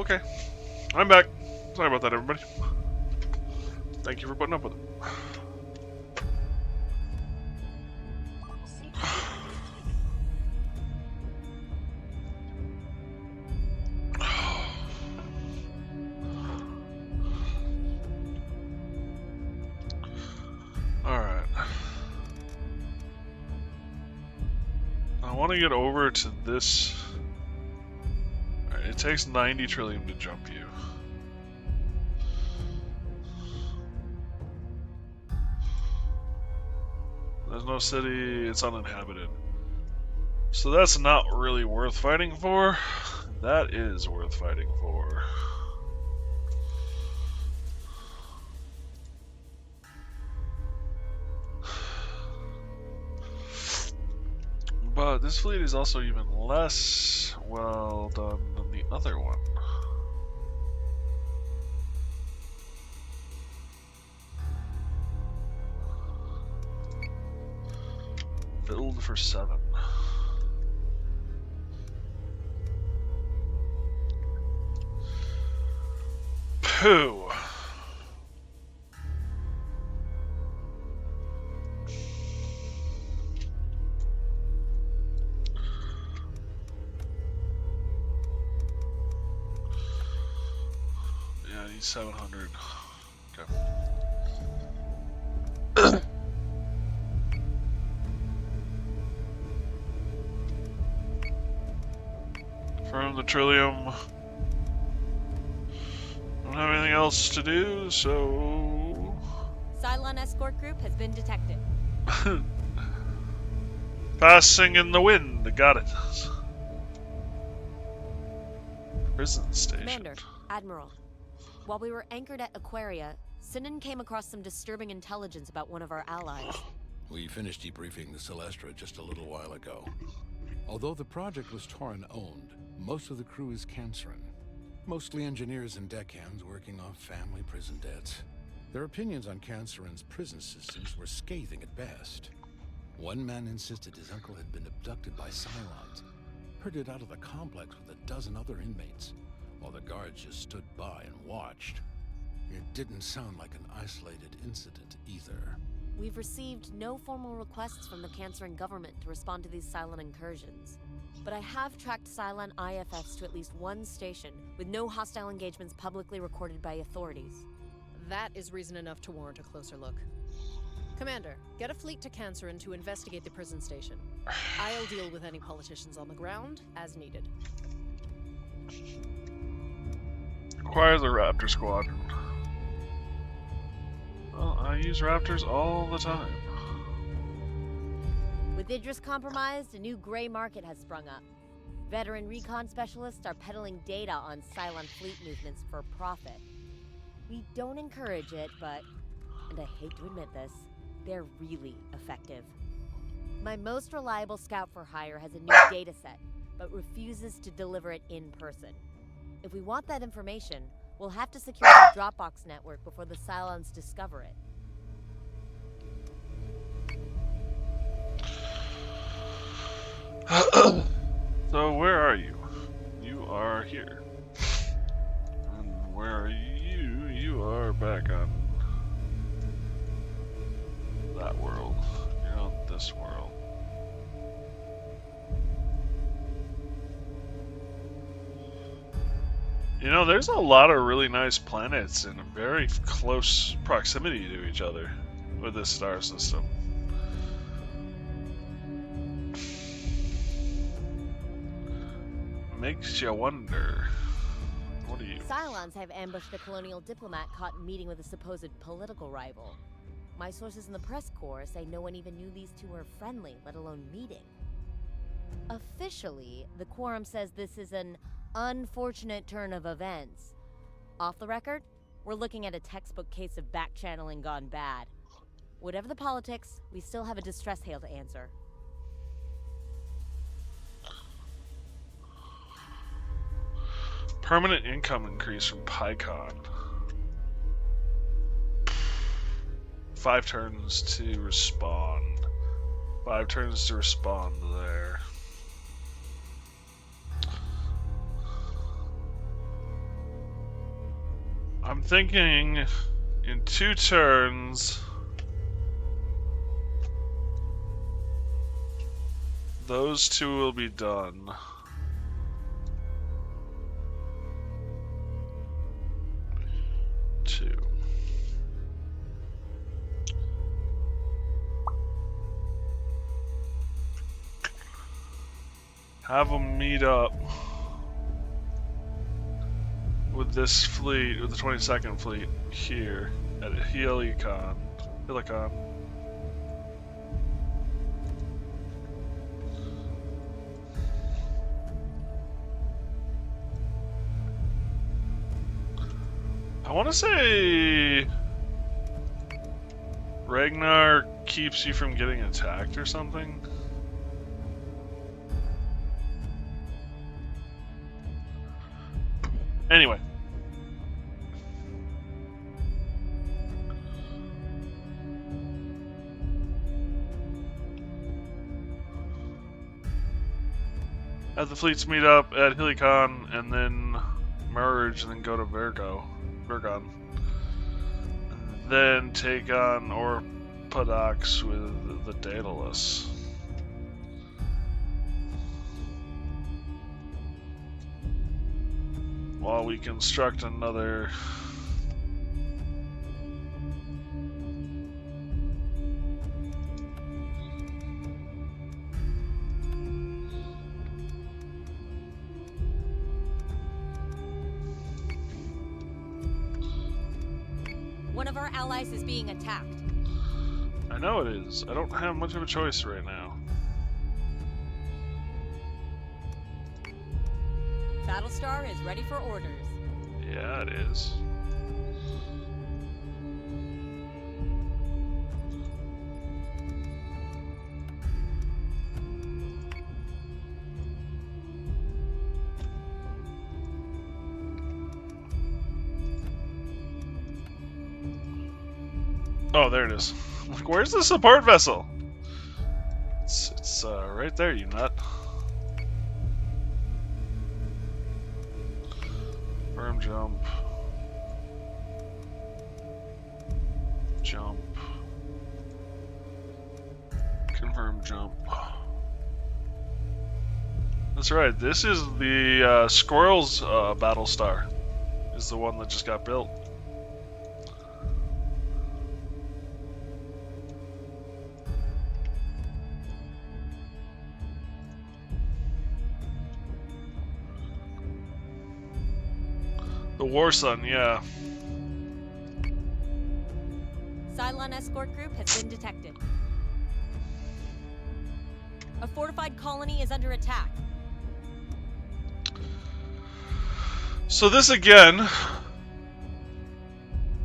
okay. I'm back. Sorry about that, everybody. Thank you for putting up with it. Alright. I want to get over to this. Alright, it takes 90 trillium to jump you. There's no city, it's uninhabited. So that's not really worth fighting for. That is worth fighting for. But this fleet is also even less well done than the other one. Build for 7. Pooh. Yeah, I need 700. Okay. From the Trillium. Don't have anything else to do, so... Cylon escort group has been detected. Passing in the wind, got it. Prison station. Commander, Admiral. While we were anchored at Aquaria, Sinan came across some disturbing intelligence about one of our allies. We finished debriefing the Celestra just a little while ago. Although the project was Tauran-owned, most of the crew is Canceran. Mostly engineers and deckhands working off family prison debts. Their opinions on Canceran's prison systems were scathing at best. One man insisted his uncle had been abducted by Cylons, herded out of the complex with a dozen other inmates, while the guards just stood by and watched. It didn't sound like an isolated incident either. We've received no formal requests from the Canceran government to respond to these Cylon incursions. But I have tracked Cylon IFFs to at least one station, with no hostile engagements publicly recorded by authorities. That is reason enough to warrant a closer look. Commander, get a fleet to Canceran to investigate the prison station. I'll deal with any politicians on the ground as needed. Acquire the Raptor Squadron. Well, I use Raptors all the time. With Idris compromised, a new gray market has sprung up. Veteran recon specialists are peddling data on Cylon fleet movements for profit. We don't encourage it, but, and I hate to admit this, they're really effective. My most reliable scout for hire has a new data set, but refuses to deliver it in person. If we want that information, we'll have to secure the Dropbox network before the Cylons discover it. So where are you? You are here. And where are you? You are back on that world. You're on this world. You know, there's a lot of really nice planets in very close proximity to each other with this star system. Makes you wonder. What are you? Cylons have ambushed a colonial diplomat caught meeting with a supposed political rival. My sources in the press corps say no one even knew these two were friendly, let alone meeting. Officially, the quorum says this is an unfortunate turn of events. Off the record, we're looking at a textbook case of back-channeling gone bad. Whatever the politics, we still have a distress hail to answer. Permanent income increase from PyCon. 5 turns to respond. 5 turns to respond there. thinking in 2 turns, those 2 will be done. Two. Have them meet up with this fleet, with the 22nd fleet here at Helicon. I want to say Ragnar keeps you from getting attacked or something. Anyway. Have the fleets meet up at Helicon and then merge and then go to Virgon. And then take on Orthodox with the Daedalus. While we construct another One of our allies is being attacked. I know it is. I don't have much of a choice right now. Battlestar is ready for orders. Yeah, it is. Oh, there it is. Like, where's the support vessel? It's right there, you nut. Firm jump. Jump. Confirm jump. That's right, this is the Squirrels Battlestar. Is the one that just got built. The War Sun, yeah. Cylon escort group has been detected. A fortified colony is under attack. So this again,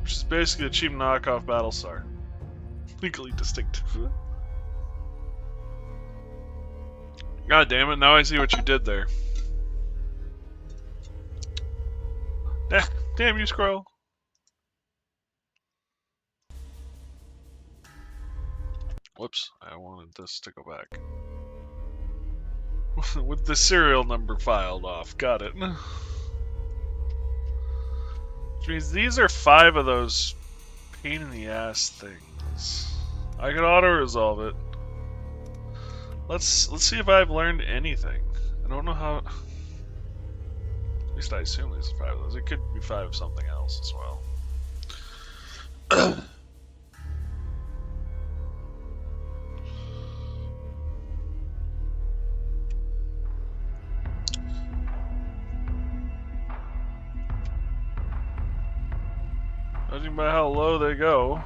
which is basically a cheap knockoff Battlestar. Legally distinctive. God damn it, now I see what you did there. Damn you, Squirrel. Whoops, I wanted this to go back. With the serial number filed off, got it. Which means these are 5 of those pain in the ass things. I can auto-resolve it. Let's see if I've learned anything. I don't know how... At least I assume there's 5 of those. It could be 5 of something else as well. Judging by how low they go.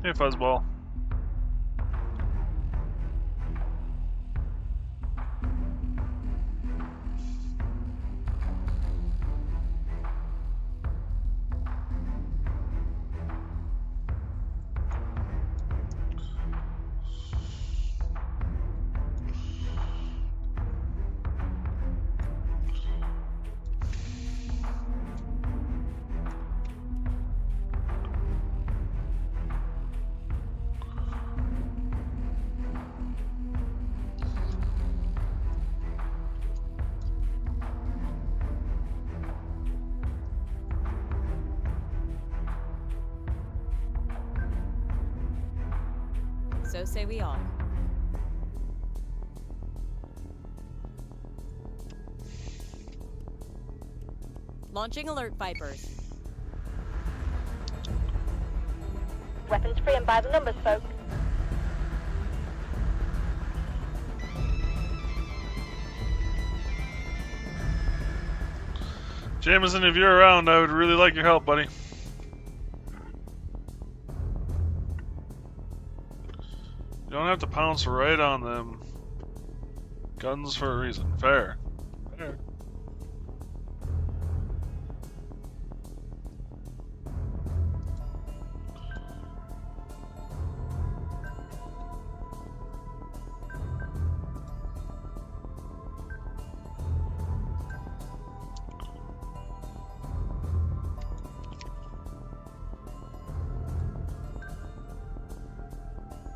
Hey, Fuzzball. So say we all. Launching alert, Vipers. Weapons free and by the numbers, folks. Jameson, if you're around, I would really like your help, buddy. You don't have to pounce right on them. Guns for a reason. Fair. Fair.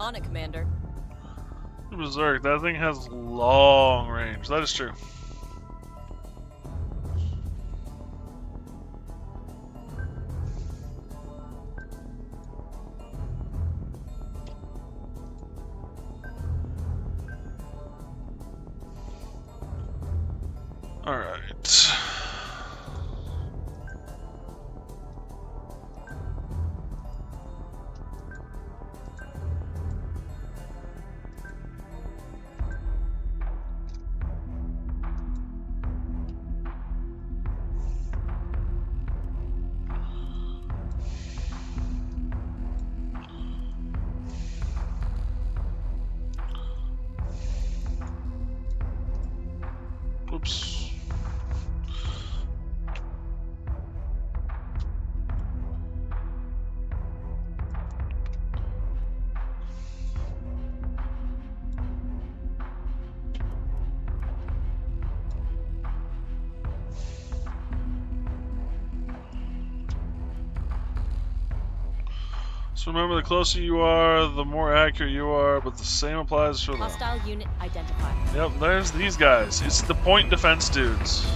On it, Commander. Berserk, that thing has long range. That is true. All right. Oops. So remember, the closer you are, the more accurate you are, but the same applies for them. Hostile unit identified. Yep, there's these guys. It's the point defense dudes.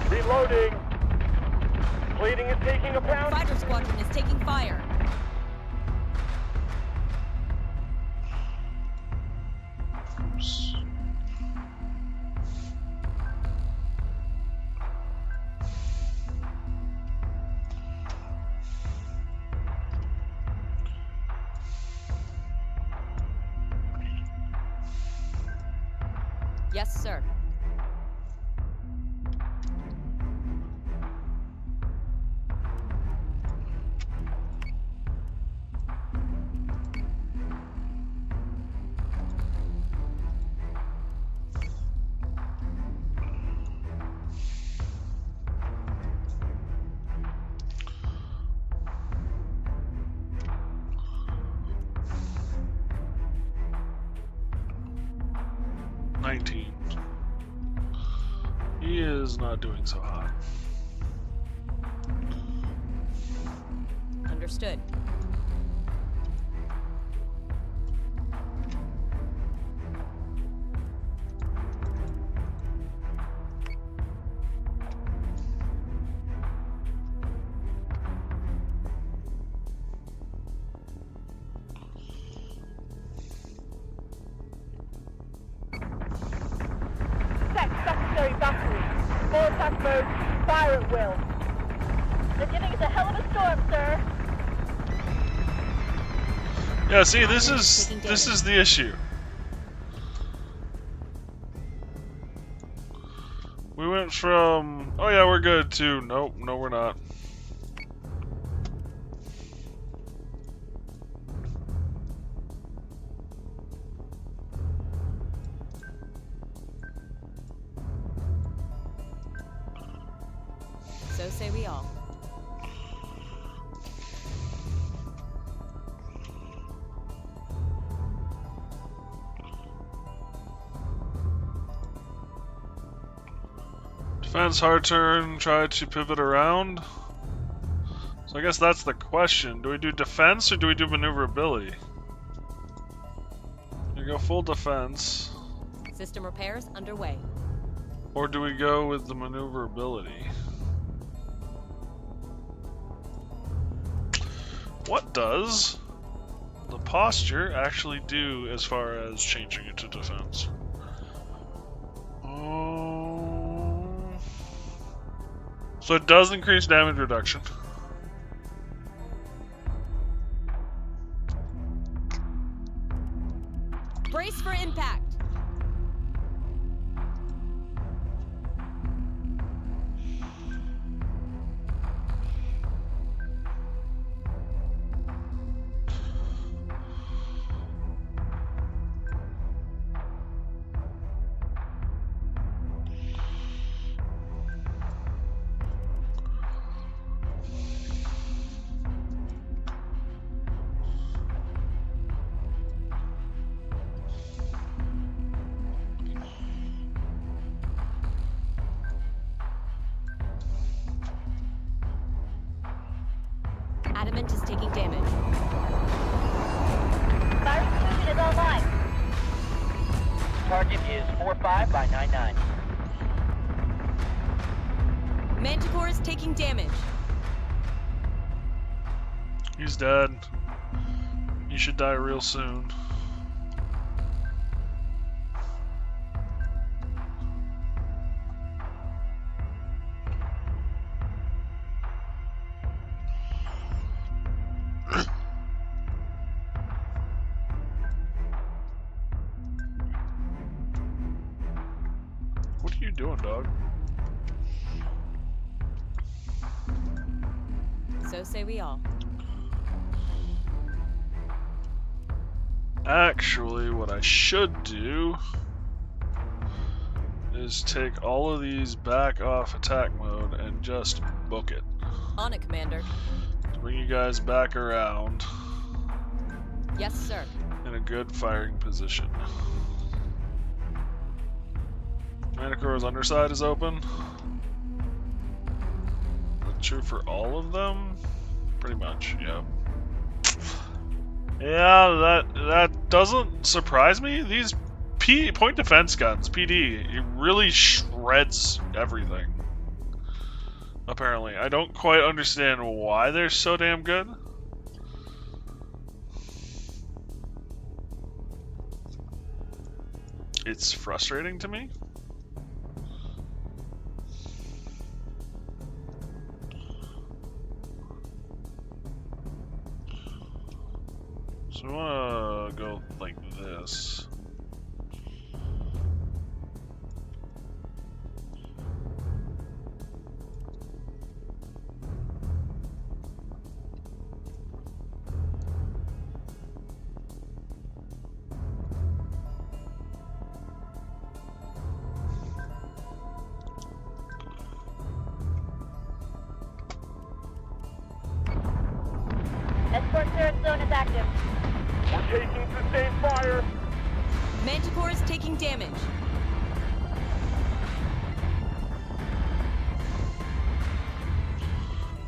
Reloading. Bleeding is taking a pound. Fighter squadron is taking fire. Oops. Yes, sir. He is not doing so hot. Understood. Secondary battery. Full attack mode. Fire at will. They're giving us a hell of a storm, sir. Yeah, see, this is the issue. We went from, oh yeah, we're good, to, nope, no we're not. So say we all. Defense, hard turn, try to pivot around. So I guess that's the question. Do we do defense or do we do maneuverability? We go full defense. System repairs underway. Or do we go with the maneuverability? What does the posture actually do as far as changing it to defense? So it does increase damage reduction. Brace for impact. Adamant is taking damage. Fire solution is online. Target is 45 by 99. Manticore is taking damage. He's dead. He should die real soon. What are you doing, dog? So say we all. Actually, what I should do is take all of these back off attack mode and just book it. On it, Commander. To bring you guys back around Yes, sir. in a good firing position. Manticore's underside is open. That's true for all of them? Pretty much, yeah. Yeah, that doesn't surprise me. These point defense guns, PD, it really shreds everything. Apparently. I don't quite understand why they're so damn good. It's frustrating to me. So we want to go like this. Escort turret zone is active. We're taking sustained fire. Manticore is taking damage.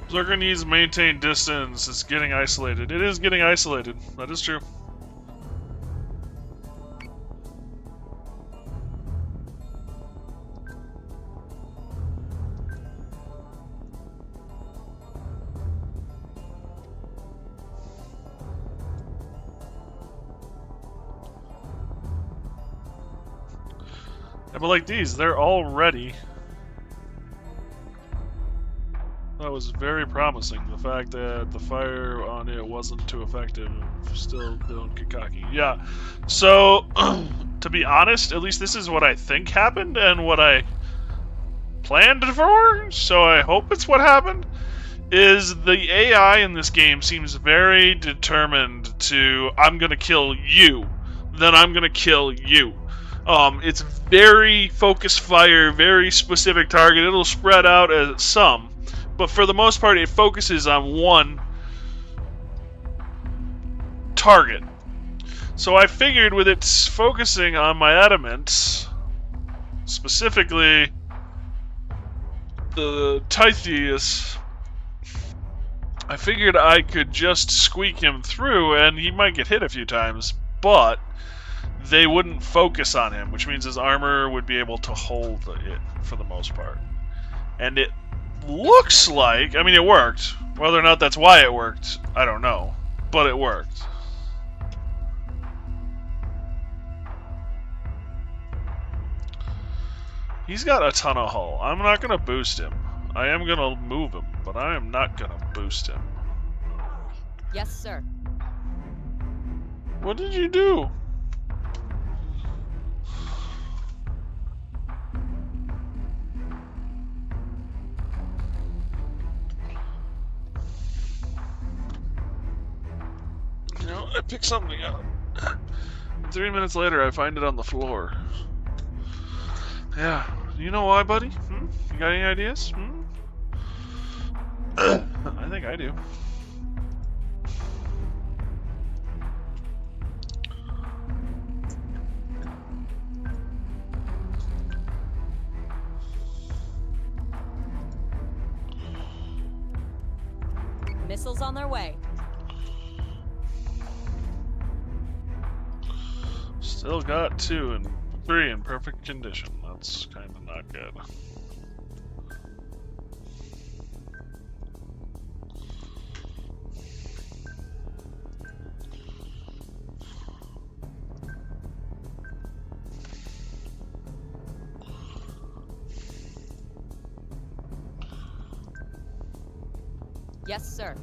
Zerker needs to maintain distance. It's getting isolated. It is getting isolated. That is true. Yeah, but like these, they're all ready. That was very promising. The fact that the fire on it wasn't too effective, still doing Kikaki. Yeah, so to be honest, at least this is what I think happened and what I planned for, so I hope it's what happened, is the AI in this game seems very determined to, I'm gonna kill you, then I'm gonna kill you. It's very focused fire, very specific target. It'll spread out as some, but for the most part, it focuses on one target. So I figured with it focusing on my adamant, specifically the Tithius, I figured I could just squeak him through and he might get hit a few times, but they wouldn't focus on him, which means his armor would be able to hold it for the most part. And it looks like, I mean, it worked. Whether or not that's why it worked, I don't know. But it worked. He's got a ton of hull. I'm not gonna boost him. I am gonna move him, but I am not gonna boost him. Yes, sir. What did you do? You know, I picked something up. 3 minutes later, I find it on the floor. Yeah. You know why, buddy? You got any ideas? I think I do. Missiles on their way. Still got 2 and 3 in perfect condition. That's kind of not good. Yes, sir.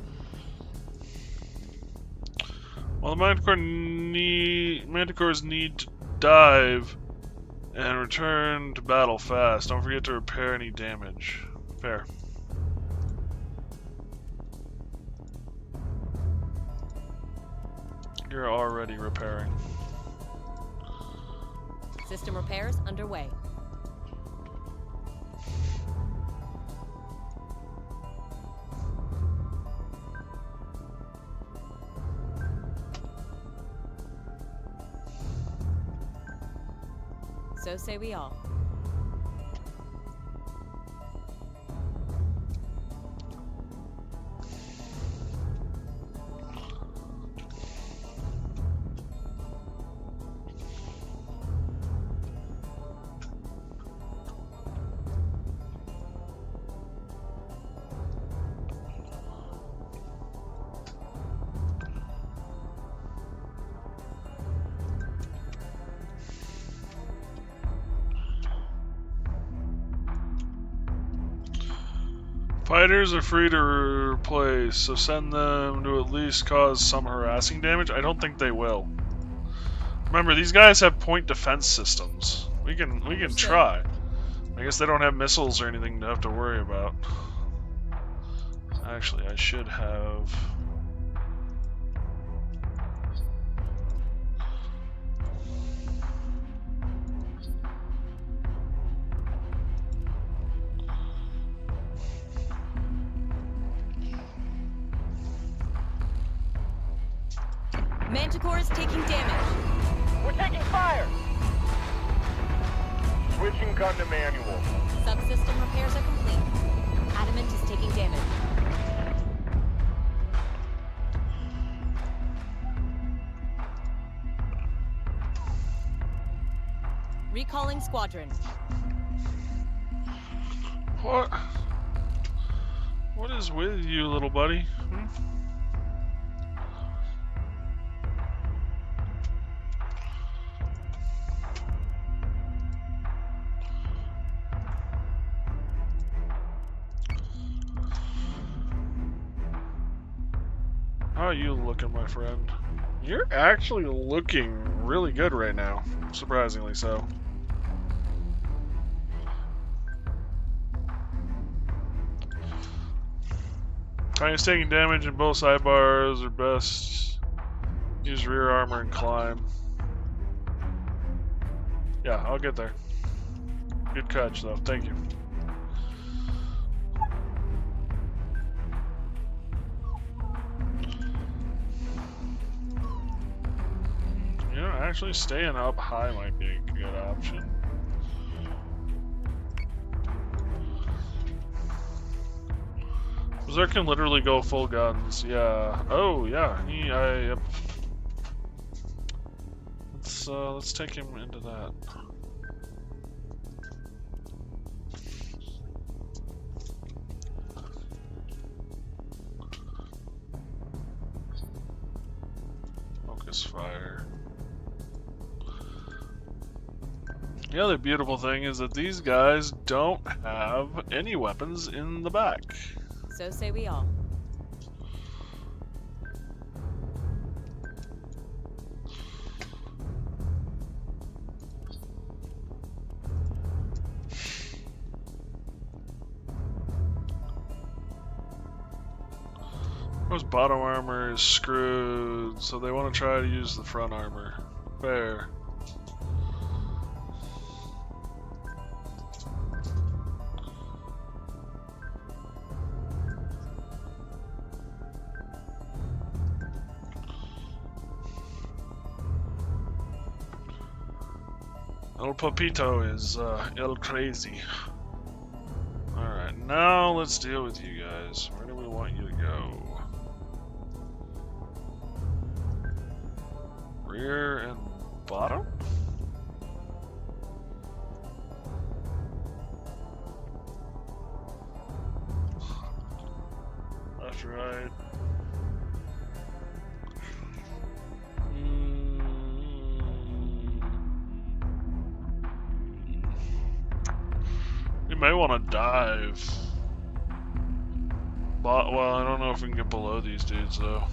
Well, the Manticores need to dive and return to battle fast. Don't forget to repair any damage. Fair. You're already repairing. System repairs underway. So say we all. Fighters are free to replace, so send them to at least cause some harassing damage. I don't think they will. Remember, these guys have point defense systems. We can try. I guess they don't have missiles or anything to have to worry about. Actually, I should have. Manticore is taking damage. We're taking fire! Switching gun to manual. Subsystem repairs are complete. Adamant is taking damage. Recalling squadron. What? What is with you, little buddy? How are you looking, my friend? You're actually looking really good right now, surprisingly so. Tiny's taking damage in both sidebars, or best use rear armor and climb. Yeah, I'll get there. Good catch, though. Thank you. You know, actually staying up high might be a good option. Berserk can literally go full guns. Yeah. Oh, yeah. Yep. Let's take him into that. Focus fire. The other beautiful thing is that these guys don't have any weapons in the back. So say we all. Those bottom armor is screwed, so they want to try to use the front armor. Fair. El Papito is El Crazy. Alright, now let's deal with you guys. Where do we want you to go? Rear and bottom? Left, right. We may want to dive. But, well, I don't know if we can get below these dudes, though.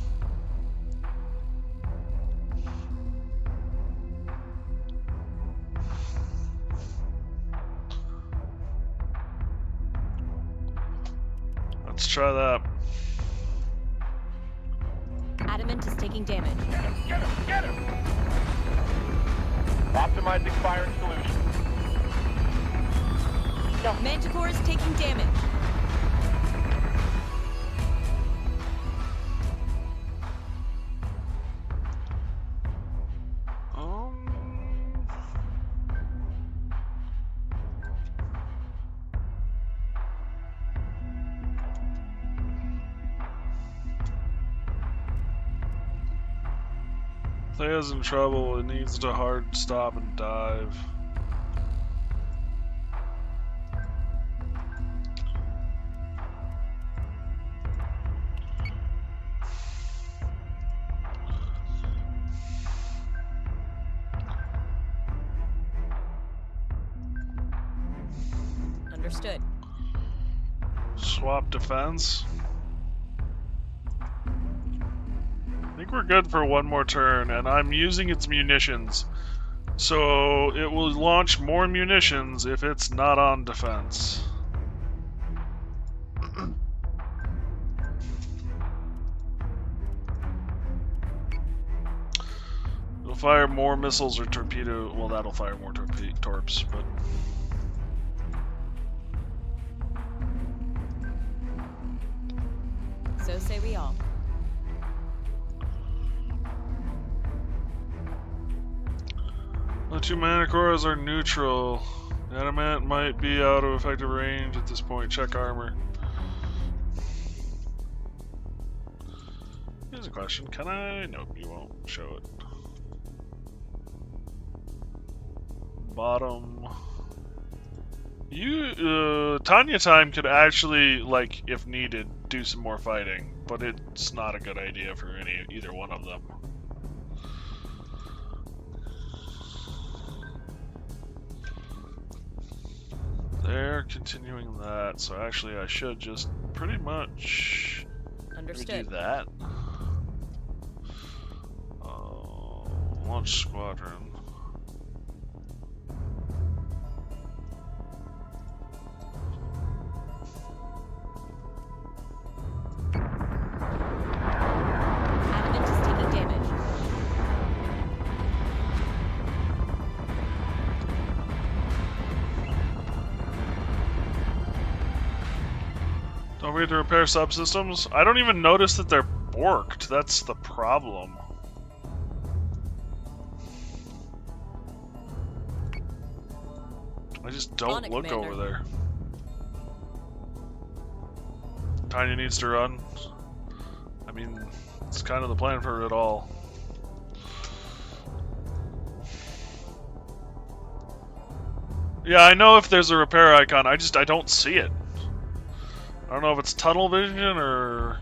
Let's try that. Adamant is taking damage. Get him! Get him! Optimizing firing solution. Manticore is taking damage. Thea's in trouble. It needs to hard stop and dive. Understood. Swap defense. I think we're good for one more turn, and I'm using its munitions. So it will launch more munitions if it's not on defense. It'll fire more missiles or torpedo. Well, that'll fire more torps, but. So say we all. The two Manticores are neutral. Adamant might be out of effective range at this point. Check armor. Here's a question. Can I? Nope, you won't show it. Bottom. Tanya Time could actually, like, if needed, do some more fighting, but it's not a good idea for either one of them. They're continuing that, so actually I should just pretty much Understood. do that. Launch squadron. Adamant is taking damage. Don't forget to repair subsystems. I don't even notice that they're borked. That's the problem. I just don't look Commander. over there. Tanya needs to run. I mean, it's kind of the plan for it all. Yeah, I know if there's a repair icon, I don't see it. I don't know if it's tunnel vision or...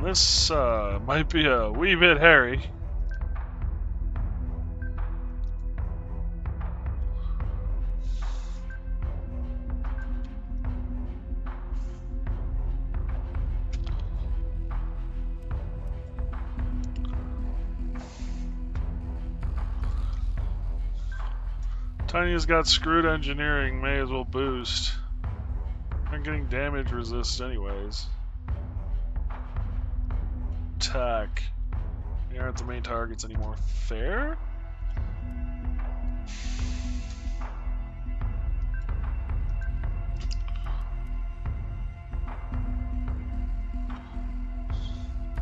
this might be a wee bit hairy. Tiny's got screwed engineering, may as well boost. I'm getting damage resist anyways. Attack. They aren't the main targets anymore. Fair?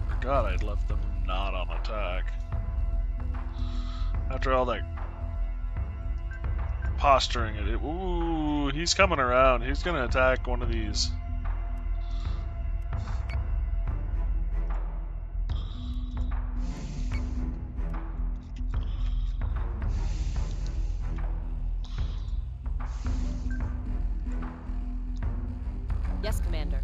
Forgot I'd left them not on attack. After all that posturing it. Ooh, he's coming around. He's gonna attack one of these. Yes, Commander.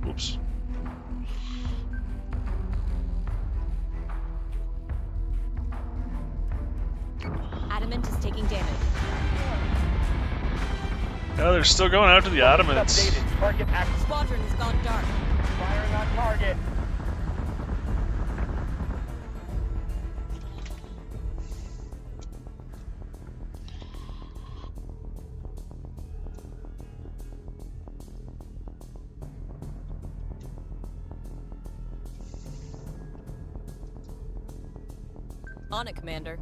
Oops. Adamant is taking damage. Yeah, they're still going after the adamants. Updated. Target active. Squadron has gone dark. Firing on target. On it, Commander.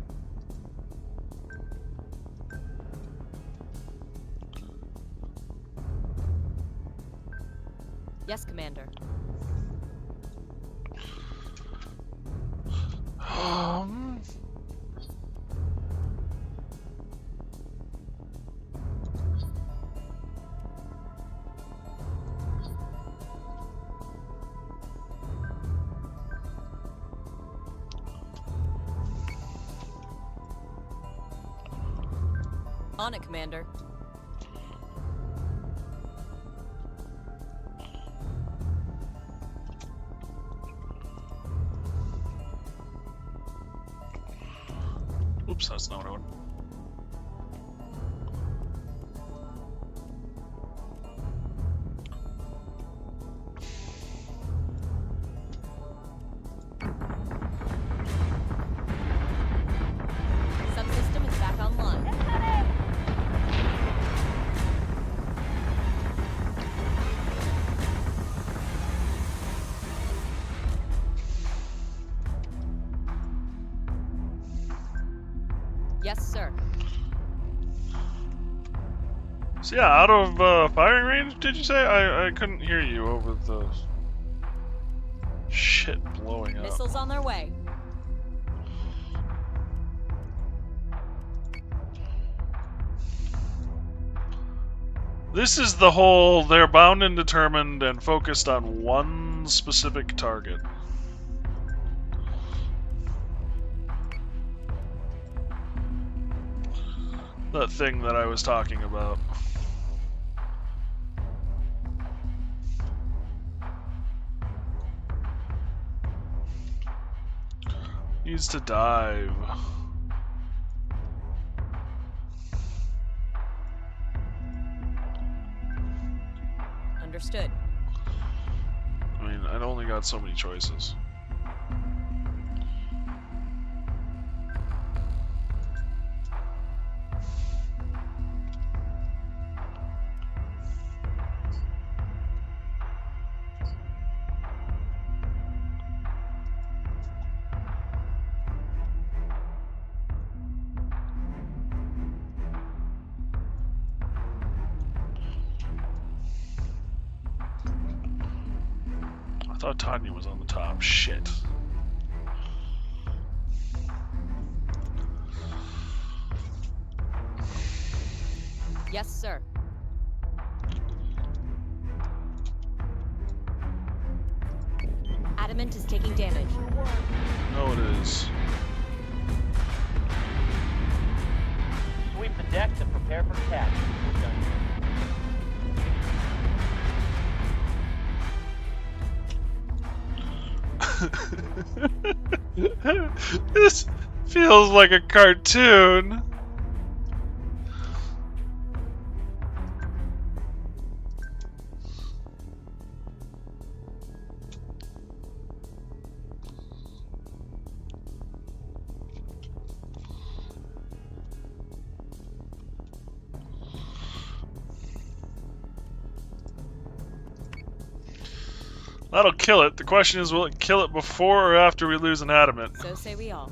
Yes, Commander. On it, Commander. Oops, that's not what I want. Subsystem is back online. Yes, sir. So yeah, out of firing range, did you say? I couldn't hear you over the shit blowing up. Missiles on their way. This is the whole, they're bound and determined and focused on one specific target. That thing that I was talking about. Needs to dive. Understood. I mean, I'd only got so many choices. I thought Tanya was on the top. Shit. Yes, sir. Adamant is taking damage. No, it is. Sweep the decks and prepare for catch. We're done here. This feels like a cartoon. That'll kill it. The question is, will it kill it before or after we lose an adamant? So say we all.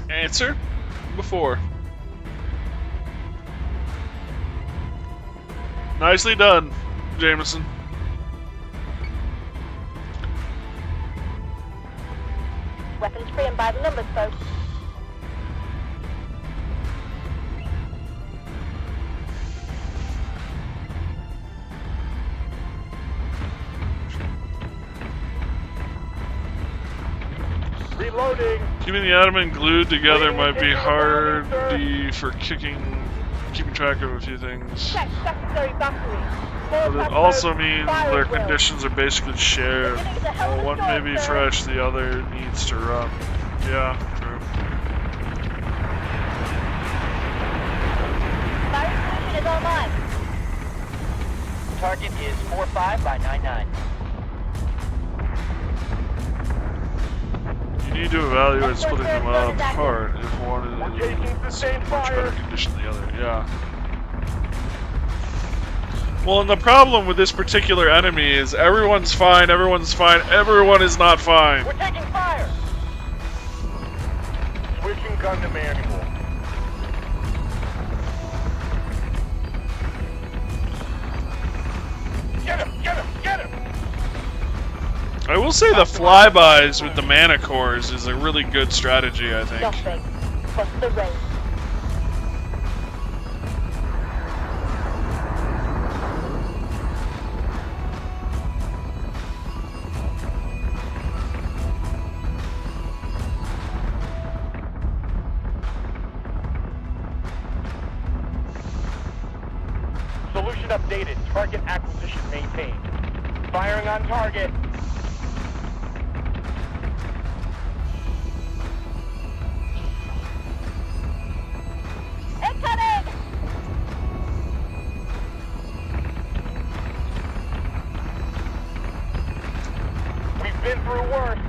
Answer? Before. Nicely done, Jameson. Weapons free and by the numbers, folks. Reloading. Keeping the adamant glued together might be hardy for keeping track of a few things. Check secondary battery. But it also means their conditions are basically shared. While one may be fresh, the other needs to run. Yeah, true. Fire solution is online. Target is 45 by 99. You need to evaluate splitting them apart if one is in much better condition than the other. Yeah. Well, and the problem with this particular enemy is everyone's fine, everyone is not fine. We're taking fire! Switching gun to manual. Get him! Get him! Get him! I will say the flybys with the mana cores is a really good strategy, I think. Nothing. Bust the rain. Solution updated. Target acquisition maintained. Firing on target. Incoming! We've been through worse.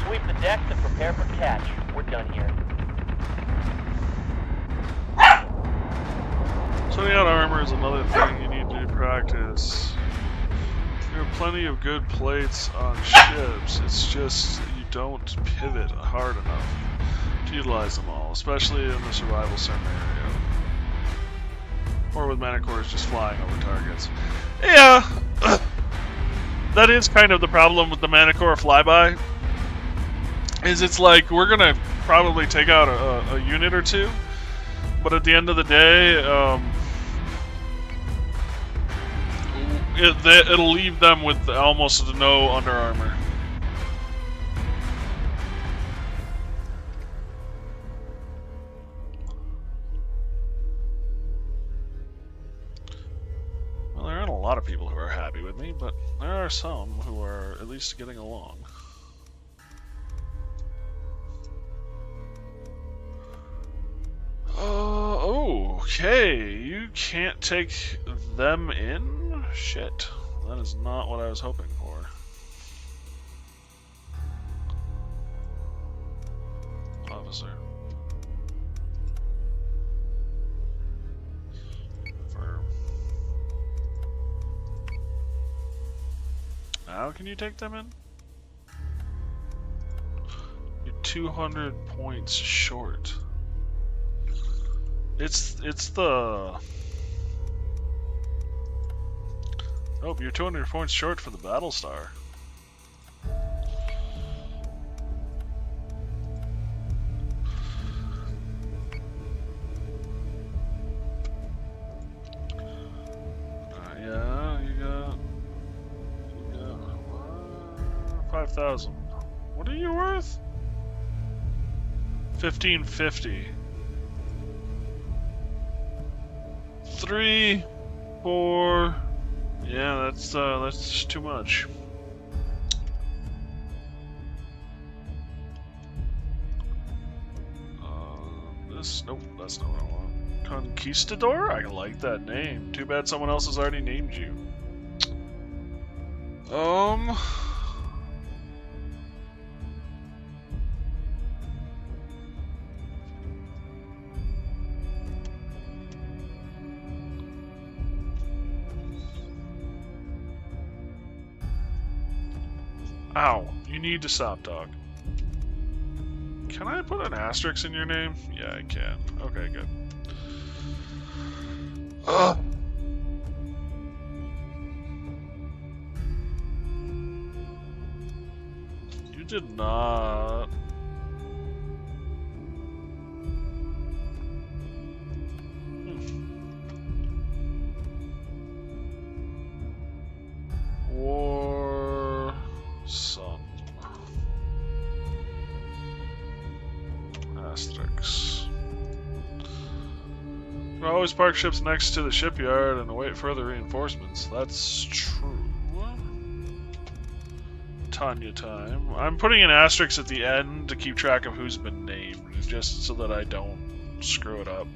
Sweep the decks and prepare for catch. We're done here. Putting out armor is another thing you need to practice. There are plenty of good plates on ships, it's just you don't pivot hard enough to utilize them all, especially in the survival scenario. Or with mana cores just flying over targets. Yeah, that is kind of the problem with the mana core flyby, is it's like we're gonna probably take out a unit or two, but at the end of the day, it'll leave them with almost no under armor. Well, there aren't a lot of people who are happy with me, but there are some who are at least getting along. Okay, you can't take them in? Shit, that is not what I was hoping for. Officer. Firm. How can you take them in? You're 200 points short. It's the... Oh, you're 200 points short for the Battlestar. Yeah, you got 5,000. What are you worth? 1550. 3, 4. Yeah, that's too much. Nope, that's not what I want. Conquistador? I like that name. Too bad someone else has already named you. Ow, you need to stop, dog. Can I put an asterisk in your name? Yeah, I can. Okay, good. Ugh. You did not. War Sun. Asterisks. You can always park ships next to the shipyard and await further reinforcements. That's true. Tanya time. I'm putting an asterisk at the end to keep track of who's been named, just so that I don't screw it up.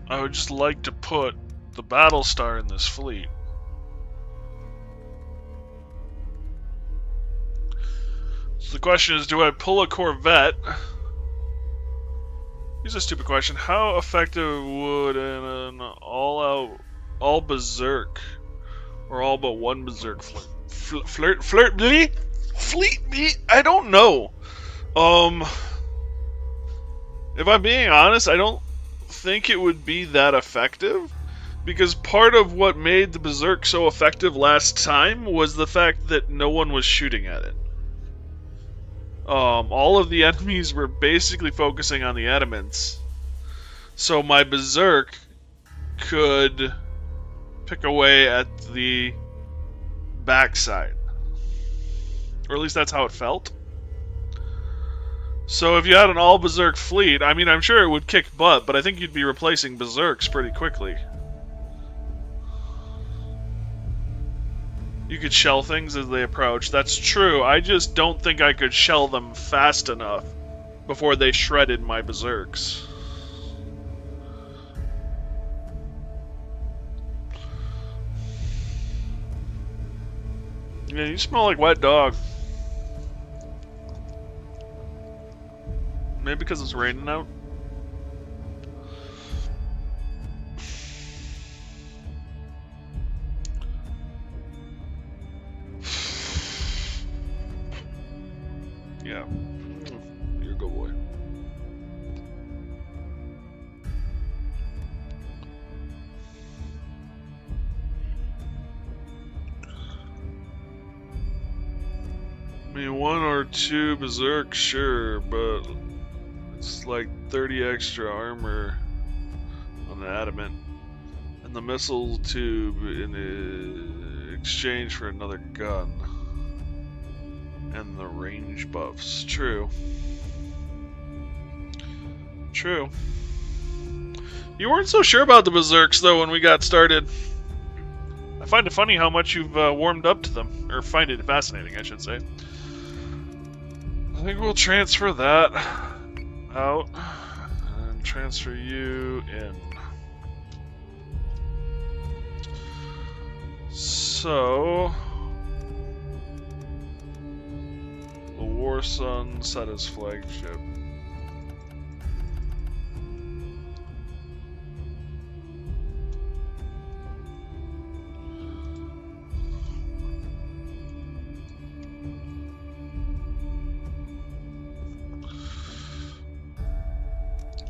I would just like to put the Battlestar in this fleet. So the question is, do I pull a Corvette? Here's a stupid question. How effective would an all berserk, or all but one berserk fleet be? I don't know. If I'm being honest, I don't think it would be that effective, because part of what made the Berserk so effective last time was the fact that no one was shooting at it. All of the enemies were basically focusing on the elements, so my Berserk could pick away at the backside, or at least that's how it felt. So if you had an all Berserk fleet, I mean, I'm sure it would kick butt, but I think you'd be replacing Berserks pretty quickly. You could shell things as they approach. That's true. I just don't think I could shell them fast enough before they shredded my Berserks. Yeah, you smell like wet dog. Maybe because it's raining out. Yeah. You're a good boy. I mean, 1 or 2 Berserk, sure, but it's like 30 extra armor. and adamant, and the missile tube in exchange for another gun. And the range buffs. True. True. You weren't so sure about the Berserks, though, when we got started. I find it funny how much you've warmed up to them. Or find it fascinating, I should say. I think we'll transfer that out. And transfer you in. So... the War Sun set as flagship.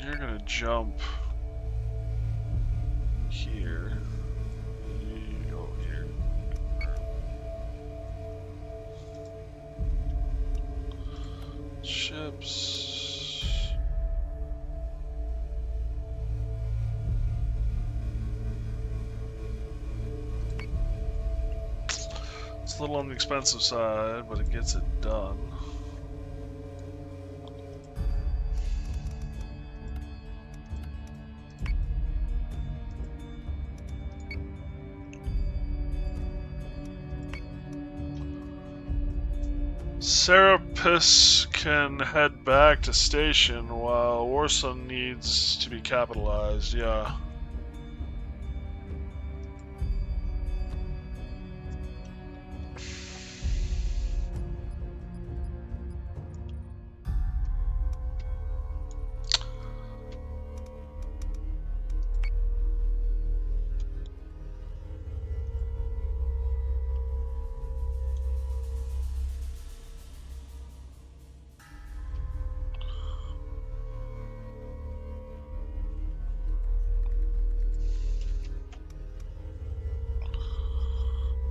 You're gonna jump here. You go here. Ships. It's a little on the expensive side, but it gets it done. Serapis can head back to station while Warsun needs to be capitalized, yeah.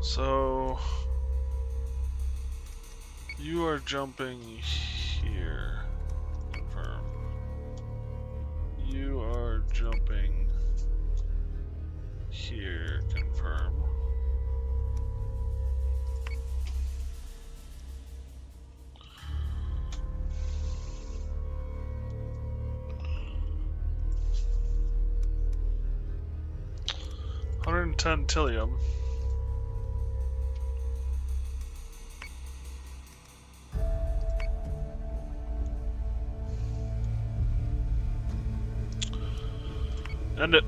So you are jumping here. Confirm. You are jumping here. Confirm. $110 Tillium. End it.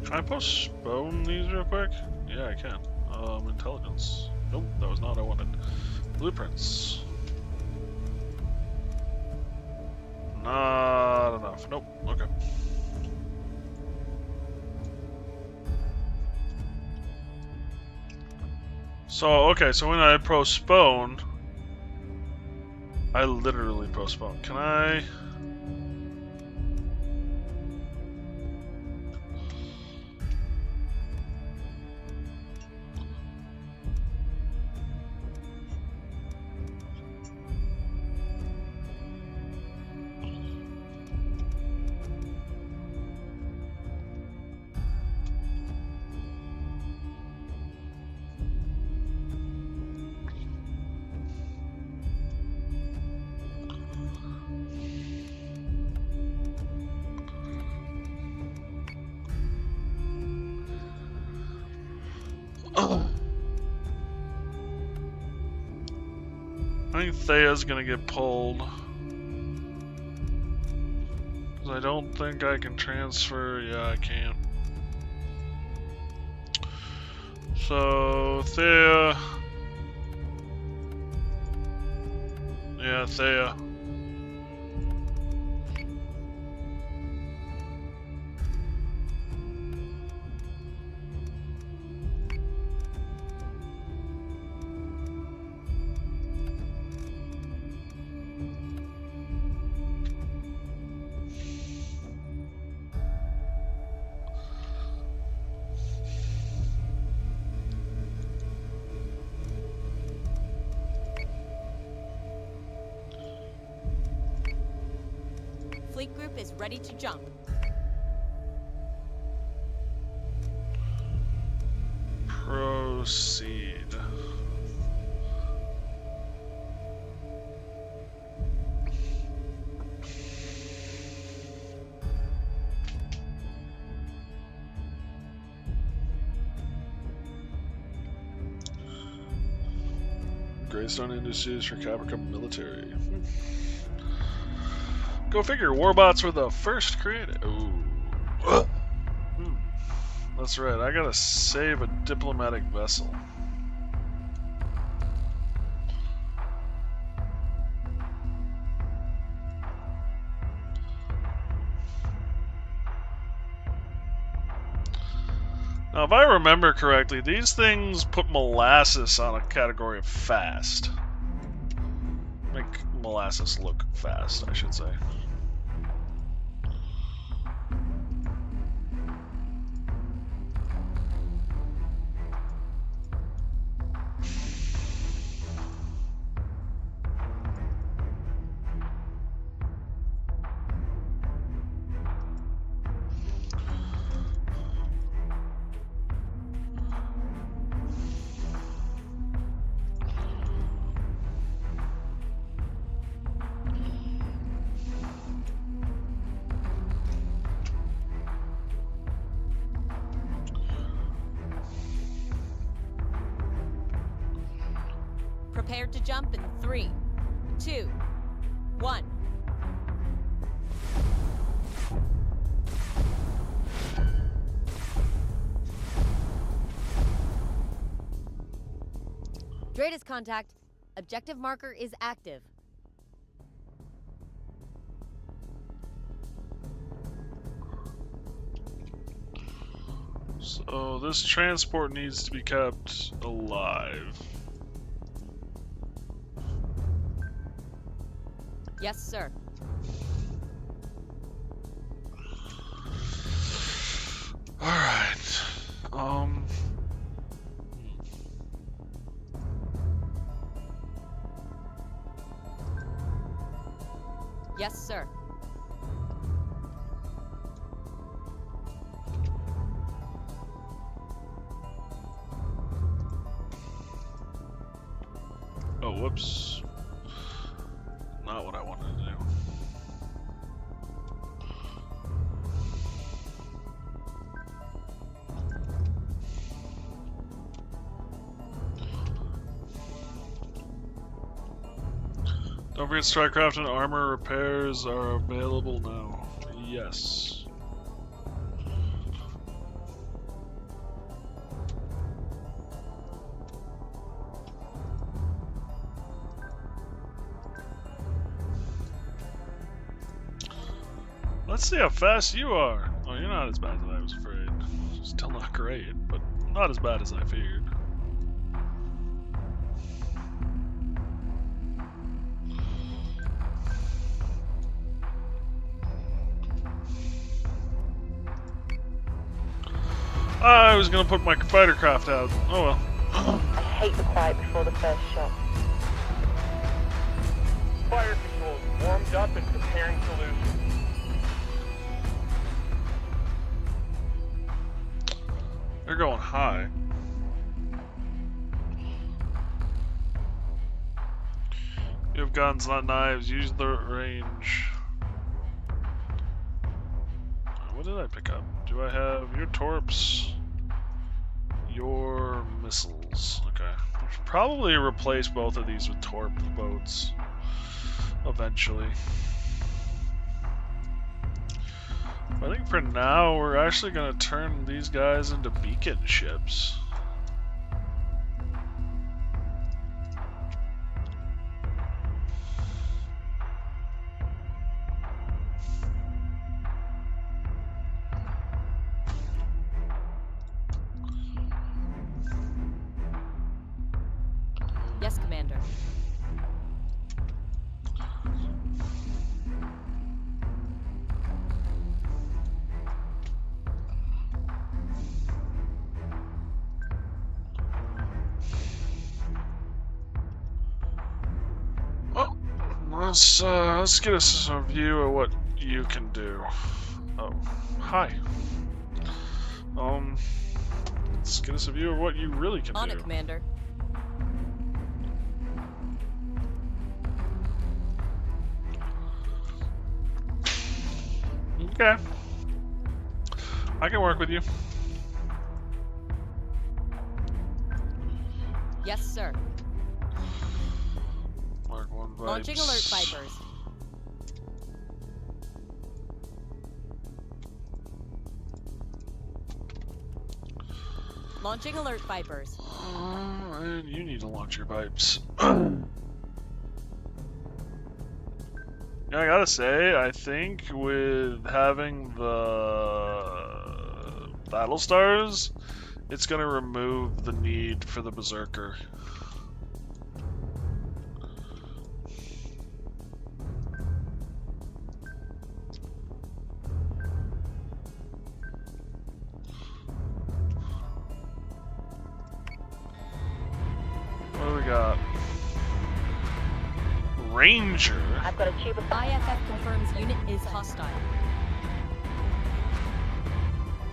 Can I postpone these real quick? Yeah, I can. Intelligence. Nope, that was not what I wanted. Blueprints. Not enough. Nope. Okay. So, okay, so when I postpone, I literally postpone. Can I? I think Thea's gonna get pulled. Cause I don't think I can transfer. Yeah, I can't. So, Thea. Yeah, Thea. Fleet group is ready to jump. Proceed. Greystone Industries for Capricorn Military. Go figure, warbots were the first created. Ooh. That's right, I gotta save a diplomatic vessel. Now, if I remember correctly, these things put molasses on a category of fast. Make molasses look fast, I should say. Prepare to jump in 3, 2, 1. Dratus contact. Objective marker is active. So this transport needs to be kept alive. Yes, sir. Alright. Yes, sir. Oh, whoops. Not what I wanted to do. Don't forget Strikecraft and armor repairs are available now. Yes. Let's see how fast you are. Oh, you're not as bad as I was afraid. Still not great, but not as bad as I feared. I was gonna put my fighter craft out. Oh well. I hate the quiet before the first shot. Fire controls warmed up and preparing to lose. They're going high. You have guns, not knives. Use the range. What did I pick up? Do I have your torps? Your missiles. Okay. I should probably replace both of these with torp boats eventually. I think for now we're actually going to turn these guys into beacon ships. Yes, Commander. Let's get us a view of what you can do. Oh, hi. Let's get us a view of what you really can On do. it, Commander. Okay. I can work with you. Yes, sir. Mark 1 vibes. Launching alert Vipers. Launching alert Vipers. And you need to launch your pipes. I gotta say, I think with having the Battlestars, it's gonna remove the need for the Berserker. What do we got? Ranger. I've got a tube of IFF confirms unit is hostile.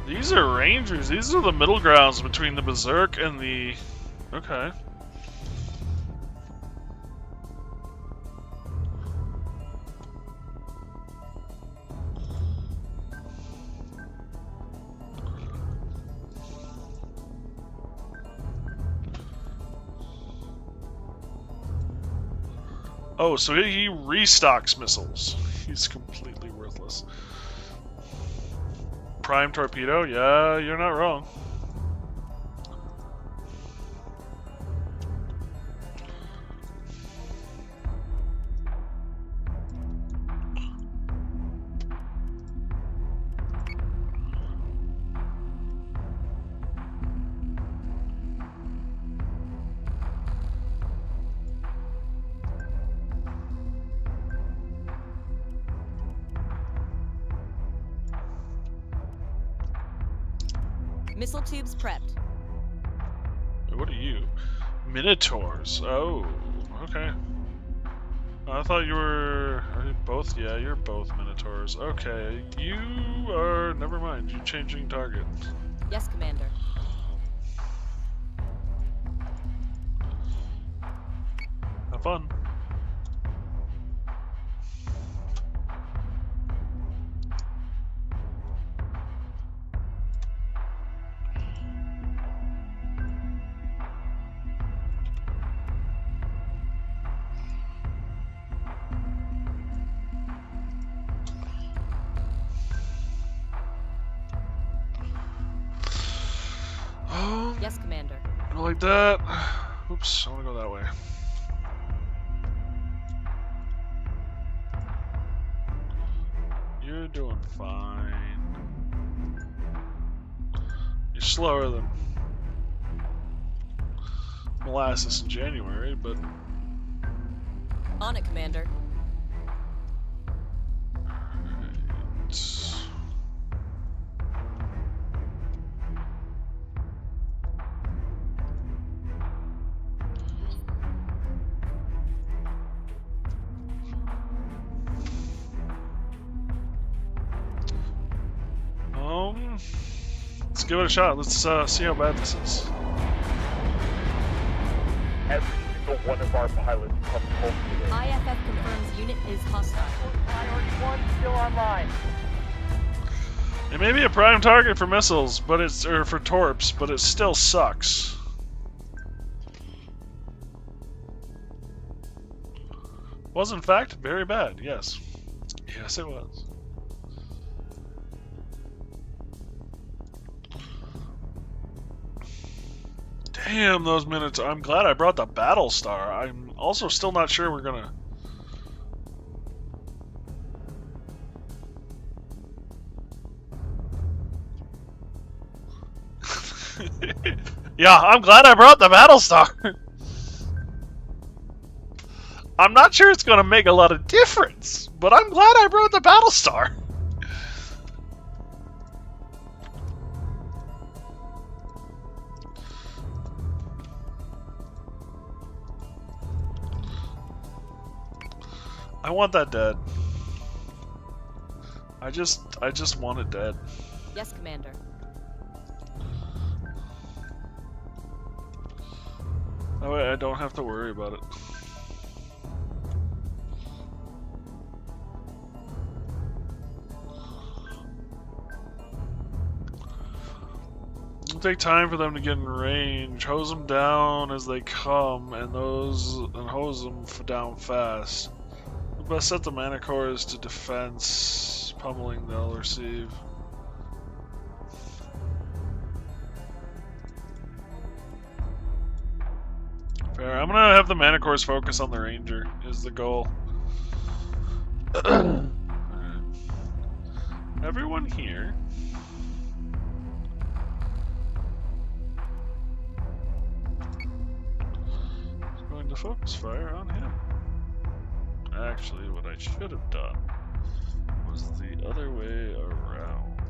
These are Rangers. These are the middle grounds between the Berserk and the... Okay. Oh, so he restocks missiles. He's completely worthless. Prime torpedo? Yeah, you're not wrong. Missile tubes prepped. What are you? Minotaurs. Oh, okay. I thought you were... Are you both? Yeah, you're both Minotaurs. Okay, you are... Never mind, you're changing target. Yes, Commander. Have fun. Yes, Commander. Like that. Oops, I want to go that way. You're doing fine. You're slower than molasses in January, but On it, Commander. it's... Let's give it a shot. Let's see how bad this is. Every single one of our pilots comes home today. IFF confirms unit is hostile. Priority 1 still online. It may be a prime target for missiles, but it's or for torps, but it still sucks. Was in fact very bad. Yes, yes, it was. Damn, those minutes. I'm glad I brought the Battlestar. I'm also still not sure we're gonna... Yeah, I'm glad I brought the Battlestar. I'm not sure it's gonna make a lot of difference, but I'm glad I brought the Battlestar. I want that dead. I just want it dead. Yes, Commander. That way I don't have to worry about it. It'll take time for them to get in range. Hose them down as they come, and hose them down fast. The best set the mana cores to defense. Pummeling they'll receive. Fair. I'm gonna have the mana cores focus on the ranger. Is the goal. Alright. Everyone here. Going to focus fire on him. Actually, what I should have done was the other way around.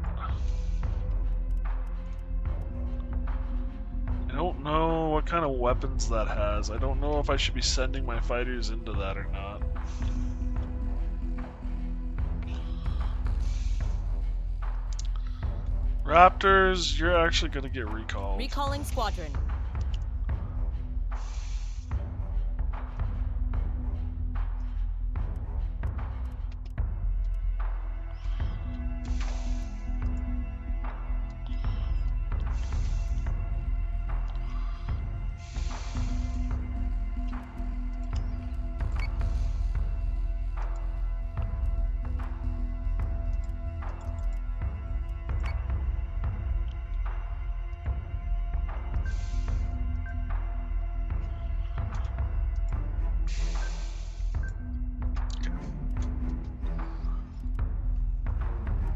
I don't know what kind of weapons that has. I don't know if I should be sending my fighters into that or not. Raptors, you're actually gonna get recalled. Recalling squadron.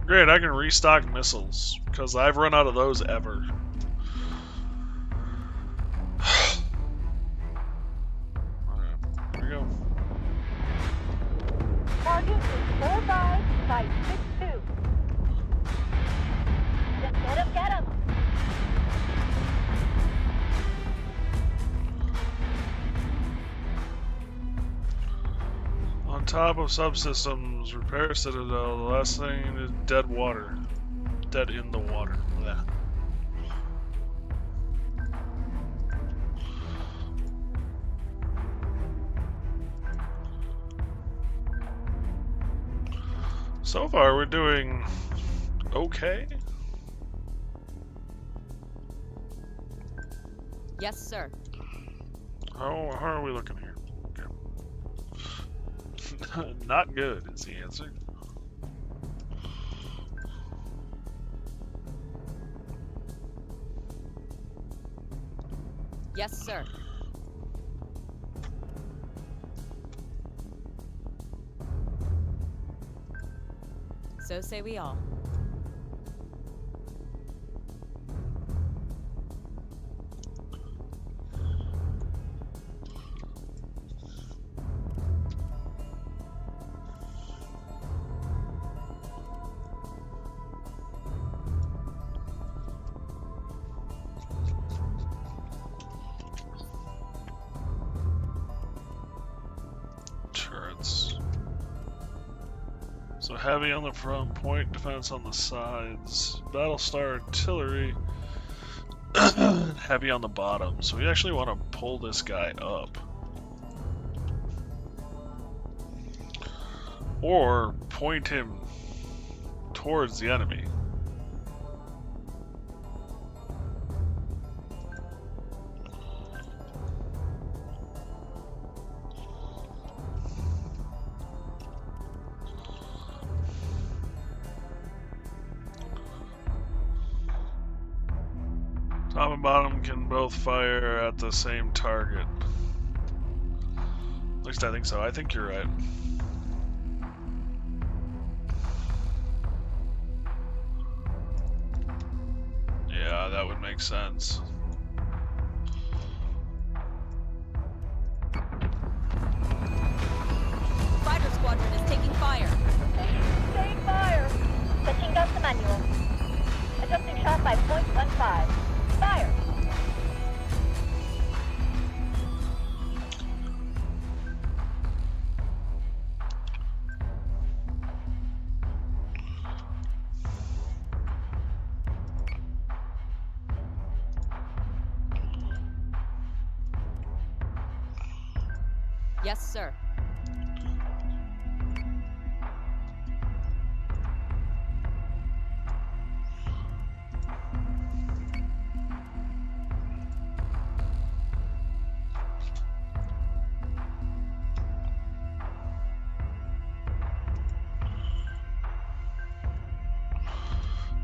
Great, I can restock missiles, because I've run out of those ever. Alright, here we go. Target is 45562. Just get him, get him. On top of subsystems, repair citadel, the last thing is dead water. Dead in the water. Yeah. So far, we're doing okay. Yes, sir. How are we looking here? Okay. Not good is the answer. Yes, sir. So say we all. Turrets. So heavy on the front, point defense on the sides, Battlestar artillery, heavy on the bottom. So we actually want to pull this guy up. Or point him towards the enemy. Top and bottom can both fire at the same target. At least I think so. I think you're right. Yeah, that would make sense. Fighter squadron is taking fire. Staying fire. Switching guns to manual. Adjusting shot by 0.15. Fire. Yes, sir.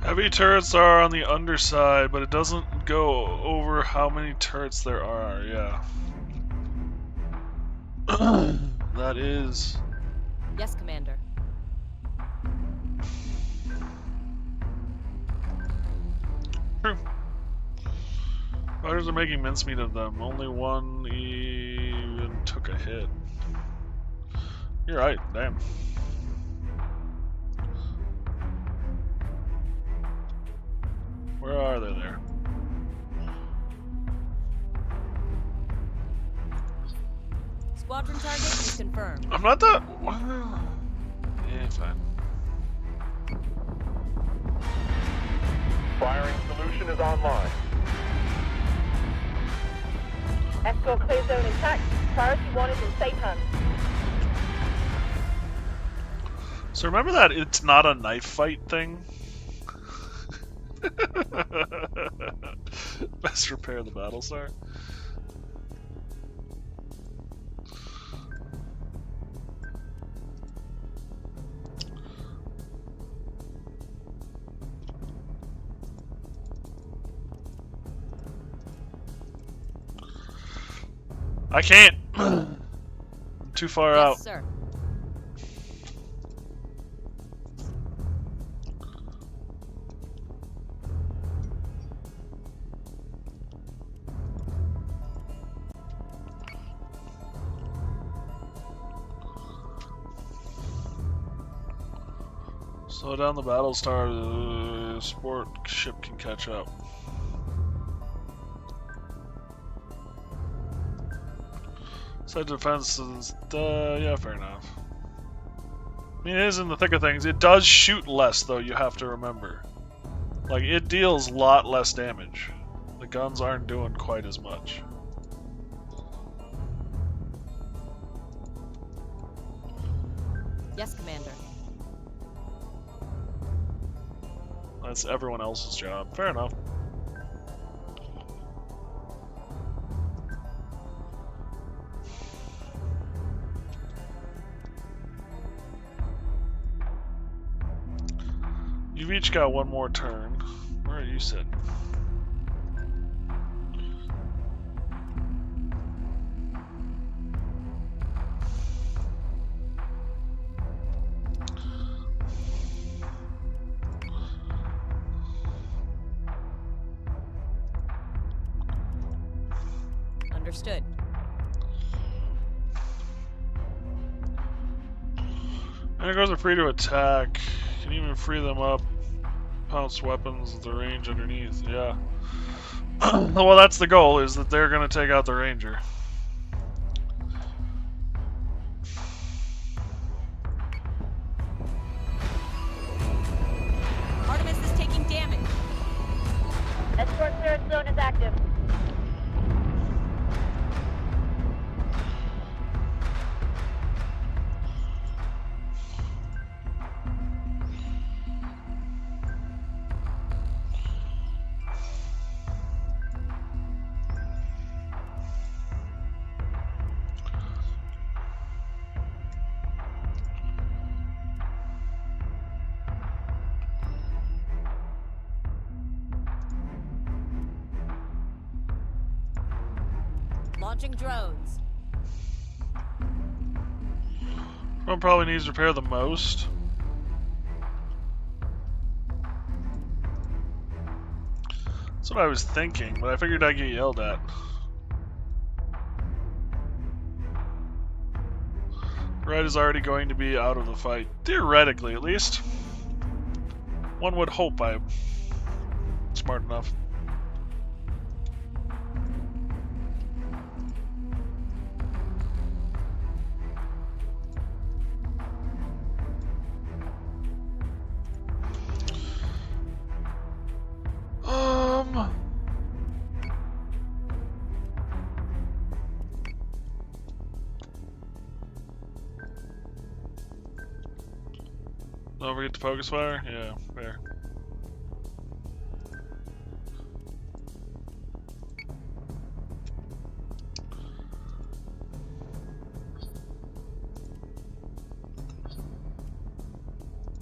Heavy turrets are on the underside, but it doesn't go over how many turrets there are. Yeah. That is. Yes, Commander. True. Fighters are making mincemeat of them. Only one even took a hit. You're right, damn. Where are they there? Squadron target is confirmed. I'm not that. Yeah, fine. Firing solution is online. Escort clear zone intact. Priority 1 is in safe hands. So remember that it's not a knife fight thing? Best repair the Battlestar. I can't. I'm too far out. Yes, sir. Slow down the Battlestar, the sport ship can catch up. Side defense is, yeah, fair enough. I mean, it is in the thick of things. It does shoot less, though, you have to remember. Like, it deals a lot less damage. The guns aren't doing quite as much. Yes, Commander. That's everyone else's job. Fair enough. You've each got one more turn. Where are you sitting? Understood. Manacores are free to attack. You can even free them up. Pounce weapons at the range underneath. Yeah. Well, that's the goal, is that they're going to take out the ranger. Artemis is taking damage. Escort clearance zone is active. Launching drones. One probably needs to repair the most. That's what I was thinking, but I figured I'd get yelled at. Red is already going to be out of the fight. Theoretically, at least. One would hope I'm smart enough. Don't forget to focus fire? Yeah, fair.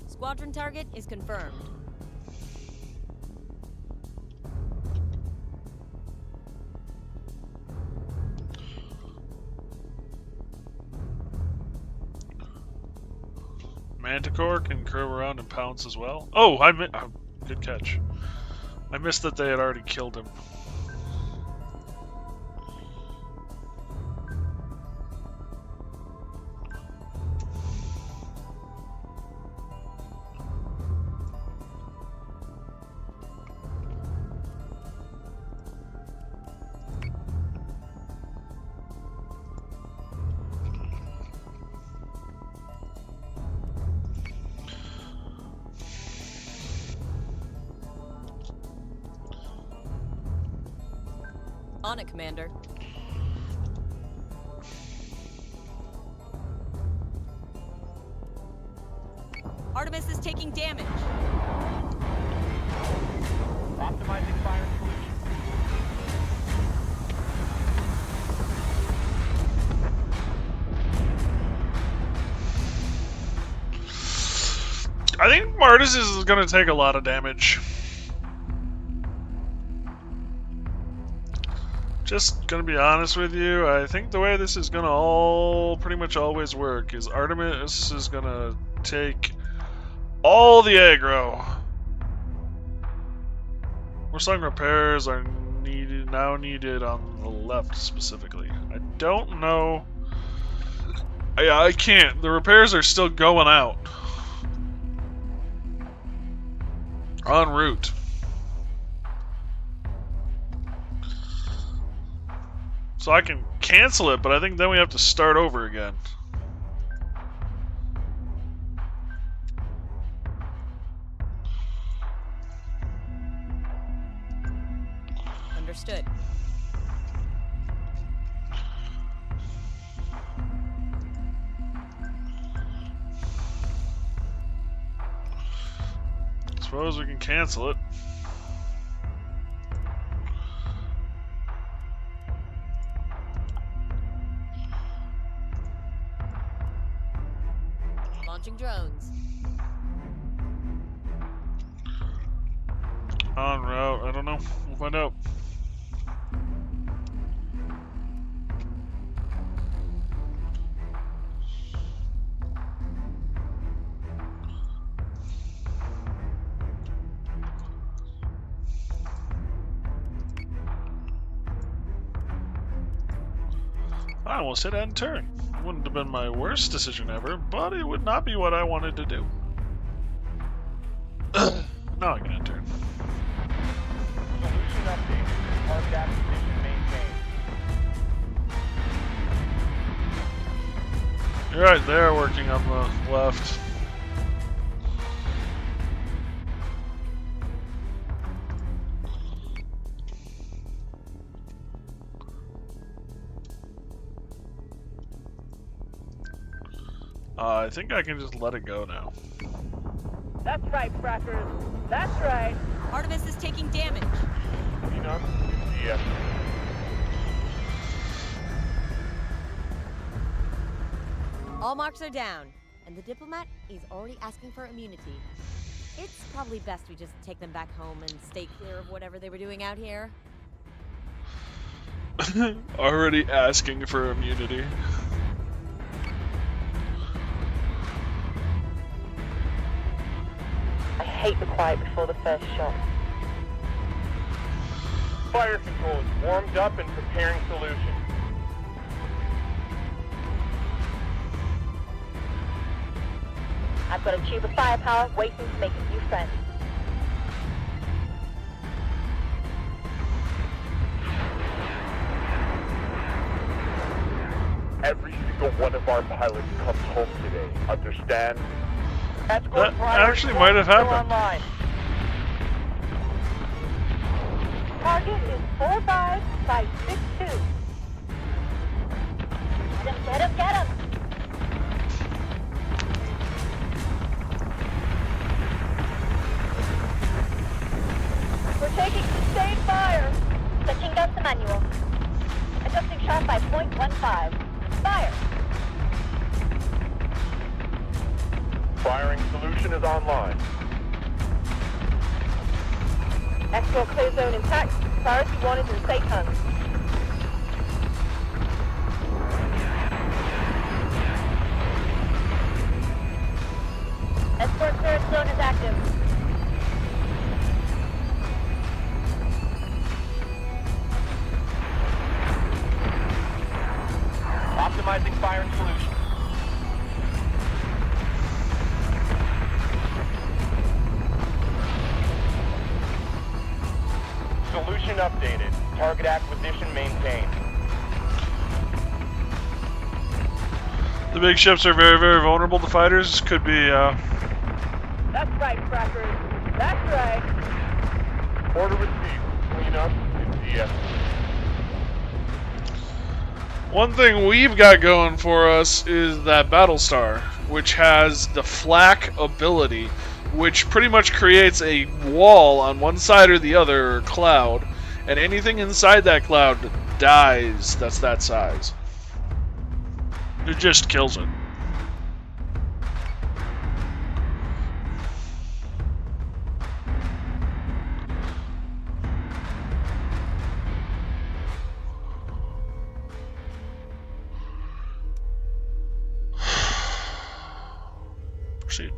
Squadron target is confirmed. Manticore can curve around and pounce as well. Oh, good catch. I missed that they had already killed him. On it, Commander. Artemis is taking damage. Optimizing fire solution. I think Martis is going to take a lot of damage. Just gonna be honest with you, I think the way this is gonna all pretty much always work is Artemis is gonna take all the aggro. Warsong repairs are now needed on the left specifically. I don't know. I can't. The repairs are still going out. En route. So I can cancel it, but I think then we have to start over again. Understood. Suppose we can cancel it. Launching drones. En route, I don't know. We'll find out. I almost hit end turn. Wouldn't have been my worst decision ever, but it would not be what I wanted to do. Now I can end turn. Solution updated. Target acquisition maintained. You're right there, working on the left. I think I can just let it go now. That's right, frackers. That's right. Artemis is taking damage. Enough? Yes. All marks are down, and the diplomat is already asking for immunity. It's probably best we just take them back home and stay clear of whatever they were doing out here. Already asking for immunity. I hate the quiet before the first shot. Fire control is warmed up and preparing solution. I've got a tube of firepower waiting to make a new friend. Every single one of our pilots comes home today. Understand? Escort That actually might have still happened. online. Target is 45562. Get him, get him, get him! shot by .15. Fire! Firing solution is online. Export clear zone intact. Priority 1 is in safe hands. Escort clearance zone is active. Optimizing firing solution. Solution updated. Target acquisition maintained. The big ships are very, very vulnerable to fighters. Could be, That's right, crackers. That's right. Order received. Clean up and de-escalate. One thing we've got going for us is that Battlestar, which has the flak ability, which pretty much creates a wall on one side or the other, or cloud, and anything inside that cloud dies that's that size. It just kills it. Proceed.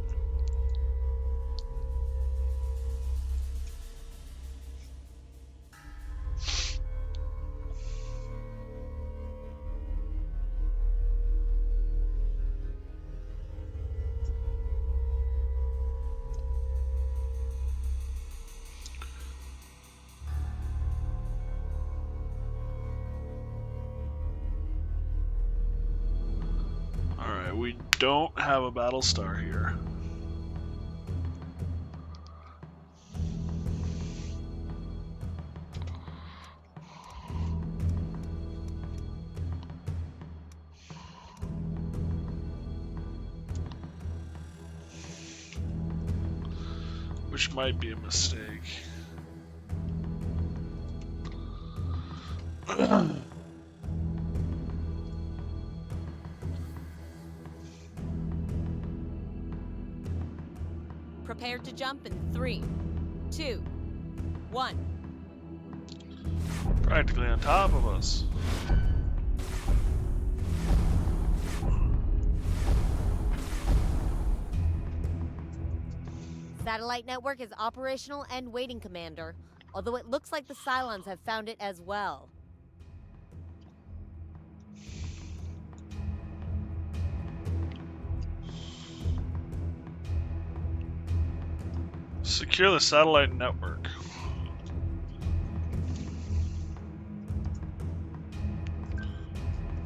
Alright, we don't have a Battlestar here. Which might be a mistake. Prepared to jump in 3, 2, 1. Practically on top of us. Satellite network is operational and waiting, Commander. Although it looks like the Cylons have found it as well. Secure the satellite network.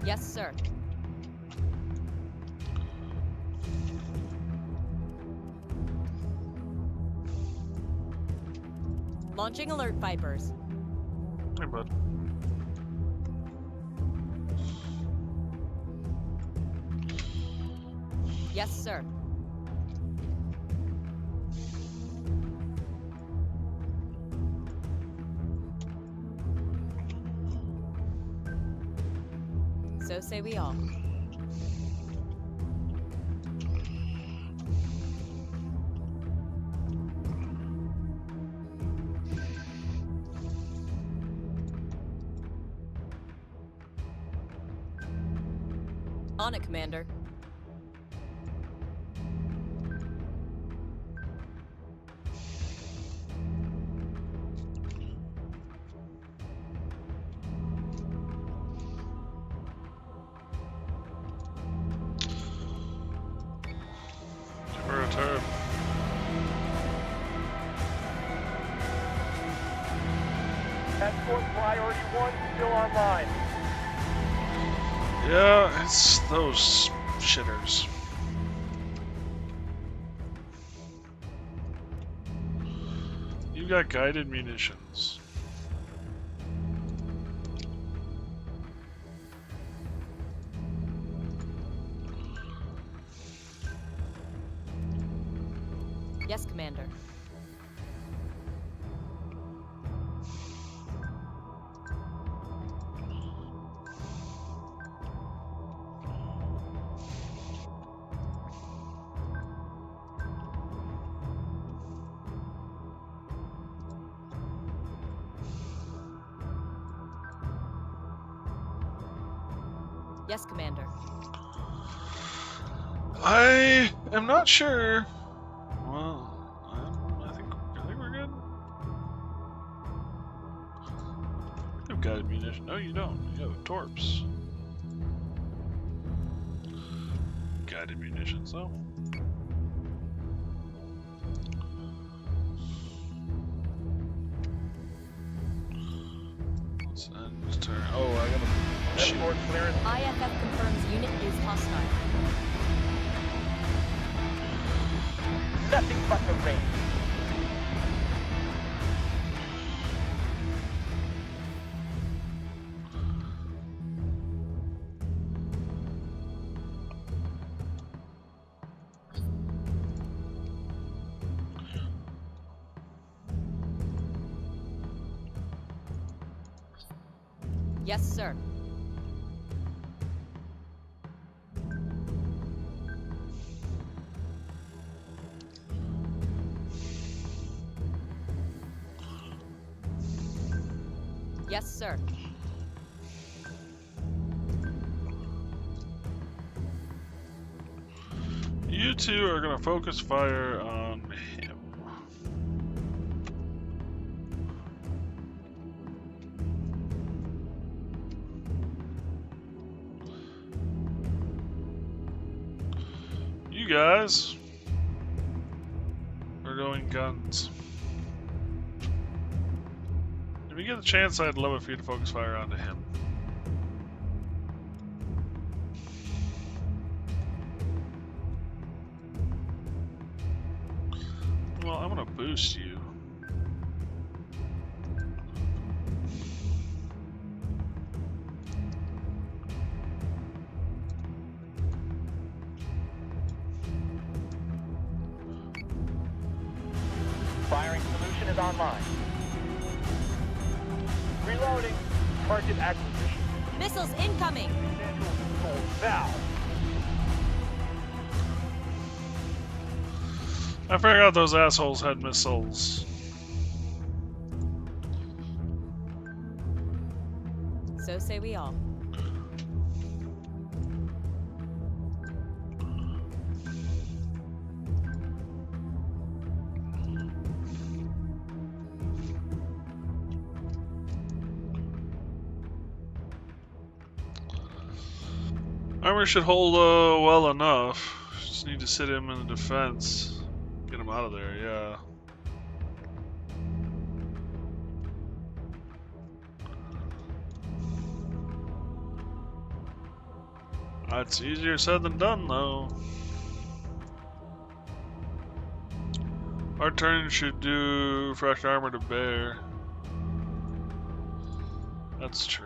Yes, sir. Launching alert Vipers. Hey, bud. Yes, sir. So say we all. On it, Commander. We're a turret. Escort priority 1 still online. Yeah, it's those shitters. You got guided munitions. Yes, Commander. Yes, Commander. I am not sure. Well, I think we're good. You have guided munition. No, you don't. You have torps. Guided munitions, though. Let's end this turn. Oh, I gotta shoot. Escort clearance. IFF confirms unit is hostile. Nothing but the rain. Yes, sir. Yes, sir. You two are gonna focus fire on him. You guys are going guns. If you get a chance, I'd love it for you to focus fire onto him. Well, I'm gonna boost you. Firing solution is online. Reloading. Target acquisition. Missiles incoming! Sold now. I forgot those assholes had missiles. So say we all. Armor should hold well enough. Just need to sit him in the defense. Get him out of there, yeah. That's easier said than done, though. Our turn should do fractured armor to bear. That's true.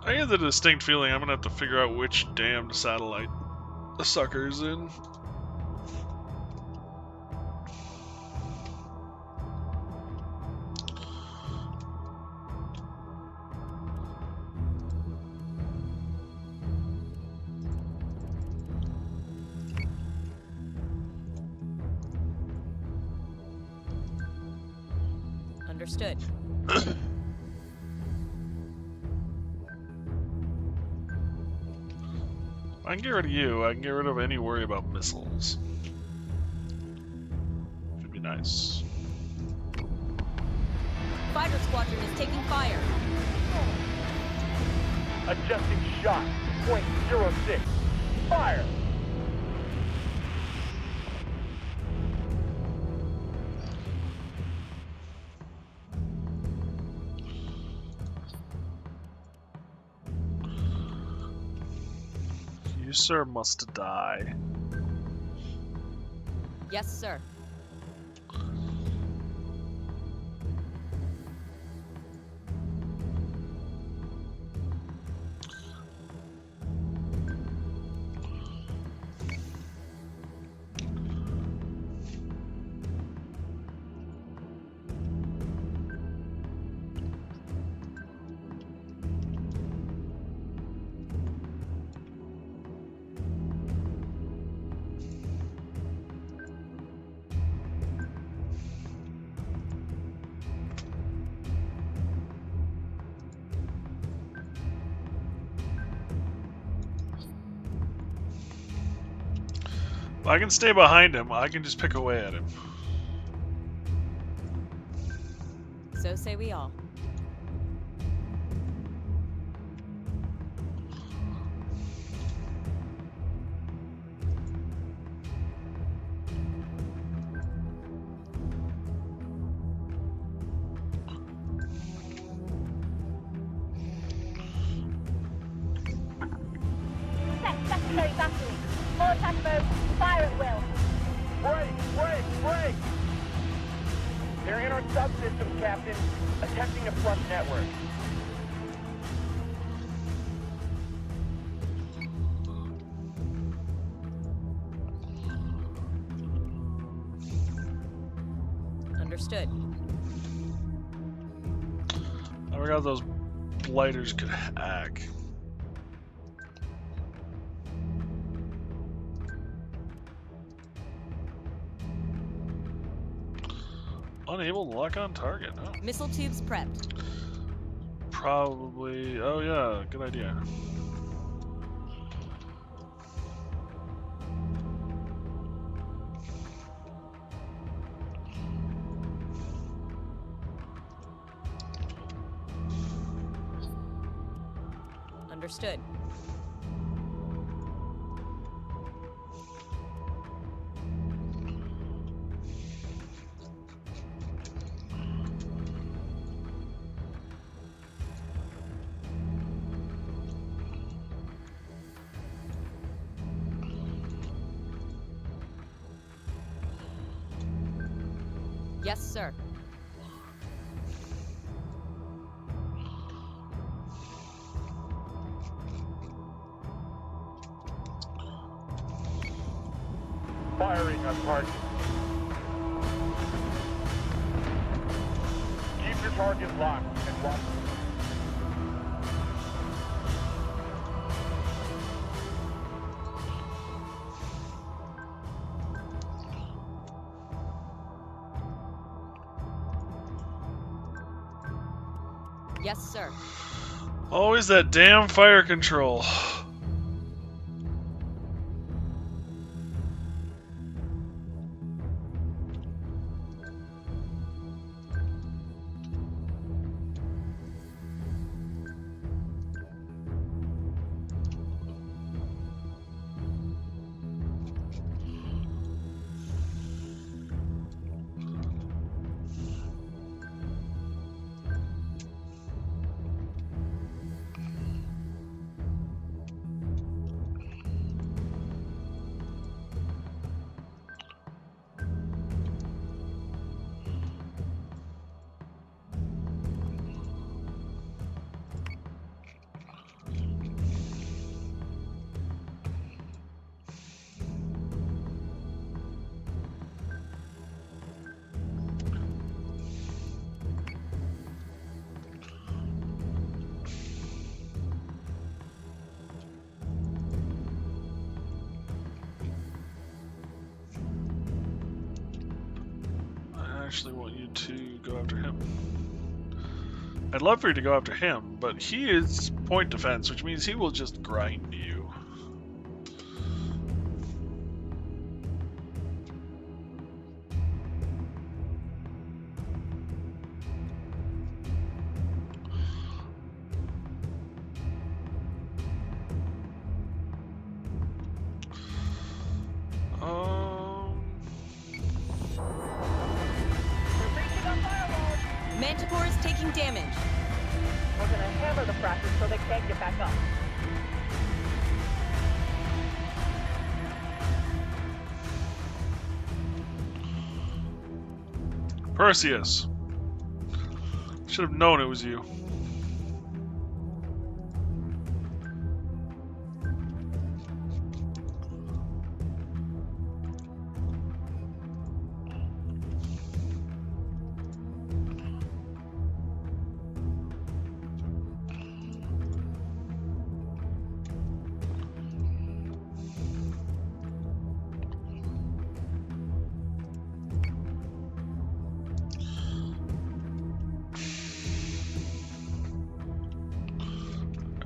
I get the distinct feeling I'm gonna have to figure out which damned satellite the sucker's in. Understood. I can get rid of you. I can get rid of any worry about missiles. Should be nice. Fighter squadron is taking fire. Adjusting shot. .06. Fire. You, sir, must die. Yes, sir. If I can stay behind him, I can just pick away at him. So say we all. Set secondary battery. Full attack mode. Fire at will. Break! They're in our subsystem, Captain. Attempting to flush network. Understood. I forgot those blighters could hack. Unable to lock on target. Oh. Missile tubes prepped. Probably. Oh yeah, good idea. Understood. Yes, sir. Firing on target. Keep your target locked and watch. Yes, sir. Always that damn fire control. I actually want you to go after him. I'd love for you to go after him, but he is point defense, which means he will just grind you. Breaching our firewall. Manticore is taking damage. We're gonna hammer the frackers so they can't get back up. Perseus. Should have known it was you.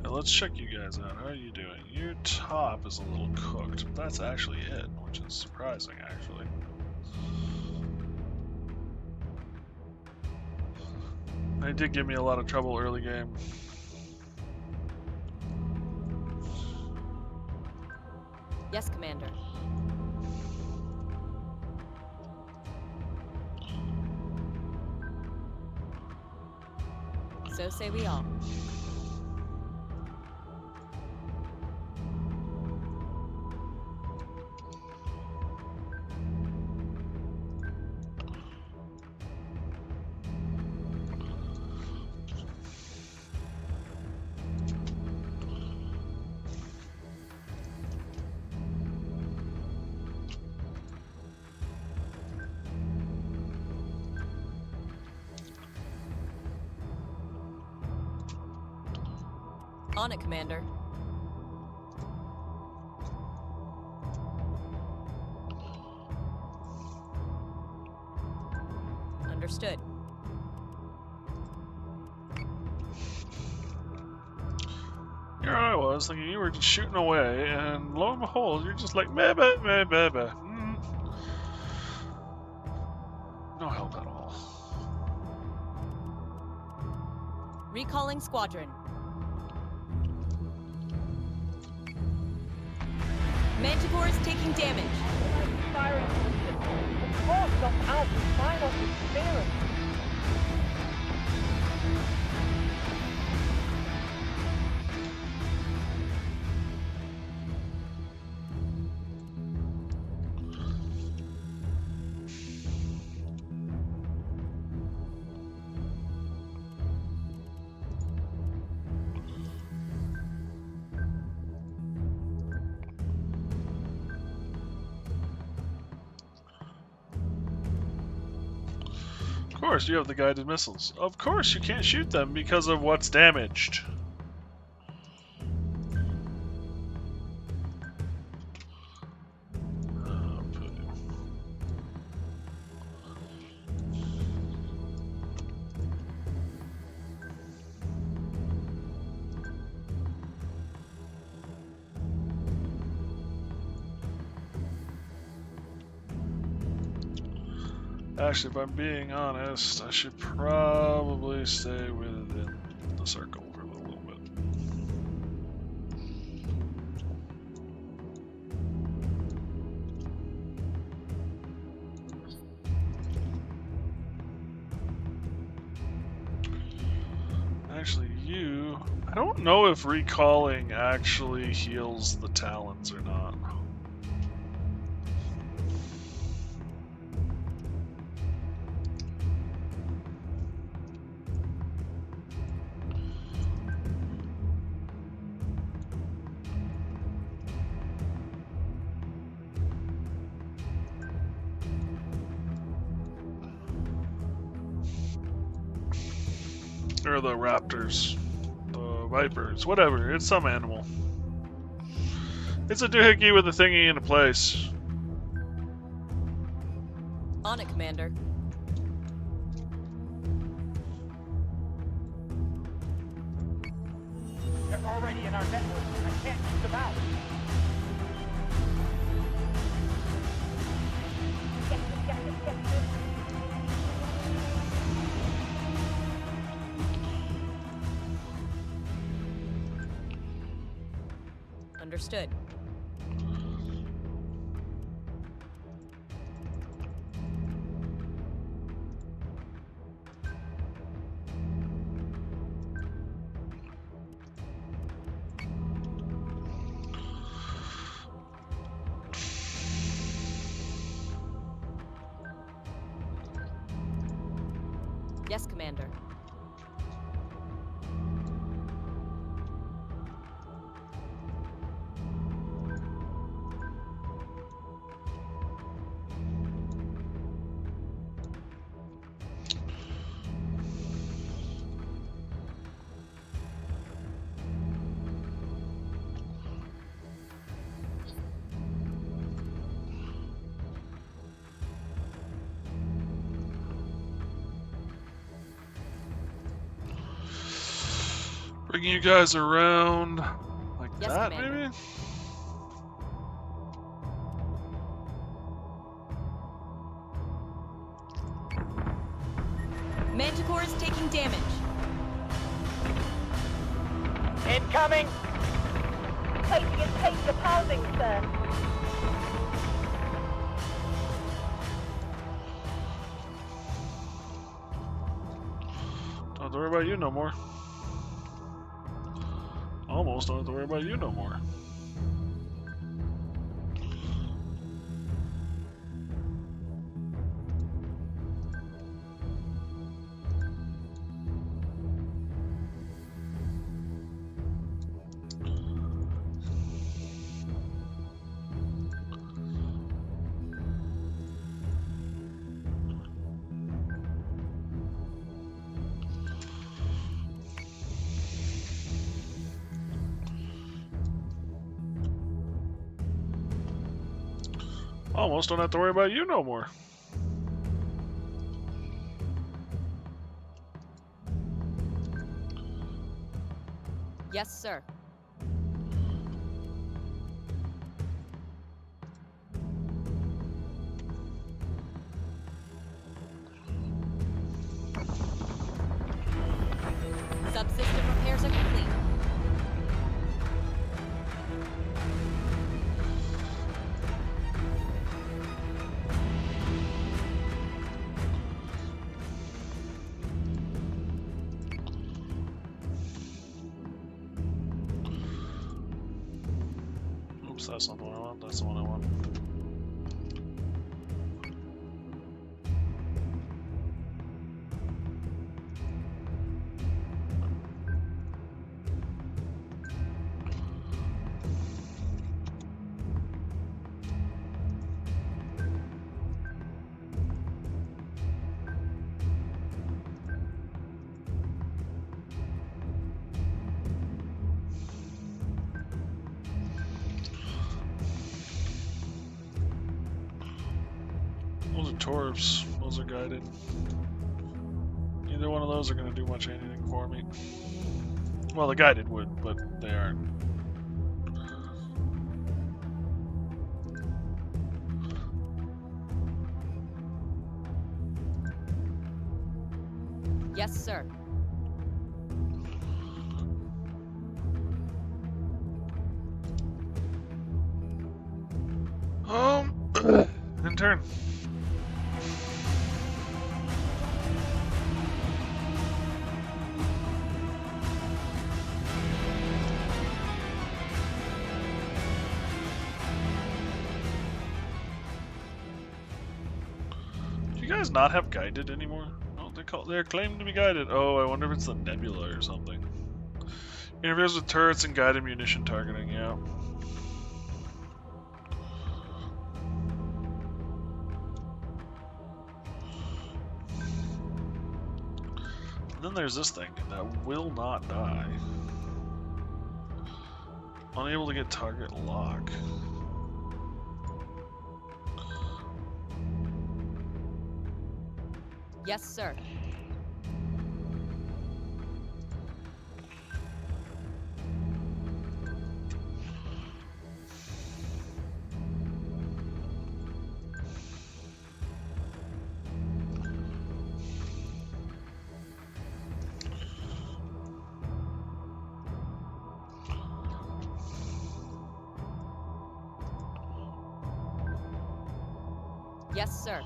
Let's check you guys out. How are you doing? Your top is a little cooked, but that's actually it, which is surprising, actually. They did give me a lot of trouble early game. Yes, Commander. So say we all. On it, Commander. Understood. Here I was thinking you were just shooting away, and lo and behold, you're just like meh meh meh meh meh. No help at all. Recalling squadron. Manticore is taking damage. Firing system. The force us out to find us interference. Of course, you have the guided missiles. Of course, you can't shoot them because of what's damaged. Actually, if I'm being honest, I should probably stay within the circle for a little bit. Actually, I don't know if recalling actually heals the talons or not. Or the raptors, the vipers, whatever. It's some animal. It's a doohickey with a thingy in a place. On it, Commander. They're already in our network. I can't keep them out. Understood. Yes, Commander. Bringing you guys around like Yes, that, Commander. maybe? Manticore is taking damage. Incoming! Placing its taste of housing, sir. Don't have to worry about you no more. Almost don't have to worry about you no more. Almost don't have to worry about you no more. Yes, sir. Subsystem repairs are complete. Oops, that's not the one I want. That's the one I want. Those are torps. Those are guided. Neither one of those are going to do much anything for me. Well, the guided would, but they aren't. Yes, sir. In turn. Do you guys not have guided anymore? Oh, they're claimed to be guided. Oh, I wonder if it's the nebula or something. Interferes with turrets and guided munition targeting, yeah. And then there's this thing that will not die. Unable to get target lock. Yes, sir. Yes, sir.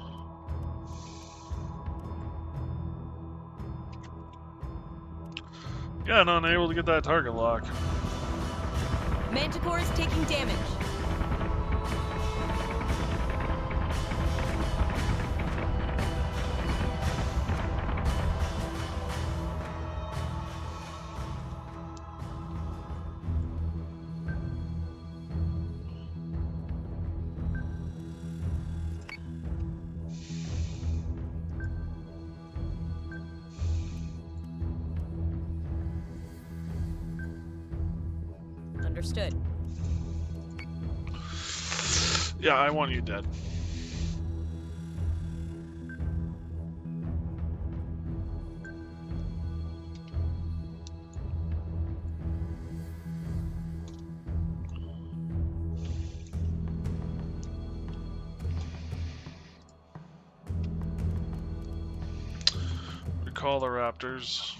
Yeah, no, unable to get that target lock. Manticore is taking damage. Understood. Yeah, I want you dead. Recall the raptors.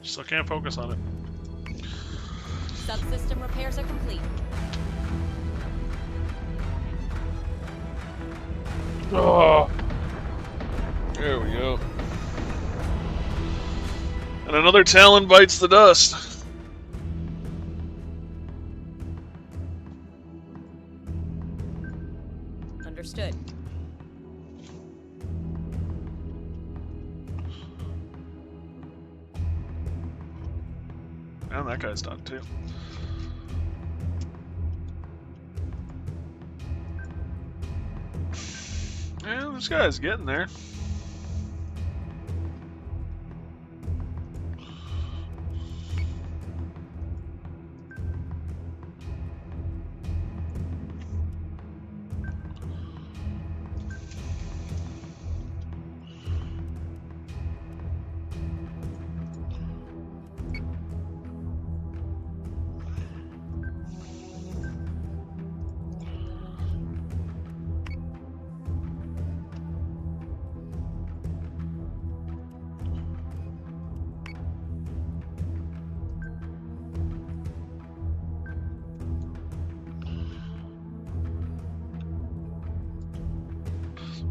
Still can't focus on it. Subsystem repairs are complete. Oh, there we go. And another Talon bites the dust. Understood. And that guy's done too. Yeah, this guy's getting there.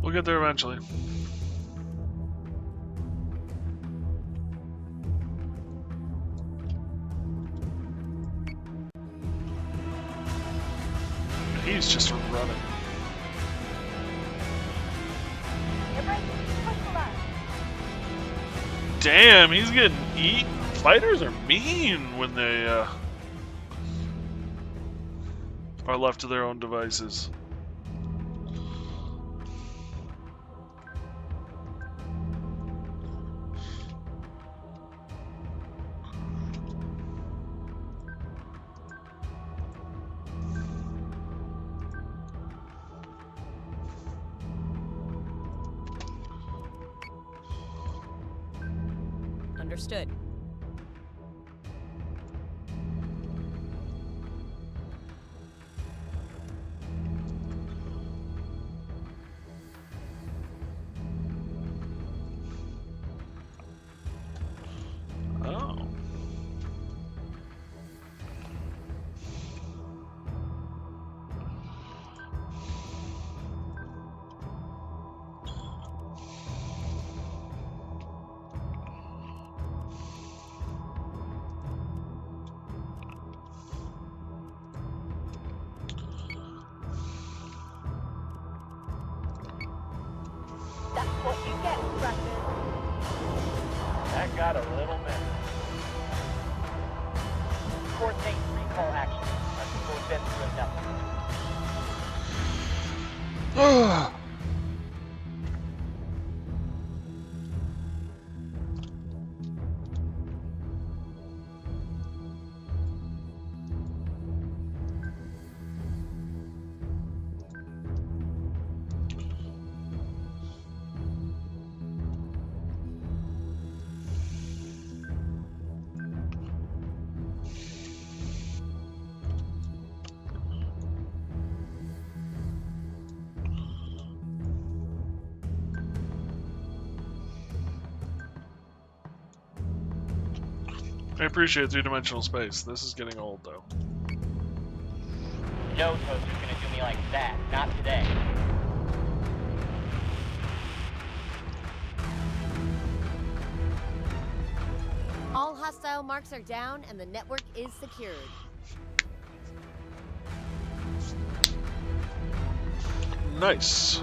We'll get there eventually. He's just running. You're breaking. Push the line. Damn, he's getting eaten. Fighters are mean when they are left to their own devices. Understood. Oh. That's what you get, Crackers. That got a little messy. Coordinate recall action. Our people have been through enough. I appreciate three-dimensional space. This is getting old, though. No toaster's gonna do me like that. Not today. All hostile marks are down and the network is secured. Nice.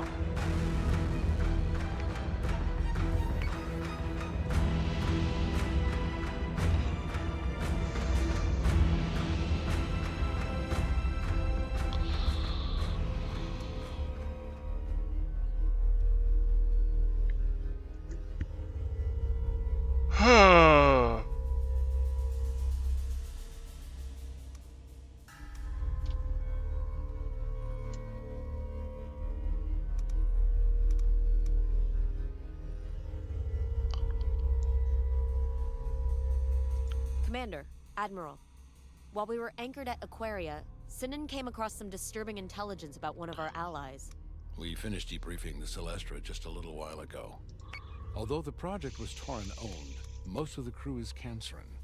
Commander, Admiral. While we were anchored at Aquaria, Sinan came across some disturbing intelligence about one of our allies. We finished debriefing the Celestra just a little while ago. Although the project was Tauran-owned, most of the crew is Canceran.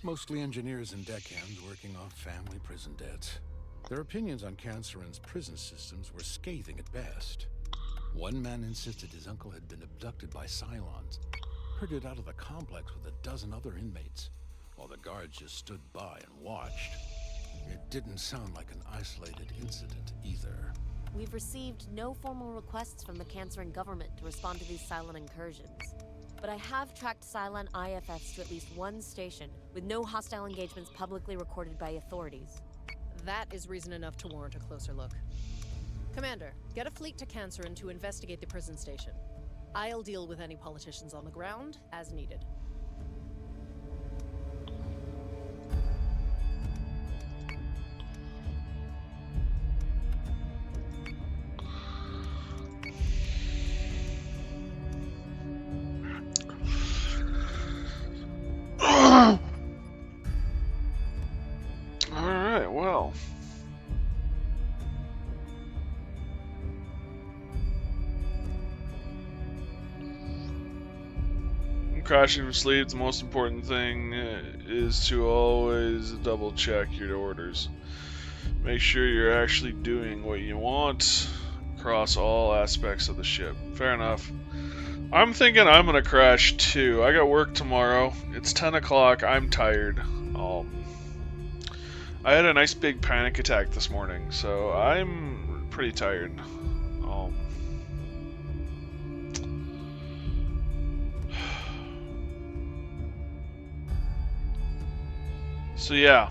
Mostly engineers and deckhands working off family prison debts. Their opinions on Canceran's prison systems were scathing at best. One man insisted his uncle had been abducted by Cylons, herded out of the complex with a dozen other inmates, while the guards just stood by and watched. It didn't sound like an isolated incident either. We've received no formal requests from the Canceran government to respond to these Cylon incursions. But I have tracked Cylon IFFs to at least one station, with no hostile engagements publicly recorded by authorities. That is reason enough to warrant a closer look. Commander, get a fleet to Canceran to investigate the prison station. I'll deal with any politicians on the ground as needed. Alright, well. Crashing from sleep, the most important thing is to always double check your orders. Make sure you're actually doing what you want across all aspects of the ship. Fair enough. I'm thinking I'm gonna crash too. I got work tomorrow. It's 10 o'clock. I'm tired. I had a nice big panic attack this morning, so I'm pretty tired. So yeah.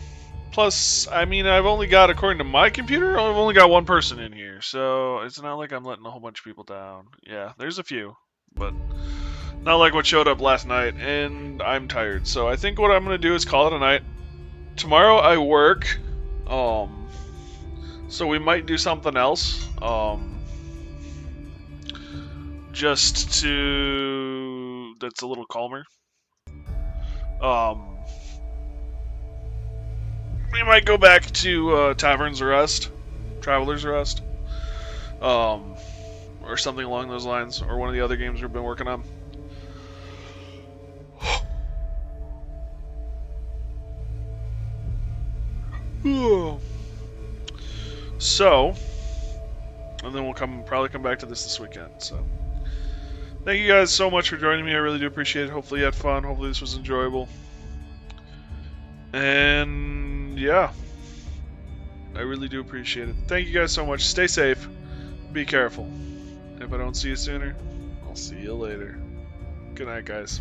Plus, I mean, I've only got, according to my computer, I've only got one person in here, so it's not like I'm letting a whole bunch of people down. Yeah, there's a few, but not like what showed up last night, and I'm tired. So I think what I'm going to do is call it a night. Tomorrow I work, so we might do something else, just to, that's a little calmer. We might go back to Tavern's Rest, Traveler's Rest, or something along those lines, or one of the other games we've been working on. So, and then we'll probably come back to this weekend. So, thank you guys so much for joining me. I really do appreciate it. Hopefully you had fun. Hopefully this was enjoyable. And yeah, I really do appreciate it. Thank you guys so much. Stay safe. Be careful. If I don't see you sooner, I'll see you later. Good night, guys.